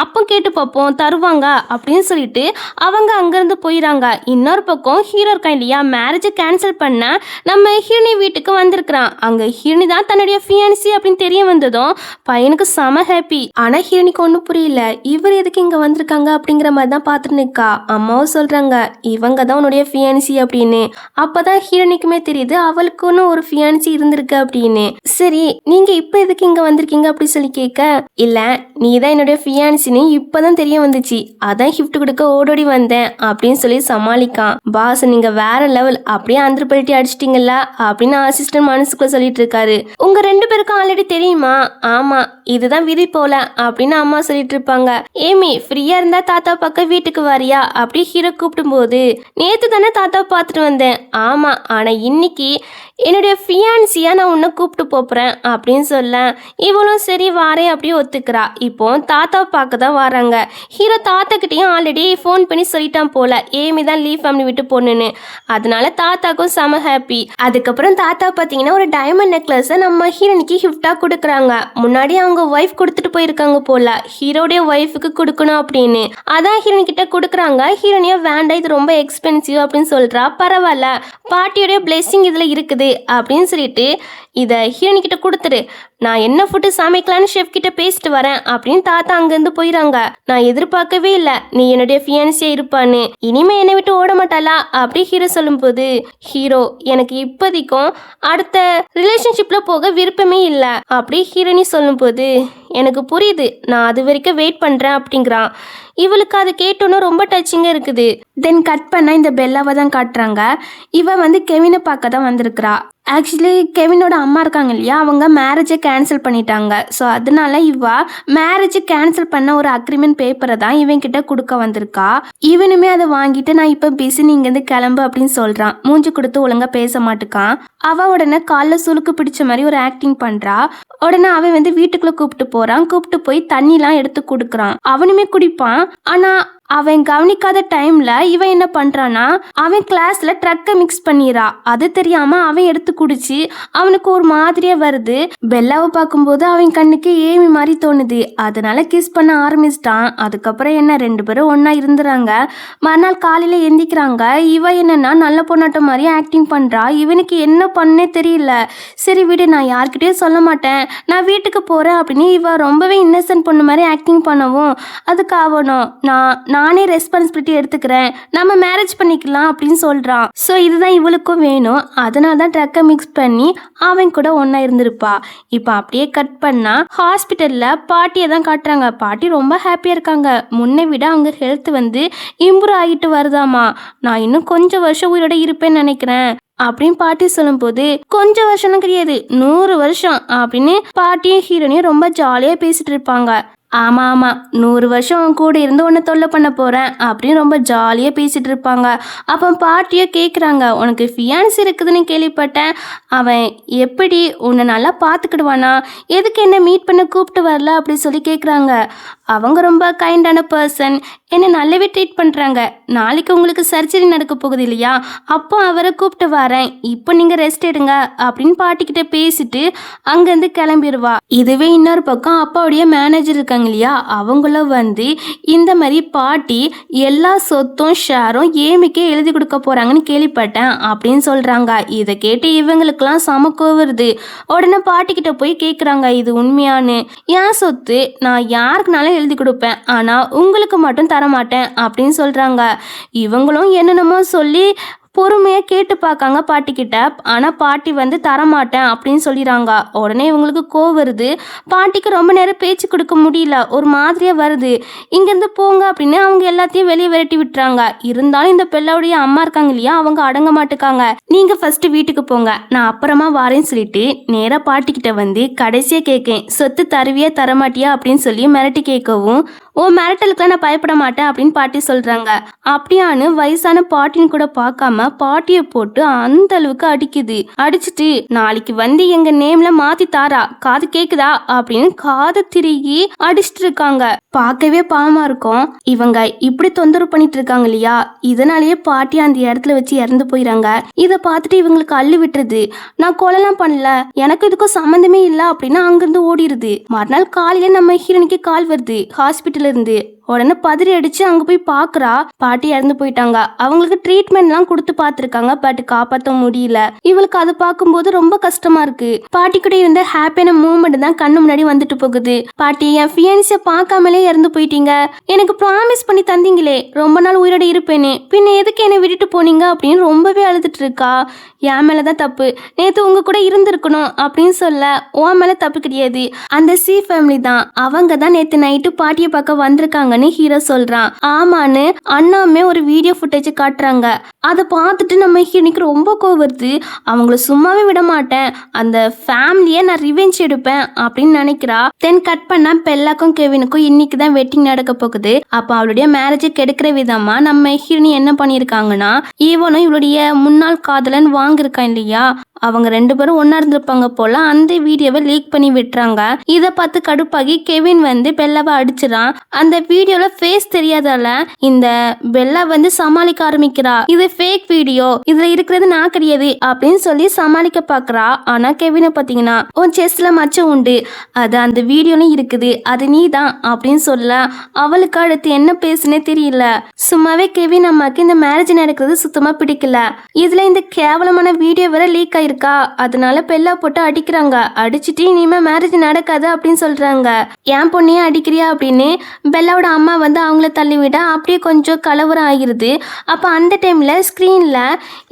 அப்போ கேட்டு பார்ப்போம் தருவாங்க அப்படின்னு சொல்லிட்டு அவங்க அங்கேருந்து போயிடறாங்க. இன்னொரு பக்கம் ஹீரோ இருக்கான் இல்லையா, மேரேஜை கேன்சல் பண்ண நம்ம ஹீரோனி வீட்டுக்கு வந்திருக்கிறான். அங்கே ஹீரோனி தான் தன்னுடைய ஃபியான்சி அப்படின்னு தெரிய வந்ததும் பையனுக்கு செம ஹாப்பி. ஆனால் ஹீரோனிக்கு ஒன்றும் புரியல, இவர் எதுக்கு இங்கே வந்திருக்காங்க அப்படிங்கிற மாதிரி தான் பார்த்துட்டு நிற்கா. அம்மாவும் சொல்கிறாங்க இவங்க தான் உன்னுடைய ஃபியான்சி அப்படின்னு. அப்போ தான் ஹீரோனிக்குமே தெரியுது அவளுக்குன்னு ஒரு ஃபியான்சி இருந்திருக்கு அப்படின்னு. சரி நீங்க இப்ப எதுக்கு இங்க வந்திருக்கீங்க அப்படி சொல்லி கேட்க, இல்ல நீ தான் என்னுடைய ஃபியான்சின்னு இப்பதான் தெரிய வந்துச்சு, அதான் கிஃப்ட் கொடுக்க ஓடோடி வந்தேன் அப்படின்னு சொல்லி சமாளிக்கான். பாஸ் நீங்க வேற லெவல், அப்படியே அந்த பல்ட்டி அடிச்சிட்டீங்கல்ல அப்படின்னு அசிஸ்டன்ட் மனசுக்குள்ள சொல்லிட்டு இருக்காரு. உங்க 2 பேருக்கும் ஆல்ரெடி தெரியுமா? ஆமா இதுதான் விதி போல அப்படின்னு அம்மா சொல்லிட்டு இருப்பாங்க. ஏமி ஃப்ரீயா இருந்தா தாத்தா பக்கம் வீட்டுக்கு வரியா அப்படி ஹீரோ கூப்பிடும் போது, நேத்து தானே தாத்தா பார்த்துட்டு வந்தேன். ஆமா ஆனா இன்னைக்கு என்னுடைய ஃபியான்சியா நான் உன்னை கூப்பிட்டு போறேன் அப்படின்னு சொல்ல இவளும் சரி வாரேன் அப்படியே ஒத்துக்கிறா. இப்போ தாத்தா பார்க்க தான் வராங்க. ஹீரோ தாத்தா கிட்டையும் ஆல்ரெடி ஃபோன் பண்ணி சொல்லிட்டான் போல ஏமி தான் லீவ் ஃபேமிலி விட்டு பொண்ணுன்னு, அதனால தாத்தாக்கும் செம ஹாப்பி. அதுக்கப்புறம் தாத்தா பார்த்தீங்கன்னா ஒரு டைமண்ட் நெக்லஸை நம்ம ஹீரோனிக்கு கிஃப்டா கொடுக்குறாங்க. முன்னாடி அவங்க ஒய்ஃப் கொடுத்துட்டு போயிருக்காங்க போல, ஹீரோடைய ஒய்ஃபுக்கு கொடுக்கணும் அப்படின்னு. அதான் ஹீரோயின் கிட்ட கொடுக்குறாங்க. ஹீரோனியா வேண்டாம், இது ரொம்ப எக்ஸ்பென்சிவ் அப்படின்னு சொல்றா. பரவாயில்ல, பாட்டியோடைய பிளெஸிங் இதுல இருக்குது அப்படின்னு சொல்லிட்டு இதை ஹீரோயின் கிட்ட கொடுத்துரு, நான் என்ன ஃபுட்டு சமைக்கலான்னு ஷெஃப் கிட்ட பேசிட்டு வரேன் அப்படின்னு தாத்தா அங்கேருந்து போயிடறாங்க. நான் எதிர்பார்க்கவே இல்லை நீ என்னுடைய ஃபியான்சியா இருப்பான்னு, இனிமே என்னை விட்டு ஓட மாட்டாளா அப்படி ஹீரோ சொல்லும்போது, ஹீரோ எனக்கு இப்போதைக்கும் அடுத்த ரிலேஷன்ஷிப்ல போக விருப்பமே இல்லை அப்படி ஹீரோனி சொல்லும்போது, எனக்கு புரியுது, நான் அது வரைக்கும் வெயிட் பண்றேன் அப்படிங்கிறான். இவளுக்கு அது கேட்டோன்னு ரொம்ப டச்சிங்காக இருக்குது. தென் கட் பண்ண இந்த பெல்லாவை தான் காட்டுறாங்க. இவ வந்து கெவினை பார்க்க தான் வந்திருக்கிறா. ஆக்சுவலி கெவினோட அம்மா இருக்காங்க இல்லையா, அவங்க மேரேஜை கேன்சல் பண்ணிட்டாங்க. ஸோ அதனால இவ மேரேஜ் கேன்சல் பண்ண ஒரு அக்ரிமெண்ட் பேப்பரை தான் இவன் கிட்ட கொடுக்க வந்திருக்கா. இவனுமே அதை வாங்கிட்டு நான் இப்போ பிஸி, நீங்க இருந்து கிளம்பு அப்படின்னு சொல்றான். மூஞ்சி கொடுத்து ஒழுங்கா பேச மாட்டுக்கான். அவ உடனே காலில் சுளுக்கு பிடிச்ச மாதிரி ஒரு ஆக்டிங் பண்றா. உடனே அவன் வந்து வீட்டுக்குள்ள கூப்பிட்டு போறான். கூப்பிட்டு போய் தண்ணிலாம் எடுத்து கொடுக்குறான். அவனுமே குடிப்பான். ஆனா அவன் கவனிக்காத டைம்ல இவன் என்ன பண்றானா, அவன் கிளாஸ்ல ட்ரக்கை மிக்ஸ் பண்ணிடுறா. அது தெரியாம அவன் எடுத்து குடிச்சு அவனுக்கு ஒரு மாதிரியா வருது. பெல்லாவை பார்க்கும்போது அவன் கண்ணுக்கு ஏமி மாதிரி தோணுது. அதனால கிஸ் பண்ண ஆரம்பிச்சிட்டான். அதுக்கப்புறம் என்ன, 2 பேரும் ஒன்னா இருந்துறாங்க. மறுநாள் காலையில எந்திக்கிறாங்க. இவ என்னன்னா நல்ல பொண்ணாட்ட மாதிரி ஆக்டிங் பண்றா. இவனுக்கு என்ன பண்ணே தெரியல. சரி விடு, நான் யார்கிட்டயும் சொல்ல மாட்டேன், நான் வீட்டுக்கு போறேன் அப்படின்னு இவ ரொம்பவே இன்னசென்ட் பொண்ணு மாதிரி ஆக்டிங் பண்ணவும், அதுக்கு ஆகணும் நானே ரெஸ்பான்சிபிலிட்டி எடுத்துக்கிறேன், நம்ம மேரேஜ் பண்ணிக்கலாம் அப்படின்னு சொல்றான். ஸோ இதுதான் இவளுக்கும் வேணும். அதனால தான் ட்ரக்கை மிக்ஸ் பண்ணி அவன் கூட ஒன்னா இருந்திருப்பா. இப்போ அப்படியே கட் பண்ணா ஹாஸ்பிட்டல்ல பாட்டியை தான் காட்டுறாங்க. பாட்டி ரொம்ப ஹாப்பியா இருக்காங்க. முன்னை விட அவங்க ஹெல்த் வந்து இம்ப்ரூவ் ஆகிட்டு வருதாமா. நான் இன்னும் கொஞ்சம் வருஷம் உயிரோட இருப்பேன்னு நினைக்கிறேன் அப்படின்னு பாட்டி சொல்லும்போது, கொஞ்சம் வருஷம்லாம் கிடையாது, 100 வருஷம் அப்படின்னு பாட்டியும் ஹீரோனையும் ரொம்ப ஜாலியா பேசிட்டு இருப்பாங்க. ஆமா ஆமா, 100 வருஷம் அவன் கூட இருந்து உன்னை தொல்லை பண்ண போறேன் அப்படின்னு ரொம்ப ஜாலியா பேசிட்டு இருப்பாங்க. அப்போ பாட்டியோ கேட்குறாங்க, உனக்கு ஃபியான்ஸ் இருக்குதுன்னு கேள்விப்பட்டேன், அவன் எப்படி உன்னை நல்லா பார்த்துக்கிடுவானா, எதுக்கு என்ன மீட் பண்ண கூப்பிட்டு வரல அப்படி சொல்லி கேட்குறாங்க. அவங்க ரொம்ப கைண்டான பர்சன், என்னை நல்லாவே ட்ரீட் பண்ணுறாங்க. நாளைக்கு உங்களுக்கு சர்ஜரி நடக்க போகுது இல்லையா, அப்போ அவரை கூப்பிட்டு வரேன், இப்போ நீங்கள் ரெஸ்ட் எடுங்க அப்படின்னு பாட்டிக்கிட்ட பேசிட்டு அங்கேருந்து கிளம்பிடுவா. இதுவே இன்னொரு பக்கம் அப்பாவுடைய மேனேஜர் இருக்காங்க இல்லையா, அவங்களும் வந்து இந்த மாதிரி பாட்டி எல்லா சொத்தும் ஷேரும் ஏமிக்கே எழுதி கொடுக்க போகிறாங்கன்னு கேள்விப்பட்டேன் அப்படின்னு சொல்கிறாங்க. இதை கேட்டு இவங்களுக்கெல்லாம் சமக்கோ வருது. உடனே பாட்டிக்கிட்ட போய் கேட்குறாங்க, இது உண்மையானு, என் சொத்து நான் யாருக்குனாலும் எழுதி கொடுப்பேன், ஆனால் உங்களுக்கு மட்டும் தரமாட்டேன் அப்படின்னு சொல்கிறாங்க. இவங்களும் என்னென்னமோ சொல்லி பொறுமையாக கேட்டு பார்க்காங்க பாட்டிக்கிட்ட. ஆனால் பாட்டி வந்து தரமாட்டேன் அப்படின்னு சொல்லிடுறாங்க. உடனே இவங்களுக்கு கோவம் வருது. பாட்டிக்கு ரொம்ப நேரம் பேச்சு கொடுக்க முடியல, ஒரு மாதிரியாக வருது. இங்கேருந்து போங்க அப்படின்னு அவங்க எல்லாத்தையும் வெளியே விரட்டி விட்டுறாங்க. இருந்தாலும் இந்த பெல்லாவுடைய அம்மா இருக்காங்க இல்லையா, அவங்க அடங்க மாட்டுக்காங்க. நீங்கள் ஃபஸ்ட்டு வீட்டுக்கு போங்க, நான் அப்புறமா வரேன்னு சொல்லிட்டு நேராக பாட்டிக்கிட்ட வந்து கடைசியாக கேட்கேன், சொத்து தருவியா தரமாட்டியா அப்படின்னு சொல்லி மிரட்டி கேட்கவும், ஓ மிரட்டலுக்குலாம் நான் பயப்பட மாட்டேன் அப்படின்னு பாட்டி சொல்கிறாங்க. அப்படியான்னு வயசான பாட்டின்னு கூட பார்க்காம பாட்டியை போட்டு அந்த அளவுக்கு அடிக்குது. அடிச்சுட்டு நாளைக்கு வந்து எங்க நேம்ல மாத்தி தாரா, காது கேக்குதா அப்படின்னு காதை திருகி அடிச்சுட்டு இருக்காங்க. பார்க்கவே பாவமா இருக்கும். இவங்க இப்படி தொந்தரவு பண்ணிட்டு இருக்காங்க இல்லையா, இதனாலேயே பாட்டி அந்த இடத்துல வச்சு இறந்து போயிறாங்க. இதை பார்த்துட்டு இவங்களுக்கு அள்ளு விட்டுருது. நான் கொலைலாம் பண்ணல, எனக்கு இதுக்கும் சம்மந்தமே இல்லை அப்படின்னு அங்கிருந்து ஓடிடுது. மறுநாள் காலையில நம்ம ஹீரோனுக்கு கால் வருது ஹாஸ்பிட்டல் இருந்து. உடனே பதறி அடிச்சு அங்க போய் பாக்குறா, பாட்டி இறந்து போயிட்டாங்க. அவங்களுக்கு ட்ரீட்மெண்ட்லாம் கொடுத்து பார்த்துருக்காங்க, பட் காப்பாற்ற முடியல. இவளுக்கு அதை பார்க்கும்போது ரொம்ப கஷ்டமா இருக்கு. பாட்டி கூட இருந்த ஹாப்பியான மூமெண்ட் தான் கண்ணு முன்னாடி வந்துட்டு போகுது. பாட்டி, என் ஃபியான்ஸை பார்க்காமலே இறந்து போயிட்டீங்க, எனக்கு ப்ராமிஸ் பண்ணி தந்தீங்களே ரொம்ப நாள் உயிரோட இருப்பேனே, பின்ன எதுக்கு என்னை விட்டுட்டு போனீங்க அப்படின்னு ரொம்பவே அழுதுட்டு இருக்கா. என் மேலதான் தப்பு, நேற்று உங்க கூட இருந்திருக்கணும் அப்படின்னு சொல்ல, உன் மேல தப்பு கிடையாது, அந்த சி ஃபேமிலி தான், அவங்க தான் நேற்று நைட்டு பாட்டியை பார்க்க வந்திருக்காங்கன்னு ஹீரோ சொல்றான். ஆமான்னு அண்ணாமே ஒரு வீடியோ ஃபுட்டேஜ் காட்டுறாங்க. அதை பார்த்துட்டு நம்ம ஹீரோனுக்கு ரொம்ப கோவம் வருது. அவங்கள சும்மாவே விட மாட்டேன், அந்த ஃபேமிலியை நான் ரிவெஞ்ச் எடுப்பேன் அப்படின்னு நினைக்கிறா. தென் கட் பண்ணா பெல்லாக்கும் கெவினுக்கும் இன்னைக்கு தான் வெட்டிங் நடக்க போகுது. அப்போ அவளுடைய மேரேஜை கெடுக்கிற விதமா நம்ம ஹீரோனி என்ன பண்ணியிருக்காங்கன்னா, இவனும் இவளுடைய முன்னாள் காதலன் வாங்கியிருக்கான் இல்லையா, அவங்க 2 பேரும் ஒன்னா இருந்திருப்பாங்க போல, அந்த வீடியோவை லீக் பண்ணி விட்டுறாங்க. இதை பார்த்து கடுப்பாகி கெவின் வந்து பெல்லாவை அடிச்சிடான். அந்த வீடியோல ஃபேஸ் தெரியாதால இந்த பெல்லா வந்து சமாளிக்க ஆரம்பிக்கிறா. இது ஃபேக் வீடியோ, இதுல இருக்கிறது நான் கிடையாது அப்படின்னு சொல்லி சமாளிக்க பாக்குறா. ஆனா கெவினை பாத்தீங்கன்னா உன் செஸ்ல மச்சம் உண்டு, அது அந்த வீடியோல இருக்குது, அது நீ தான் அப்படின்னு சொல்ல அவளுக்கு அடுத்து என்ன பேசுனே தெரியல. சும்மாவே கெவின் அம்மாக்கு இந்த மேரேஜ் நடக்கிறது சுத்தமா பிடிக்கல. இதுல இந்த கேவலமான வீடியோ வேற லீக் ஆயிருக்கா. அதனால பெல்லா போட்டு அடிக்கிறாங்க. அடிச்சுட்டு இனிமே மேரேஜ் நடக்காது அப்படின்னு சொல்றாங்க. என் பொண்ணையே அடிக்கிறியா அப்படின்னு பெல்லாவோட அம்மா வந்து அவங்கள தள்ளிவிட அப்படியே கொஞ்சம் கலவரம் ஆகிருது. அப்போ அந்த டைம்ல ஸ்க்ரீன்ல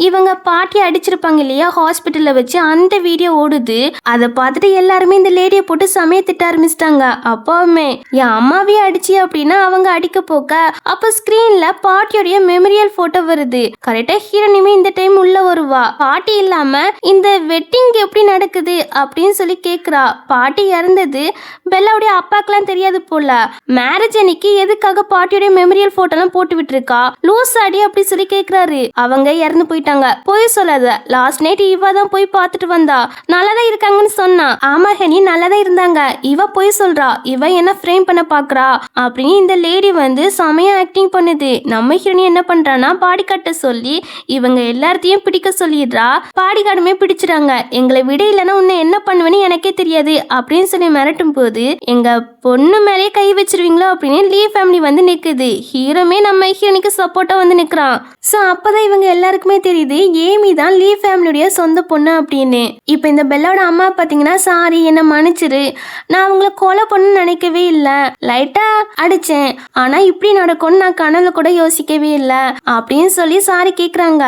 இவங்க பாட்டி அடிச்சிருப்பாங்க இல்லையா ஹாஸ்பிட்டல்ல வச்சு, அந்த வீடியோ ஓடுது. அதை பார்த்துட்டு எல்லாருமே இந்த லேடியை போட்டு சமய திட்ட ஆரம்பிச்சிட்டாங்க. அப்போவுமே என் அம்மாவே அடிச்சு அப்படின்னா அவங்க அடிக்க போக்க அப்போ ஸ்க்ரீன்ல பாட்டியோடைய மெமரியல் போட்டோ வருது. கரெக்டா ஹீரோனிமே இந்த டைம் உள்ள வருவா. பாட்டி இல்லாம இந்த வெட்டிங் எப்படி நடக்குது அப்படின்னு சொல்லி கேக்குறா. பாட்டி இறந்தது பெல்லாவுடைய அப்பாக்கெல்லாம் தெரியாது போல. மேரேஜ் அன்னைக்கு எதுக்காக பாட்டியோட மெமரியல் போட்டோ எல்லாம் போட்டு விட்டுருக்கா, லூஸ் ஆடி அப்படி சொல்லி கேக்குறாரு. அவங்க இறந்து போயிட்டாங்க. போய் சொல்லாத, லாஸ்ட் நைட் இவ தான் போய் பார்த்துட்டு வந்தா, நல்லாதான் இருக்காங்கன்னு சொன்னா. ஆமா ஹனி, நல்லாதான் இருந்தாங்க. இவ போய் சொல்றா, இவ என்ன ஃப்ரேம் பண்ண பாக்குறா அப்படின்னு இந்த லேடி வந்து செமையா ஆக்டிங் பண்ணுது. நம்ம ஹீரோனி என்ன பண்றானா பாடி கட்ட சொல்லி இவங்க எல்லாத்தையும் பிடிக்க சொல்லிடுறா. பாடி கார்டுமே பிடிச்சிடாங்க. எங்களை விட இல்லைன்னா உன்னை என்ன பண்ணுவேன்னு எனக்கே தெரியாது அப்படின்னு சொல்லி மிரட்டும் போது எங்க பொண்ணு மேலே கை வச்சிருவீங்களோ அப்படின்னு லீ ஃபேமிலி வந்து நிக்குது. ஹீரோமே நம்ம ஹீரோனிக்கு சப்போர்ட்டா வந்து நிக்கிறான். சோ அப்பதான் இவங்க எல்லாருக்குமே தெரியுது ஏமி தான் லீ ஃபேமிலியுடைய சொந்த பொண்ணு அப்படின்னு. இப்ப இந்த பெல்லோட அம்மா பாத்தீங்கன்னா, சாரி என்ன மன்னிச்சிரு, நான் அவங்கள கொலை பண்ணு நினைக்கவே இல்லை, லைட்டா அடிச்சேன், ஆனா இப்படி நடக்கும்னு நான் கனவுல கூட யோசிக்கவே இல்லை அப்படின்னு சொல்லி சாரி கேக்குறாங்க.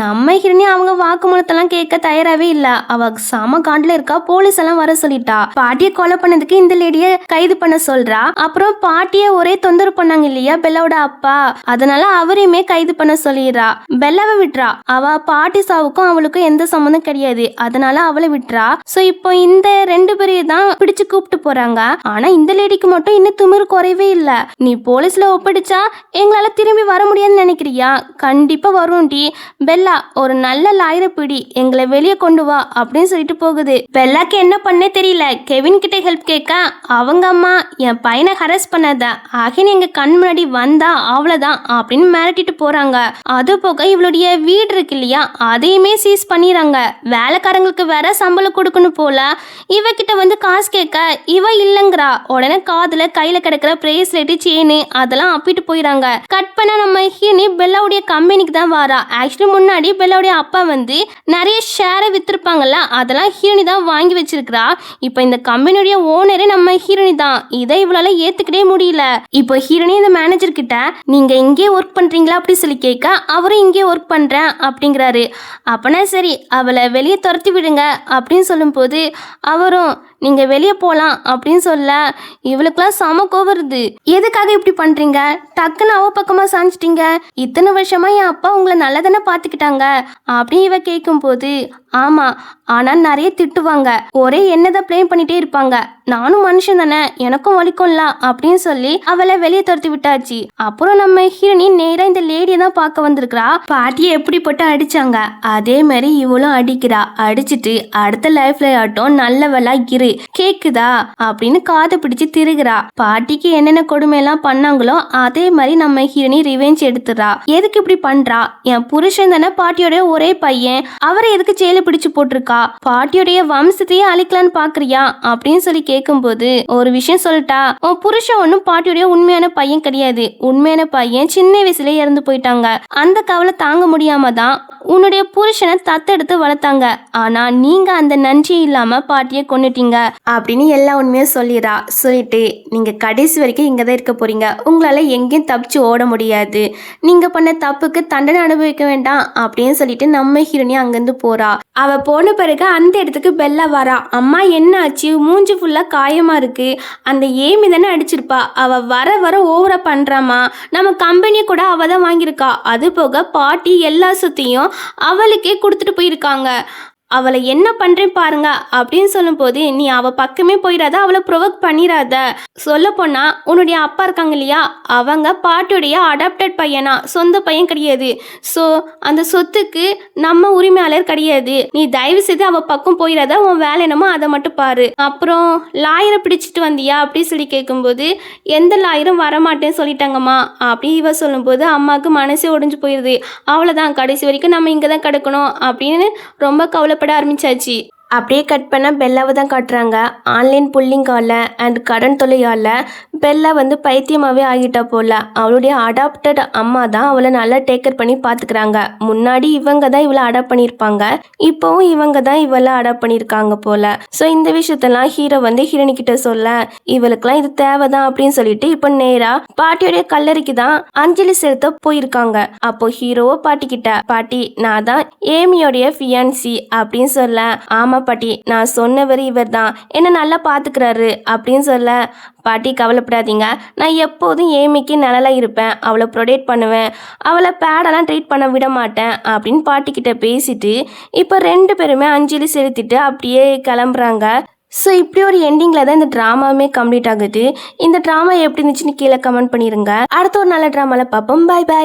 நம்ம ஹீரோனி அவங்க வாக்குமூலத்தெல்லாம் கேட்க தயாராகவே இல்ல. அவ சம காண்டில் இருக்கா. போலீஸ் எல்லாம் வர சொல்லிட்டா. பாட்டியை கொலை பண்ணதுக்கு இந்த லேடிய கைது பண்ண சொல்றா. அப்புறம் பாட்டிய ஒரே தொந்தரவு பண்ணாங்க இல்லையா பெல்லாவோட அப்பா, அதனால அவரையுமே கைது பண்ண சொல்லிடுறா. பெல்லாவை விட்டுறா. அவ பாட்டி சாவுக்கும் அவளுக்கும் எந்த சம்மந்தம் கிடையாது, அதனால அவளை விட்டுறா. சோ இப்போ இந்த ரெண்டு பேரையும் தான் பிடிச்சு கூப்பிட்டு போறாங்க. ஆனா இந்த லேடிக்கு மட்டும் இன்னும் திமிரு குறையவே இல்ல. நீ போலீஸ்ல ஒப்படைச்சா எங்களால திரும்பி வர முடியாதுன்னு நினைக்கிறியா? கண்டிப்பா வரும்டி. பெல்லா ஒரு நல்ல லாயரை பிடி, எங்களை வெளியே கொண்டு வா அப்படின்னு சொல்லிட்டு போகுது. பெல்லாக்கு என்ன பண்ணே தெரியல. கெவின் கிட்ட ஹெல்ப் கேட்க அவங்க அம்மா என் பையனை ஹரஸ் பண்ணாத, அகின் எங்க கண் முன்னாடி வந்தா அவ்வளவுதான் அப்படின்னு மிரட்டிட்டு போறாங்க. அது போக இவளுடைய வீடு இருக்கு இல்லையா, அதையுமே சீஸ் பண்ணிடுறாங்க. வேலைக்காரங்களுக்கு வேற சம்பளம் கொடுக்கணும் போல. இவகிட்ட வந்து காசு கேட்க இவ இல்லைங்கிறா. உடனே காதுல கையில கிடக்கிற பிரேஸ்லெட் செயின் அதெல்லாம் அப்பிட்டு போயிடறாங்க. கட் பண்ண நம்ம ஹீனி பெல்லாவுடைய கம்பெனிக்கு தான் வாரா. ஆக்சுவலி முன்னாடி பெல்லாவுடைய அப்பா வந்து நிறைய ஷேரை வித்திருப்பாங்கல்ல, அதெல்லாம் ஹீரோனி தான் வாங்கி வச்சிருக்கிறா. இப்போ இந்த கம்பெனியுடைய ஓனரே நம்ம ஹீரோனி தான். இதை இவளால ஏத்துக்கிட்டே முடியல. இப்போ ஹீரோனி இந்த மேனேஜர் கிட்ட நீங்க இங்கே ஒர்க் பண்றீங்களா அப்படி சொல்லி கேட்க அவரும் இங்கே ஒர்க் பண்றேன் அப்படிங்கிறாரு. அப்பனா சரி அவளை வெளியே துரத்தி விடுங்க அப்படின்னு சொல்லும் போது அவரும் நீங்க வெளியே போலாம் அப்படின்னு சொல்ல இவளுக்குலாம் சம கோவம் வருது. எதுக்காக இப்படி பண்றீங்க, டக்குன்னு அவ பக்கமா சாஞ்சிட்டீங்க, இத்தனை வருஷமா என் அப்பா உங்களை நல்லா தானே பாத்துக்கிட்டாங்க அப்படின்னு இவ கேட்கும் போது ஆமா, ஆனா நிறைய திட்டுவாங்க, ஒரே என்னதான் பிளேம் பண்ணிட்டே இருப்பாங்க, நானும் மனுஷன் தானே எனக்கும் வலிக்கும்ல அப்படின்னு சொல்லி அவளை வெளியே துரத்தி விட்டாச்சு. அப்புறம் நம்ம ஹீரோனி நேரா இந்த லேடியை தான் பார்க்க வந்திருக்கிறா. பாட்டியை எப்படி போட்டு அடிச்சாங்க அதே மாதிரி இவளும் அடிக்கிறா. அடிச்சுட்டு அடுத்த லைஃப்ல ஆட்டம் நல்லவளா இரு கேக்குதா அப்படின்னு காதை பிடிச்சு திருகிறா. பாட்டிக்கு என்னென்ன கொடுமை எல்லாம் பண்ணாங்களோ அதே மாதிரி நம்ம ஹீரோனி ரிவெஞ்ச் எடுத்துறா. எதுக்கு இப்படி பண்றா, என் புருஷன் தானே பாட்டியோட ஒரே பையன், அவரை எதுக்கு ஜெயில பிடிச்சு போட்டிருக்கா, பாட்டியோடைய வம்சத்தையே அழிக்கலான்னு பாக்குறியா அப்படின்னு சொல்லி கேட்கும்போது ஒரு விஷயம் சொல்லிட்டா, உன் புருஷன் ஒன்னும் பாட்டியோடைய உண்மையான பையன் கிடையாது, உண்மையான பையன் சின்ன வயசுல இறந்து போயிட்டாங்க. அந்த கவலை தாங்க முடியாம தான் உன்னுடைய புருஷனை தத்தெடுத்து வளர்த்தாங்க. ஆனா நீங்க அந்த நன்றி இல்லாம பாட்டியை கொண்டுட்டீங்க அப்படின்னு எல்லா உண்மையும் சொல்லிடுறா. சொல்லிட்டு நீங்க கடைசி வரைக்கும் இங்க தான் இருக்க போறீங்க, உங்களால எங்கேயும் தப்பிச்சு ஓட முடியாது, நீங்க பண்ண தப்புக்கு தண்டனை அனுபவிக்க வேண்டாம் அப்படின்னு சொல்லிட்டு நம்ம ஹீரோனி அங்கிருந்து போறா. அவ போன பிறகு அந்த இடத்துக்கு பெல்லா வரா. அம்மா என்ன ஆச்சு, மூஞ்சி ஃபுல்லா காயமா இருக்கு, அந்த ஏமி தானே அடிச்சிருப்பா, அவ வர வர ஓவரா பண்றாமா, நம்ம கம்பெனி கூட அவ தான் வாங்கியிருக்கா, அது போக பாட்டி எல்லா சொத்தையும் அவளுக்கே கொடுத்துட்டு போயிருக்காங்க, அவளை என்ன பண்றேன் பாருங்க அப்படின்னு சொல்லும்போது, நீ அவ பக்கமே போயிடாத, அவளை ப்ரொவோக் பண்ணிடாத. சொல்ல போனா உன்னுடைய அப்பா இருக்காங்க இல்லையா, அவங்க பாட்டியுடைய அடாப்டட் பையனா, சொந்த பையன் கிடையாது. ஸோ அந்த சொத்துக்கு நம்ம உரிமையாளர் கிடையாது. நீ தயவு செய்து அவ பக்கம் போயிடாத, உன் வேலை என்னமோ அதை மட்டும் பாரு. அப்புறம் லாயரை பிடிச்சிட்டு வந்தியா அப்படின்னு சொல்லி கேட்கும்போது, எந்த லாயரும் வரமாட்டேன்னு சொல்லிட்டாங்கம்மா அப்படி இவ சொல்லும்போது அம்மாவுக்கு மனசே ஒடிஞ்சு போயிடுது. அவ்வளோதான், கடைசி வரைக்கும் நம்ம இங்கே தான் கிடக்கணும் அப்படின்னு ரொம்ப கவலைப்பட ஆரம்பிச்சாச்சு. அப்படியே கட் பண்ண பெல்லாவை தான் காட்டுறாங்க. ஆன்லைன் புல்லிங்கால அண்ட் கடன் தொல்லையால் பெல்லா வந்து பைத்தியமாகவே ஆகிட்டா போல. அவளுடைய அடாப்டட் அம்மா தான் அவளை நல்லா டேக்கர் பண்ணி பார்த்துக்கிறாங்க. முன்னாடி இவங்க தான் இவளை அடாப்ட் பண்ணியிருப்பாங்க, இப்போவும் இவங்க தான் இவளை அடாப்ட் பண்ணியிருக்காங்க போல. ஸோ இந்த விஷயத்தெல்லாம் ஹீரோ வந்து ஹீரோனி கிட்ட சொல்ல, இவளுக்கெல்லாம் இது தேவைதான் அப்படின்னு சொல்லிட்டு இப்போ நேராக பாட்டியோடைய கல்லறைக்கு தான் அஞ்சலி செலுத்த போயிருக்காங்க. அப்போ ஹீரோவோ பாட்டி கிட்ட, பாட்டி நான் தான் ஏமியோடைய ஃபியான்சி அப்படின்னு சொல்ல, ஆமா பாட்டி நான் சொன்னவர் இவர் தான், என்ன நல்லா பார்த்துக்கிறாரு அப்படின்னு சொல்ல, பாட்டி கவலைப்படாதீங்க, நான் எப்போதும் ஏமிக்கு நிழலா இருப்பேன், அவளை ப்ரொடெக்ட் பண்ணுவேன், அவளை பேடெல்லாம் ட்ரீட் பண்ண விட மாட்டேன் அப்படின்னு பாட்டிக்கிட்ட பேசிட்டு இப்போ 2 பேருமே அஞ்சலி செலுத்திட்டு அப்படியே கிளம்புறாங்க. ஸோ இப்படி ஒரு எண்டிங்கில் தான் இந்த ட்ராமாவுமே கம்ப்ளீட் ஆகுது. இந்த ட்ராமா எப்படி இருந்துச்சுன்னு கீழே கமெண்ட் பண்ணிடுங்க. அடுத்த ஒரு நல்ல ட்ராமாவில் பார்ப்போம். பாய் பாய்.